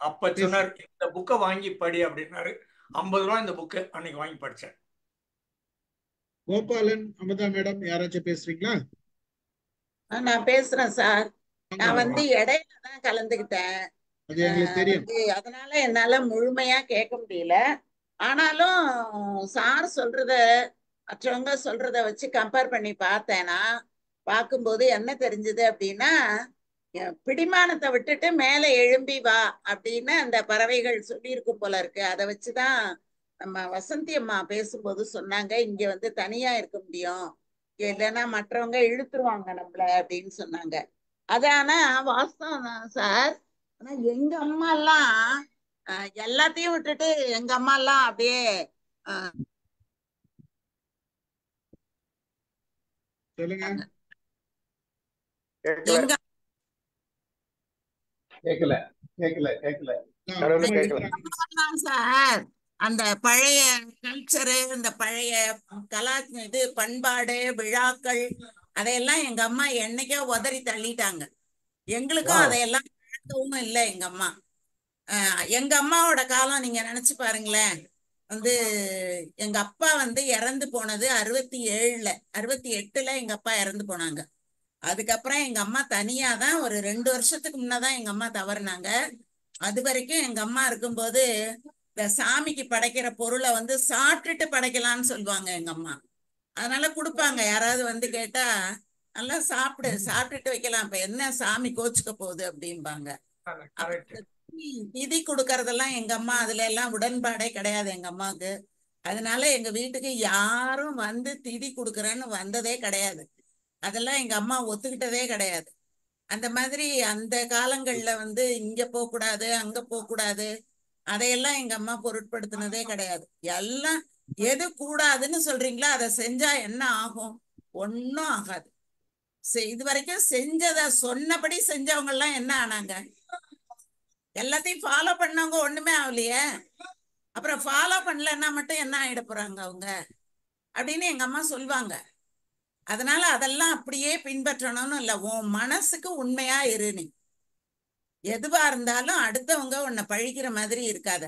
அப்ப சொன்னார் இந்த புக்கை வாங்கி படி அப்படின்னாரு. 50 ரூபா இந்த புக்கு அன்னைக்கு வாங்கி படிச்சேன். கோபாலன், அமுதா மேடம் யாராச்சும் பேசுறீங்களா? நான் பேசுறேன் சார். நான் வந்து இடையில தான் கலந்துக்கிட்டேன், அதனால என்னால முழுமையா கேட்க முடியல. ஆனாலும் சார் சொல்றத மற்றவங்க சொல்றத வச்சு கம்பேர் பண்ணி பார்த்தேன்னா, பார்க்கும்போது என்ன தெரிஞ்சது அப்படின்னா, பிடிமானத்தை விட்டுட்டு மேல எழும்பி வா அப்படின்னு அந்த பறவைகள் சொல்லியிருக்கும் போல இருக்கு. அதை வச்சுதான் நம்ம வசந்தி அம்மா பேசும்போது சொன்னாங்க, இங்க வந்து தனியா இருக்க முடியும், இல்லைன்னா மற்றவங்க இழுத்துருவாங்க நம்மள அப்படின்னு சொன்னாங்க. அதான வாஸ்தவம் தான் சார். ஆனா எங்க அம்மா எல்லாம் எல்லாத்தையும் விட்டுட்டு எங்க அம்மா எல்லாம் அப்படியே சார் அந்த பழைய கல்ச்சரு, இந்த பழைய இது பண்பாடு விழாக்கள் அதையெல்லாம் எங்க அம்மா என்னைக்கோ உதறி தள்ளிட்டாங்க. எங்களுக்கும் அதையெல்லாம் பழக்கவும் இல்லை எங்க அம்மா. எங்க அம்மாவோட காலம் நீங்க நினைச்சு பாருங்களேன். வந்து எங்க அப்பா வந்து இறந்து போனது 67ல, 68ல எங்க அப்பா இறந்து போனாங்க. அதுக்கப்புறம் எங்க அம்மா தனியா தான் ஒரு 2 வருஷத்துக்கு முன்னதான் எங்க அம்மா தவறுனாங்க. அது வரைக்கும் எங்க அம்மா இருக்கும்போது இந்த சாமிக்கு படைக்கிற பொருளை வந்து சாப்பிட்டுட்டு படைக்கலாம்னு சொல்லுவாங்க எங்க அம்மா. அதனால கொடுப்பாங்க, யாராவது வந்து கேட்டா நல்லா சாப்பிட்டுட்டு வைக்கலாம், இப்ப என்ன சாமி கோச்சுக்க போகுது அப்படிம்பாங்க. திதி கொடுக்கறதெல்லாம் எங்க அம்மா அதுல எல்லாம் உடன்பாடே கிடையாது எங்க அம்மாவுக்கு. அதனால எங்க வீட்டுக்கு யாரும் வந்து திதி கொடுக்கறேன்னு வந்ததே கிடையாது. அதெல்லாம் எங்க அம்மா ஒத்துக்கிட்டதே கிடையாது. அந்த மாதிரி அந்த காலங்கள்ல வந்து இங்க போகக்கூடாது அங்க போகக்கூடாது அதையெல்லாம் எங்க அம்மா பொருட்படுத்தினதே கிடையாது. எல்லாம் எது கூடாதுன்னு சொல்றீங்களோ அதை செஞ்சா என்ன ஆகும்? ஒன்னும் ஆகாது. இது வரைக்கும் செஞ்சத சொன்னபடி செஞ்சவங்க எல்லாம் என்ன ஆனாங்க? எல்லாத்தையும் ஃபாலோ பண்ணவங்க ஒண்ணுமே ஆகலையே. அப்புறம் ஃபாலோ பண்ணலன்னா மட்டும் என்ன ஆயிட போறாங்க அவங்க அப்படின்னு எங்க அம்மா சொல்லுவாங்க. அதனால அதெல்லாம் அப்படியே பின்பற்றணும்னு இல்லை, உன் மனசுக்கு உண்மையா இரு. நீ எதுவா இருந்தாலும் அடுத்தவங்க உன்னை பழிக்கிற மாதிரி இருக்காத.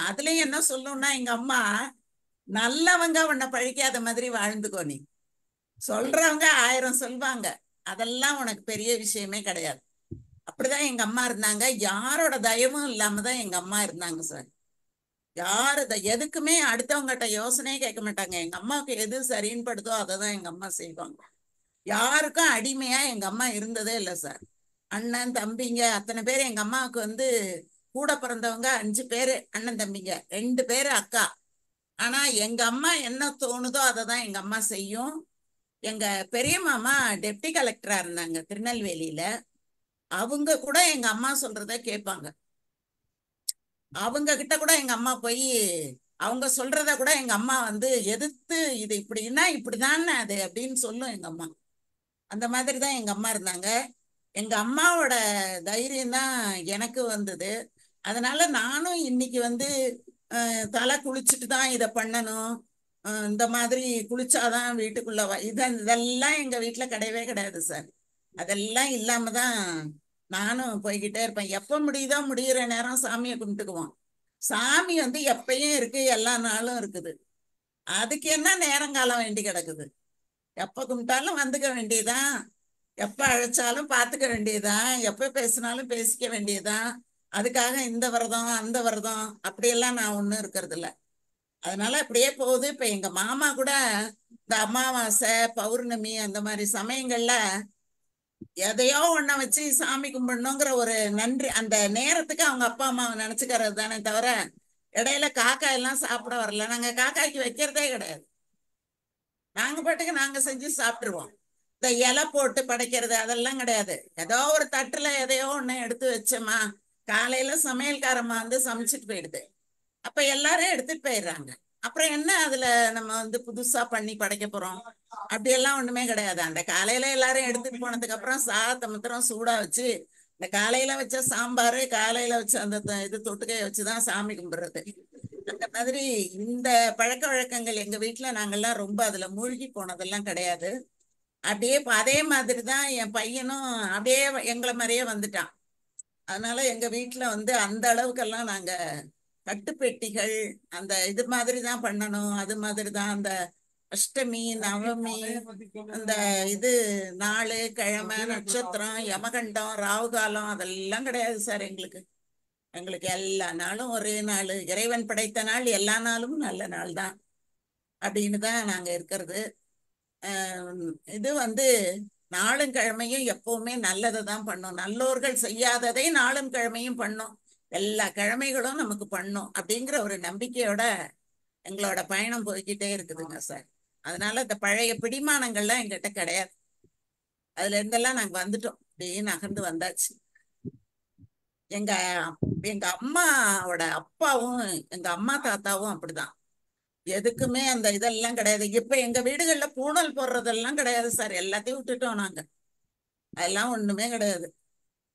அதுலயும் என்ன சொல்லணும்னா, எங்க அம்மா நல்லவங்க உன்னை பழிக்காத மாதிரி வாழ்ந்துக்கோ. நீ சொல்றவங்க 1000 சொல்வாங்க, அதெல்லாம் உனக்கு பெரிய விஷயமே கிடையாது. அப்படிதான் எங்க அம்மா இருந்தாங்க. யாரோட தயவும் இல்லாம தான் எங்க அம்மா இருந்தாங்க சார். யாரு எதுக்குமே அடுத்தவங்ககிட்ட யோசனையே கேட்க மாட்டாங்க. எங்க அம்மாவுக்கு எது சரின்னு படுதோ அதை தான் எங்க அம்மா செய்வாங்க. யாருக்கும் அடிமையா எங்க அம்மா இருந்ததே இல்லை சார். அண்ணன் தம்பிங்க அத்தனை பேர் எங்க அம்மாவுக்கு வந்து கூட பிறந்தவங்க 5 பேரு அண்ணன் தம்பிங்க, 2 பேரு அக்கா. ஆனா எங்க அம்மா என்ன தோணுதோ அதை தான் எங்க அம்மா செய்யும். எங்க பெரிய மாமா டெப்டி கலெக்டரா இருந்தாங்க திருநெல்வேலியில. அவங்க கூட எங்க அம்மா சொல்றத கேட்பாங்க. அவங்க கிட்ட கூட எங்க அம்மா போய் அவங்க சொல்றத கூட எங்க அம்மா வந்து எதிர்த்து, இது இப்படின்னா இப்படிதானே அது அப்படின்னு சொல்லும் எங்க அம்மா. அந்த மாதிரி தான் எங்க அம்மா இருந்தாங்க. எங்க அம்மாவோட தைரியம் தான் எனக்கு வந்தது. அதனால நானும் இன்னைக்கு வந்து தலை குளிச்சுட்டு தான் இதை பண்ணணும், இந்த மாதிரி குளிச்சாதான் வீட்டுக்குள்ள இதெல்லாம் எங்க வீட்டுல கிடையவே கிடையாது சார். அதெல்லாம் இல்லாம தான் நானும் போய்கிட்டே இருப்பேன். எப்ப முடியுதோ முடியிற நேரம் சாமியை கும்பிட்டுக்குவோம். சாமி வந்து எப்பயும் இருக்கு, எல்லா நாளும் இருக்குது. அதுக்கு என்ன நேரங்காலம் வேண்டி கிடக்குது? எப்ப கும்பிட்டாலும் வந்துக்க வேண்டியதுதான், எப்ப அழைச்சாலும் பார்த்துக்க வேண்டியதுதான், எப்ப பேசினாலும் பேசிக்க வேண்டியதுதான். அதுக்காக இந்த விரதம் அந்த விரதம் அப்படியெல்லாம் நான் ஒண்ணும் இருக்கிறது இல்ல. அதனால அப்படியே போகுது. இப்ப எங்க மாமா கூட இந்த அமாவாசை பௌர்ணமி அந்த மாதிரி சமயங்கள்ல எதையோ ஒண்ண வச்சு சாமி கும்பிடணுங்கிற ஒரு நன்றி, அந்த நேரத்துக்கு அவங்க அப்பா அம்மாவை நினைச்சுக்கிறது தானே தவிர இடையில காக்கா எல்லாம் சாப்பிட வரல. நாங்க காக்காய்க்கு வைக்கிறதே கிடையாது. நாங்க பாட்டுக்கு நாங்க செஞ்சு சாப்பிட்டுருவோம். இந்த இலை போட்டு படைக்கிறது அதெல்லாம் கிடையாது. ஏதோ ஒரு தட்டுல எதையோ ஒண்ணு எடுத்து வச்சோமா, காலையில சமையல்காரம்மா வந்து சமைச்சிட்டு போயிடுது. அப்ப எல்லாரும் எடுத்துட்டு போயிடுறாங்க. அப்புறம் என்ன அதுல நம்ம வந்து புதுசா பண்ணி படைக்க போறோம்? அப்படியெல்லாம் ஒண்ணுமே கிடையாது. அந்த காலையில எல்லாரும் எடுத்துட்டு போனதுக்கு அப்புறம் சாதத்தை மாத்திரம் சூடா வச்சு இந்த காலையில வச்ச சாம்பார், காலையில வச்ச அந்த இது தொட்டுக்கையை வச்சுதான் சாமி கும்பிடுறது. அந்த மாதிரி இந்த பழக்க வழக்கங்கள் எங்க வீட்டுல நாங்கெல்லாம் ரொம்ப அதுல மூழ்கி போனதெல்லாம் கிடையாது. அப்படியே அதே மாதிரிதான் என் பையனும் அப்படியே எங்களை மாதிரியே வந்துட்டான். அதனால எங்க வீட்டுல வந்து அந்த அளவுக்கெல்லாம் நாங்க கட்டுப்பெட்டிகள் அந்த இது மாதிரி தான் பண்ணணும், அது மாதிரி தான் அந்த அஷ்டமி நவமி அந்த இது நாளு கிழமை நட்சத்திரம் யமகண்டம் ராவுகாலம் அதெல்லாம் கிடையாது சார். எங்களுக்கு எல்லா நாளும் ஒரே நாள், இறைவன் படைத்த நாள் எல்லா நாளும் நல்ல நாள் தான் அப்படின்னு தான் நாங்க இருக்கிறது. இது வந்து நாளும் கிழமையும் எப்பவுமே நல்லதை தான் பண்ணும். நல்லோர்கள் செய்யாததை நாளும் கிழமையும் பண்ணும், எல்லா கிழமைகளும் நமக்கு பண்ணும் அப்படிங்கிற ஒரு நம்பிக்கையோட எங்களோட பயணம் போய்கிட்டே இருக்குதுங்க சார். அதனால இந்த பழைய பிடிமானங்கள்லாம் எங்கிட்ட கிடையாது. அதுல இருந்தெல்லாம் நாங்க வந்துட்டோம், அப்படியே நகர்ந்து வந்தாச்சு. எங்க எங்க அம்மாவோட அப்பாவும் எங்க அம்மா தாத்தாவும் அப்படிதான். எதுக்குமே அந்த இதெல்லாம் கிடையாது. இப்ப எங்க வீடுகள்ல பூணல் போடுறதெல்லாம் கிடையாது சார். எல்லாத்தையும் விட்டுட்டோம் நாங்க. அதெல்லாம் ஒண்ணுமே கிடையாது.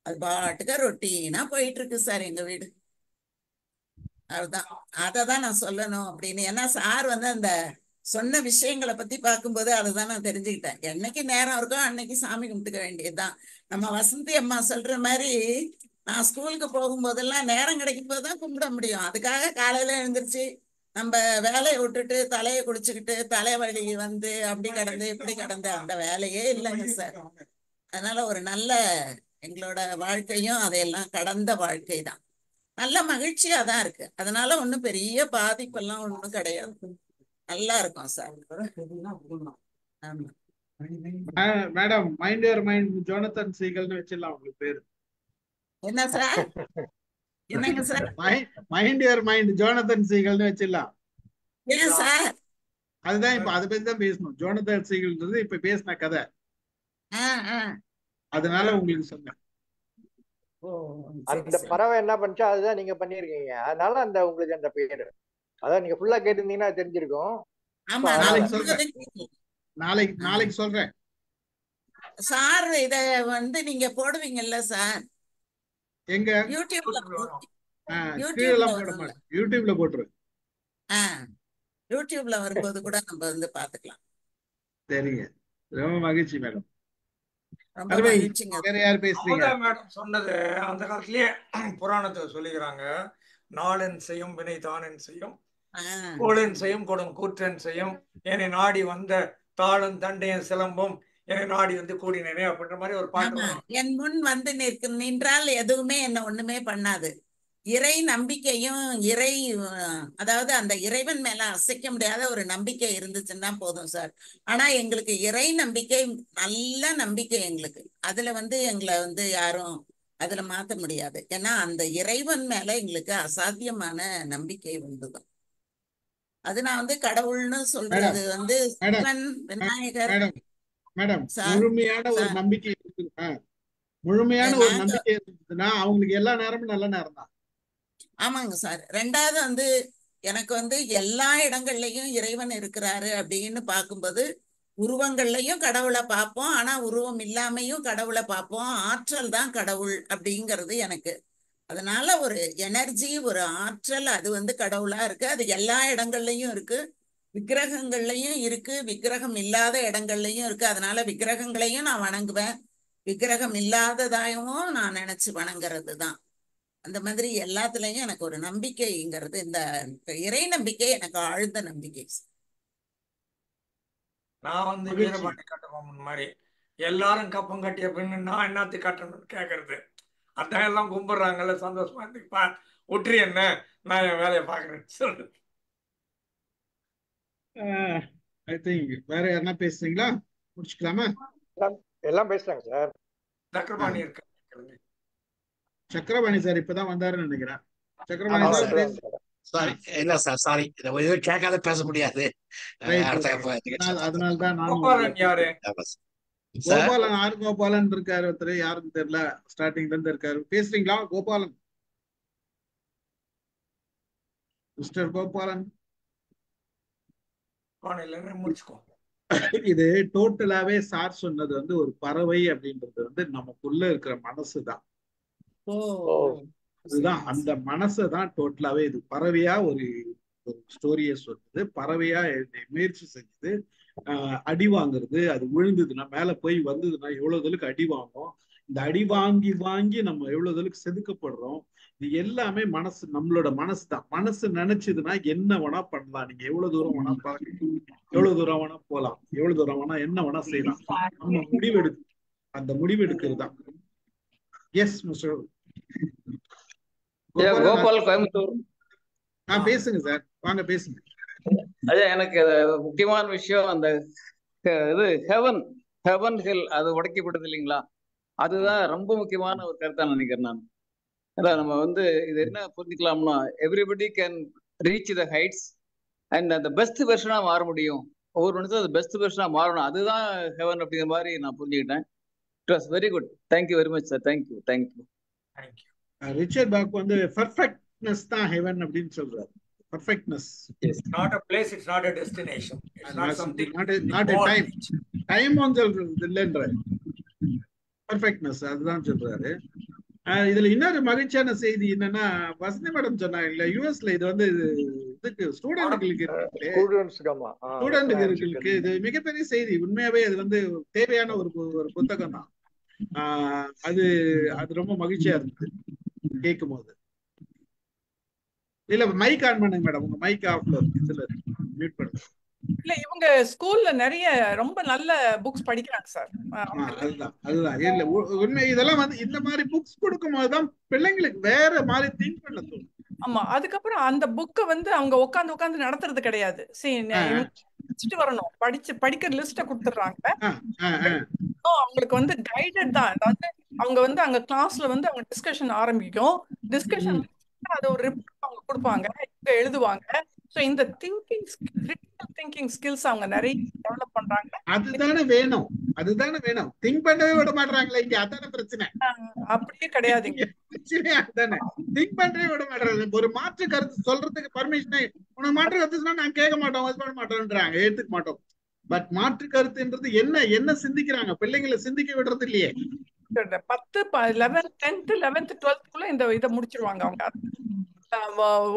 அது பாட்டுக்க ரொட்டீனா போயிட்டு இருக்கு சார் எங்க வீடு. அதுதான், அததான் நான் சொல்லணும் அப்படின்னு. ஏன்னா சார் வந்து அந்த சொன்ன விஷயங்களை பத்தி பார்க்கும்போது அதுதான் நான் தெரிஞ்சுக்கிட்டேன். என்னைக்கு நேரம் இருக்கோ அன்னைக்கு சாமி கும்பிட்டுக்க வேண்டியதுதான். நம்ம வசந்தி அம்மா சொல்ற மாதிரி நான் ஸ்கூலுக்கு போகும்போதெல்லாம் நேரம் கிடைக்கும் போதுதான் கும்பிட முடியும். அதுக்காக காலையில எழுந்திருச்சு நம்ம வேலையை விட்டுட்டு தலையை குளிச்சுக்கிட்டு தலைவலி வந்து அப்படி கிடந்து இப்படி கிடந்து அந்த வேலையே இல்லைங்க சார். அதனால ஒரு நல்ல எங்களோட வாழ்க்கையும் அதையெல்லாம் கடந்த வாழ்க்கை தான். நல்ல மகிழ்ச்சியா தான் இருக்கு. அதனால ஒண்ணும் பெரிய பாதிப்பெல்லாம் ஒண்ணும் கிடையாது. நல்லா இருக்கும் சார். ஆமா. Madam mind your mind Jonathan சீகல்னு வச்சிடலாம் உங்களுக்கு பேரு. என்ன சார்? என்னங்க sir? Mind your mind Jonathan சீகல்னு வச்சிடலாம். ஏன் சார்? அதுதான் இப்ப அதை பத்தி தான் பேசணும். ஜோனத்தன் சீகல்ன்றது இப்ப பேசின கதை, அதனால உங்களுக்கு சொன்னேன். அந்த பறவை என்ன பண்ணுச்சோ அதுதான் நீங்க பண்ணிருக்கீங்க. அதனால அந்த உங்களுக்கு அந்த பேரு, அதான் நீங்க ஃபுல்லா கேட்டிருந்தீங்கன்னா தெரிஞ்சிருக்கும். நாளைக்கு சொல்றேன் சார். இத வந்து நீங்க போடுவீங்கல்ல சார்? எங்க யூடியூப்ல போட்டுருவேன். யூடியூப்ல வரும்போது கூட நம்ம வந்து பாத்துக்கலாம். சரிங்க, ரொம்ப மகிழ்ச்சி மேடம். ரொம்ப மகிழ்ச்சிங்க. வேற யார் பேசுறீங்க? மேடம் சொன்னது அந்த காலத்திலேயே புராணத்தை சொல்லிக்கிறாங்க. நாளென் செய்யும் வினை தானென் செய்யும், கோளென் செய்யும் கொடும் கூற்றன் செய்யும், என்னை நாடி வந்த தாளும் தண்டையன் சிலம்பும் என்னை நாடி வந்து கூடினேனே அப்படின்ற மாதிரி ஒரு பாட்டு. என் முன் வந்து நின்றால் எதுவுமே என்ன ஒண்ணுமே பண்ணாது. இறை நம்பிக்கையும் அதாவது அந்த இறைவன் மேல அசைக்க முடியாத ஒரு நம்பிக்கை இருந்துச்சுன்னா போதும் சார். ஆனா எங்களுக்கு இறை நம்பிக்கை நல்ல நம்பிக்கை எங்களுக்கு. அதுல வந்து எங்களை வந்து யாரும் அதுல மாத்த முடியாது. ஏன்னா அந்த இறைவன் மேல எங்களுக்கு அசாத்தியமான நம்பிக்கை உண்டுதான். அது நான் வந்து கடவுள்னு சொல்றது வந்து சிவன் விநாயகர். மேடம் முழுமையான ஒரு நம்பிக்கை இருந்ததுன்னா அவங்களுக்கு எல்லா நேரமும் நல்ல நேரம் தான். ஆமாங்க சார். ரெண்டாவது வந்து எனக்கு வந்து எல்லா இடங்கள்லயும் இறைவன் இருக்கிறாரு அப்படின்னு பார்க்கும்போது உருவங்கள்லயும் கடவுளை பார்ப்போம், ஆனா உருவம் இல்லாமையும் கடவுளை பார்ப்போம். ஆற்றல் தான் கடவுள் அப்படிங்கிறது எனக்கு. அதனால ஒரு எனர்ஜி, ஒரு ஆற்றல், அது வந்து கடவுளா இருக்கு. அது எல்லா இடங்கள்லயும் இருக்கு, விக்கிரகங்கள்லயும் இருக்கு, விக்கிரகம் இல்லாத இடங்கள்லயும் இருக்கு. அதனால விக்கிரகங்களையும் நான் வணங்குவேன், விக்கிரகம் இல்லாததாகவும் நான் நினைச்சு வணங்குறது தான். அந்த மாதிரி எல்லாத்துலயும் எனக்கு ஒரு நம்பிக்கைங்கிறது, இந்த இறை நம்பிக்கை எனக்கு ஆழ்ந்த நம்பிக்கை. நான் வந்து வீரபாண்டி கட்டபொம்மன் மாதிரி எல்லாரும் கப்பம் கட்டிய பின்னு நான் என்னத்து கட்டணும்னு கேட்கறது. அதான் எல்லாம் கும்பிடுறாங்கல்ல, சந்தோஷமா இருந்துப்பா, ஒற்றி என்ன, நான் என் வேலையை பாக்குறேன்னு சொல்லு. ஐ திங்க் வேற யாருன்னா பேசுறீங்களா? முடிச்சுக்கலாமா? எல்லாம் பேசுறாங்க சார். சக்கரபாணி இருக்க சக்கரபாணி சார் இப்பதான் வந்தாருன்னு நினைக்கிறேன். சக்கரபாணி சார் சாரி, இல்ல சார், சாரி, கேட்காத பேச முடியாது. அதனால்தான் கோபாலன் யாரு? கோபாலன் ஆர் கோபாலன் இருக்காரு ஒருத்தர், யாருக்கும் தெரியல, ஸ்டார்டிங்ல இருந்து இருக்காரு. பேசுறீங்களா கோபாலன்? மிஸ்டர் கோபாலன் முடிச்சுக்கோ. இது டோட்டலாவே சார் சொன்னது வந்து ஒரு பறவை அப்படின்றது வந்து நமக்குள்ள இருக்கிற மனசுதான். அதுதான் அந்த மனசை தான் டோட்டலாவே இது பறவையா ஒரு ஸ்டோரிய சொல்றது, பறவையா முயற்சி செஞ்சது, அடி வாங்குறது, அது விழுந்ததுன்னா மேல போய் வந்ததுன்னா எவ்வளவு தூரத்துக்கு அடி வாங்கும், இந்த அடி வாங்கி வாங்கி நம்ம எவ்வளவு தூரத்துக்கு செதுக்கப்படுறோம். இது எல்லாமே மனசு, நம்மளோட மனசு தான். மனசு நினைச்சதுன்னா என்ன வேணா பண்ணலாம். நீங்க எவ்வளவு தூரம் வேணா பாருங்க, எவ்வளவு தூரம் வேணா போலாம், எவ்வளவு தூரம் வேணா என்ன வேணா செய்யலாம். நம்ம முடிவெடுக்க, அந்த முடிவெடுக்கிறது தான். S mister Gopal, Coimbatore. பேசுங்க சார், வாங்க பேசுங்க. அதான் எனக்கு முக்கியமான விஷயம், அந்த இது ஹெவன் ஹெல் அது உடைக்கப்படுது இல்லைங்களா, அதுதான் ரொம்ப முக்கியமான ஒரு கருத்தா நினைக்கிறேன் நான். அதான் நம்ம வந்து இது என்ன புரிஞ்சுக்கலாம்னா, everybody can reach the heights and அந்த பெஸ்ட் வெர்ஷனா மாற முடியும். ஒவ்வொரு மனுஷனும் அது பெஸ்ட் வெர்ஷனா மாறணும், அதுதான் ஹெவன் அப்படிங்கிற மாதிரி நான் புரிஞ்சுக்கிட்டேன். It was very good. Thank you very much sir. Thank you. Richard Bach வந்து பெர்ஃபெக்ட்னஸ் தான் ஹெவன் அப்படின்னு சொல்றாரு. Perfectness is not a place, it's not a destination, it's not something, not a time. Time சொல்றது இல்லைன்றாரு. பெர்ஃபெக்ட்னஸ் அதுதான் சொல்றாரு. இதுல இன்னொரு மகிழ்ச்சியான செய்தி என்னன்னா, வசந்தி மேடம் சொன்னாங்க இல்ல, யூஎஸ்ல இது வந்து இதுக்கு ஸ்டூடெண்ட்களுக்கு இது மிகப்பெரிய செய்தி. உண்மையாவே அது வந்து தேவையான ஒரு புத்தகம் தான். அது ரொம்ப மகிழ்ச்சியா இருந்தது கேட்கும் போது. இல்ல மைக் ஆன் பண்ணுங்க மேடம், உங்க மைக் ஆஃப்ல இருக்கு, இதுல மியூட் பண்ணுங்க. இல்ல இவங்க ஸ்கூல்ல நிறைய ரொம்ப நல்ல புக்ஸ் படிக்கிறாங்க சார். அதுதான் இல்ல உண்மை. இதெல்லாம் வந்து இந்த மாதிரி புக்ஸ் கொடுக்கும் போதுதான் பிள்ளைங்களுக்கு வேற மாதிரி திங்க் பண்ண தோணும். ஆமா, அதுக்கப்புறம் அந்த புக்கை வந்து அவங்க உட்காந்து நடத்துறது கிடையாது. சரி வரணும், படிக்கிற லிஸ்ட கொடுத்துடுறாங்க. அவங்களுக்கு வந்து கைடட் தான். அதாவது அவங்க வந்து அங்க கிளாஸ்ல வந்து அவங்க டிஸ்கஷன் ஆரம்பிக்கும். டிஸ்கஷன் அது ஒரு ரிப்போர்ட் அவங்க கொடுப்பாங்க, இவங்க எழுதுவாங்க. சோ இந்த கிரிட்டிக்கல் திங்கிங் ஸ்கில்ஸ் அவங்க நிறைய டெவலப் பண்றாங்க. அதுதானே வேணும். திங்க் பண்ணவே விட மாட்டாங்களே இங்க, அதான பிரச்சனை. அப்படியே கிடையாதுங்க, பிரச்சனையே அதுதானே. திங்க் பண்ணவே விட மாட்டாங்க. ஒரு மாற்று கருத்து சொல்றதுக்கு பர்மிஷன், உனக்கு மாற்று கருத்து சொன்னா நான் கேட்க மாட்டோம், பண்ண மாட்டோம்ன்றாங்க, ஏத்துக்க மாட்டோம். பட் மாற்று கருத்துன்றது என்ன சிந்திக்கிறாங்க, பிள்ளைங்களை சிந்திக்க விடுறது இல்லையே. 10, 11, 10th, 11th, 12th இந்த இதை முடிச்சிருவாங்க அவங்க.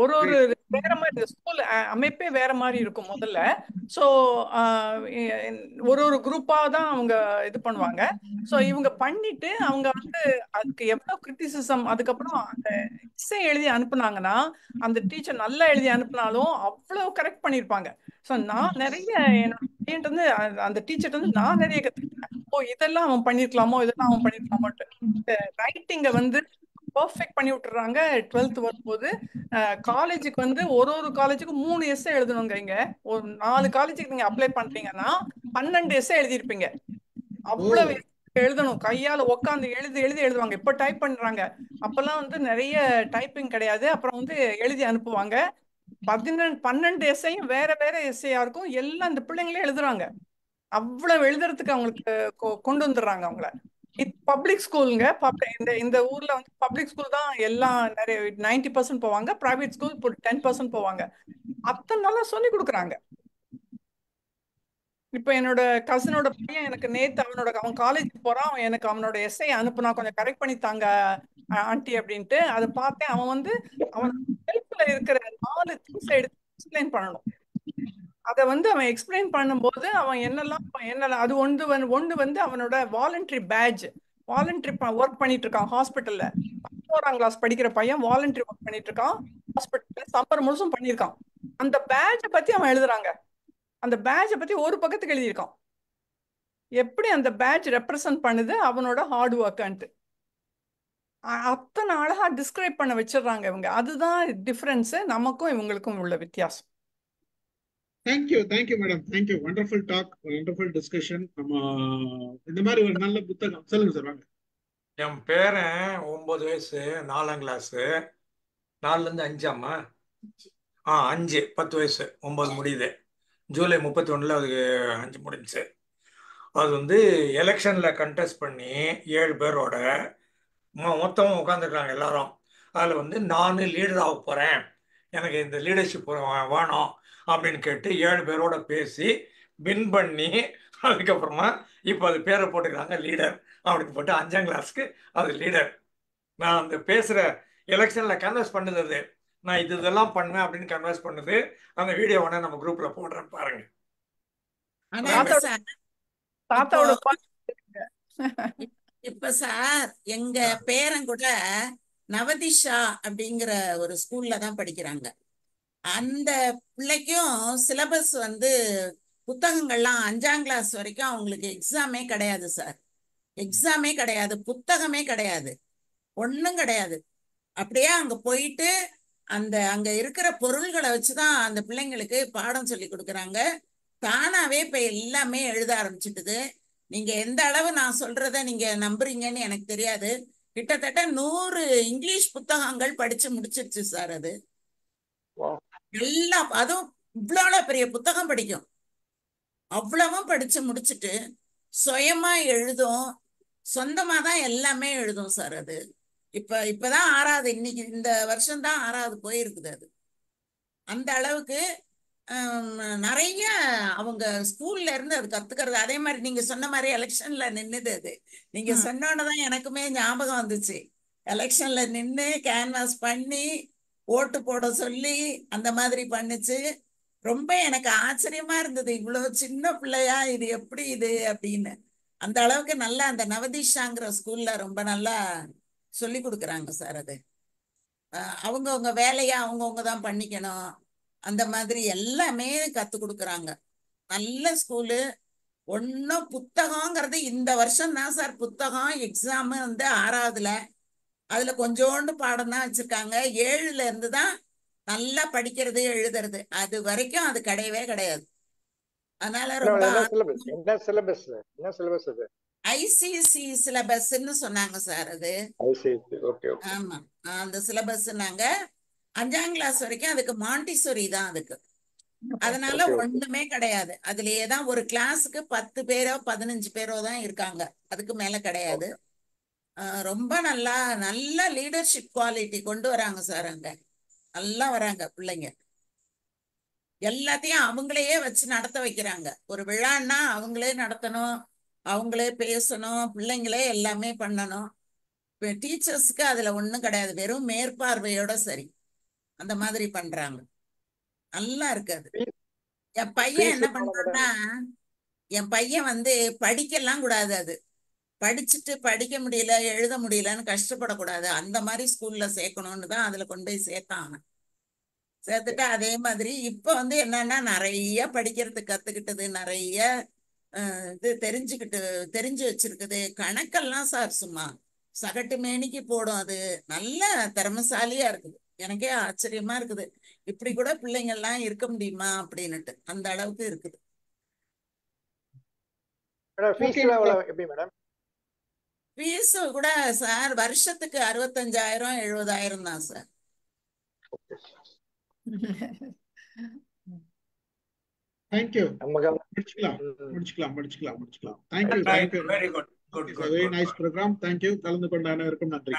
ஒரு வேற மாதிரி ஸ்கூல் அமைப்பே வேற மாதிரி இருக்கும் முதல்ல. ஸோ ஒரு குரூப்பா தான் அவங்க இது பண்ணுவாங்க. ஸோ இவங்க பண்ணிட்டு அவங்க வந்து அதுக்கு எவ்வளவு கிரிட்டிசிசம், அதுக்கப்புறம் அந்த எஸ்ஸே எழுதி அனுப்புனாங்கன்னா, அந்த டீச்சர் நல்லா எழுதி அனுப்புனாலும் அவ்வளவு கரெக்ட் பண்ணிருப்பாங்க. ஸோ நான் நிறைய என்னோட வந்து அந்த டீச்சர் வந்து நான் நிறைய கத்துக்கிட்டேன். இதெல்லாம் அவன் பண்ணிருக்கலாமோ, இதெல்லாம் அவன் பண்ணிருக்கலாமோட்டு. ரைட்டிங்க வந்து பர்ஃபெக்ட் பண்ணி விட்டுறாங்க. 12th வரும்போது காலேஜுக்கு வந்து ஒரு காலேஜுக்கு 3 எஸ்ஸே எழுதணுங்க. இங்க ஒரு 4 காலேஜுக்கு நீங்க அப்ளை பண்றீங்கன்னா 12 எஸ்ஸே எழுதிருப்பீங்க. அவ்வளவு எழுதணும், கையால உட்காந்து எழுதுவாங்க. இப்ப டைப் பண்றாங்க, அப்பெல்லாம் வந்து நிறைய டைப்பிங் கிடையாது. அப்புறம் வந்து எழுதி அனுப்புவாங்க. 12 எஸ்ஸையும் வேற எஸ்ஸையா இருக்கும். எல்லாம் இந்த பிள்ளைங்களே எழுதுறாங்க. அவ்வளவு எழுதுறதுக்கு அவங்களுக்கு கொண்டு வந்துடுறாங்க அவங்கள. பப்ளிக் ஸ்கூலுங்க. இந்த ஊர்ல வந்து பப்ளிக் ஸ்கூல் தான் எல்லாம் நிறைய 90% போவாங்க. பிரைவேட் ஸ்கூல் 10% போவாங்க. அத்தனை நல்லா சொல்லி கொடுக்குறாங்க. இப்ப என்னோட கசினோட பையன் எனக்கு நேத்து அவன் காலேஜுக்கு போறான். எனக்கு அவனோட எஸ்ஐ அனுப்புனா, கொஞ்சம் கரெக்ட் பண்ணி தாங்க ஆண்டி அப்படின்ட்டு. அதை பார்த்தேன். அவன் வந்து அவன் ஹெல்ப்ல இருக்கிற 4 திங்ஸ் எடுத்து எக்ஸ்பிளைன் பண்ணணும். அதை வந்து அவன் எக்ஸ்பிளைன் பண்ணும்போது அவன் என்னெல்லாம் அது ஒன்று வந்து அவனோட வாலண்டரி பேட்ஜ். வாலண்டரி ஒர்க் பண்ணிட்டு இருக்கான் ஹாஸ்பிட்டல்ல. 11ஆம் கிளாஸ் படிக்கிற பையன் வாலண்டரி ஒர்க் பண்ணிட்டு இருக்கான் ஹாஸ்பிட்டல்ல. சம்மர் முழுசும் பண்ணியிருக்கான். அந்த பேட்சை பத்தி அவன் எழுதுறாங்க. அந்த பேட்சை பத்தி ஒரு பக்கத்துக்கு எழுதியிருக்கான். எப்படி அந்த பேட்ச் ரெப்ரசன்ட் பண்ணுது அவனோட ஹார்ட் ஒர்க்ன்ட்டு அத்தனை அழகா டிஸ்கிரைப் பண்ண வச்சிடுறாங்க இவங்க. அதுதான் டிஃபரன்ஸ் நமக்கும் இவங்களுக்கும் உள்ள வித்தியாசம். Thank you madam, thank you. Wonderful talk, wonderful discussion. நம்ம இந்த மாதிரி ஒரு நல்ல புத்தகம் சொல்லுங்க சார். வாங்க. என் பேரன் 9 வயசு, 4ஆம் கிளாஸ். 4லேருந்து 5ஆமா? 5, 10 வயசு, 9 முடியுது. ஜூலை 31 அதுக்கு 5 முடிஞ்சுச்சு. அது வந்து எலெக்ஷன்ல கண்டெஸ்ட் பண்ணி 7 பேரோட மொத்தமாக உட்காந்துருக்காங்க எல்லாரும். அதில் வந்து நான் லீடர் ஆக போகிறேன், எனக்கு இந்த லீடர்ஷிப் வேணும் அப்படின்னு கேட்டு 7 பேரோட பேசி வின் பண்ணி அதுக்கப்புறமா இப்போ அது பேரை போட்டுக்கிறாங்க லீடர் அப்படின்னு போட்டு 5ஆம் கிளாஸ்க்கு அது லீடர். நான் அந்த பேசுகிற எலெக்ஷனில் கன்வெர்ஸ் பண்ணுது அது. நான் இதெல்லாம் பண்ணுவேன் அப்படின்னு கன்வெர்ஸ் பண்ணுது. அந்த வீடியோ வேணா நம்ம குரூப்ல போடுறேன் பாருங்க. இப்ப சார் எங்க பேரன் கூட நவதிஷா அப்படிங்கிற ஒரு ஸ்கூல்ல தான் படிக்கிறாங்க. அந்த பிள்ளைக்கும் சிலபஸ் வந்து புத்தகங்கள்லாம் 5ஆம் கிளாஸ் வரைக்கும் அவங்களுக்கு எக்ஸாமே கிடையாது சார். எக்ஸாமே கிடையாது, புத்தகமே கிடையாது, ஒன்றும் கிடையாது. அப்படியே அங்க போயிட்டு அங்க இருக்கிற பொருள்களை வச்சுதான் அந்த பிள்ளைங்களுக்கு பாடம் சொல்லி கொடுக்குறாங்க. தானாவே இப்ப எல்லாமே எழுத ஆரம்பிச்சுட்டுது. நீங்க எந்த அளவு நான் சொல்றத நீங்க நம்புறீங்கன்னு எனக்கு தெரியாது. கிட்டத்தட்ட 100 இங்கிலீஷ் புத்தகங்கள் படிச்சு முடிச்சிருச்சு சார். அது எல்லாம் அதுவும் இவ்வளவு பெரிய புத்தகம் படிக்கும். அவ்வளவும் படிச்சு முடிச்சுட்டு சுயமா எழுதும், சொந்தமா தான் எல்லாமே எழுதும் சார். அது இப்பதான் 6வது, இன்னைக்கு இந்த வருஷம்தான் 6வது போயிருக்குது. அது அந்த அளவுக்கு நிறைய அவங்க ஸ்கூல்ல இருந்து அது கத்துக்கிறது. அதே மாதிரி நீங்க சொன்ன மாதிரி எலெக்ஷன்ல நின்னுது. அது நீங்க சொன்னோன்னதான் எனக்குமே ஞாபகம் வந்துச்சு. எலெக்ஷன்ல நின்று கேன்வாஸ் பண்ணி ஓட்டு போட சொல்லி அந்த மாதிரி பண்ணுச்சு. ரொம்ப எனக்கு ஆச்சரியமா இருந்தது, இவ்வளவு சின்ன பிள்ளையா இது எப்படி இது அப்படின்னு. அந்த அளவுக்கு நல்லா அந்த நவதிஷாங்கிற ஸ்கூல்ல ரொம்ப நல்லா சொல்லி கொடுக்குறாங்க சார். அது அவங்கவுங்க வேலையை அவங்கவுங்க தான் பண்ணிக்கணும், அந்த மாதிரி எல்லாமே கத்து கொடுக்குறாங்க. நல்ல ஸ்கூலு. ஒன்னும் புத்தகங்கிறது இந்த வருஷம் தான் சார் புத்தகம். எக்ஸாம் வந்து 6வதுல அதுல கொஞ்சோண்டு பாடம் தான் வச்சிருக்காங்க. 7ல இருந்து தான் நல்லா படிக்கிறது எழுதுறது. அது வரைக்கும் அது கிடையவே கிடையாது. அதனால ரொம்ப ஐசிசி சிலபஸ்ன்னு சொன்னாங்க சார். அது ஆமா, அந்த சிலபஸ் நாங்க 5ஆம் கிளாஸ் வரைக்கும் அதுக்கு மாண்டிசோரி தான் அதுக்கு. அதனால ஒண்ணுமே கிடையாது. அதுலயேதான் ஒரு கிளாஸுக்கு 10 பேரோ 15 பேரோ தான் இருக்காங்க, அதுக்கு மேல கிடையாது. ரொம்ப நல்ல லீடர்ஷிப் குவாலிட்டி கொண்டு வராங்க சார். அங்க நல்லா வராங்க பிள்ளைங்க. எல்லாத்தையும் அவங்களையே வச்சு நடத்த வைக்கிறாங்க. ஒரு விழான்னா அவங்களே நடத்தணும், அவங்களே பேசணும், பிள்ளைங்களே எல்லாமே பண்ணணும். டீச்சர்ஸ்க்கு அதுல ஒண்ணும் கிடையாது, வெறும் மேற்பார்வையோட சரி அந்த மாதிரி பண்றாங்க. நல்லா இருக்காது. என் பையன் என்ன பண்றான்னா, என் பையன் வந்து படிக்கலாம் கூடாது. அது படிச்சுட்டு படிக்க முடியல எழுத முடியலன்னு கஷ்டப்படக்கூடாது, அந்த மாதிரி ஸ்கூல்ல சேர்க்கணும்னு தான் அதுல கொண்டு போய் சேர்த்தான். சேர்த்துட்டு அதே மாதிரி இப்ப வந்து என்னன்னா நிறைய படிக்கிறதுக்கு கத்துக்கிட்டது, நிறைய இது தெரிஞ்சு வச்சிருக்குது. கணக்கெல்லாம் சார் சும்மா சகட்டு மேனிக்கு போடும். அது நல்ல திறமைசாலியா இருக்குது. எனக்கே ஆச்சரியமா இருக்குது, இப்படி கூட பிள்ளைங்க எல்லாம் இருக்க முடியுமா அப்படின்னுட்டு. அந்த அளவுக்கு இருக்குது. ஃபீஸ் கூட சார் வருஷத்துக்கு 65,000 70,000 தான் சார். தேங்க்யூ. முடிச்சுக்கலாம். Thank you. Very good. Very nice programme. Thank you. கலந்து கொண்ட அனைவருக்கும் நன்றி.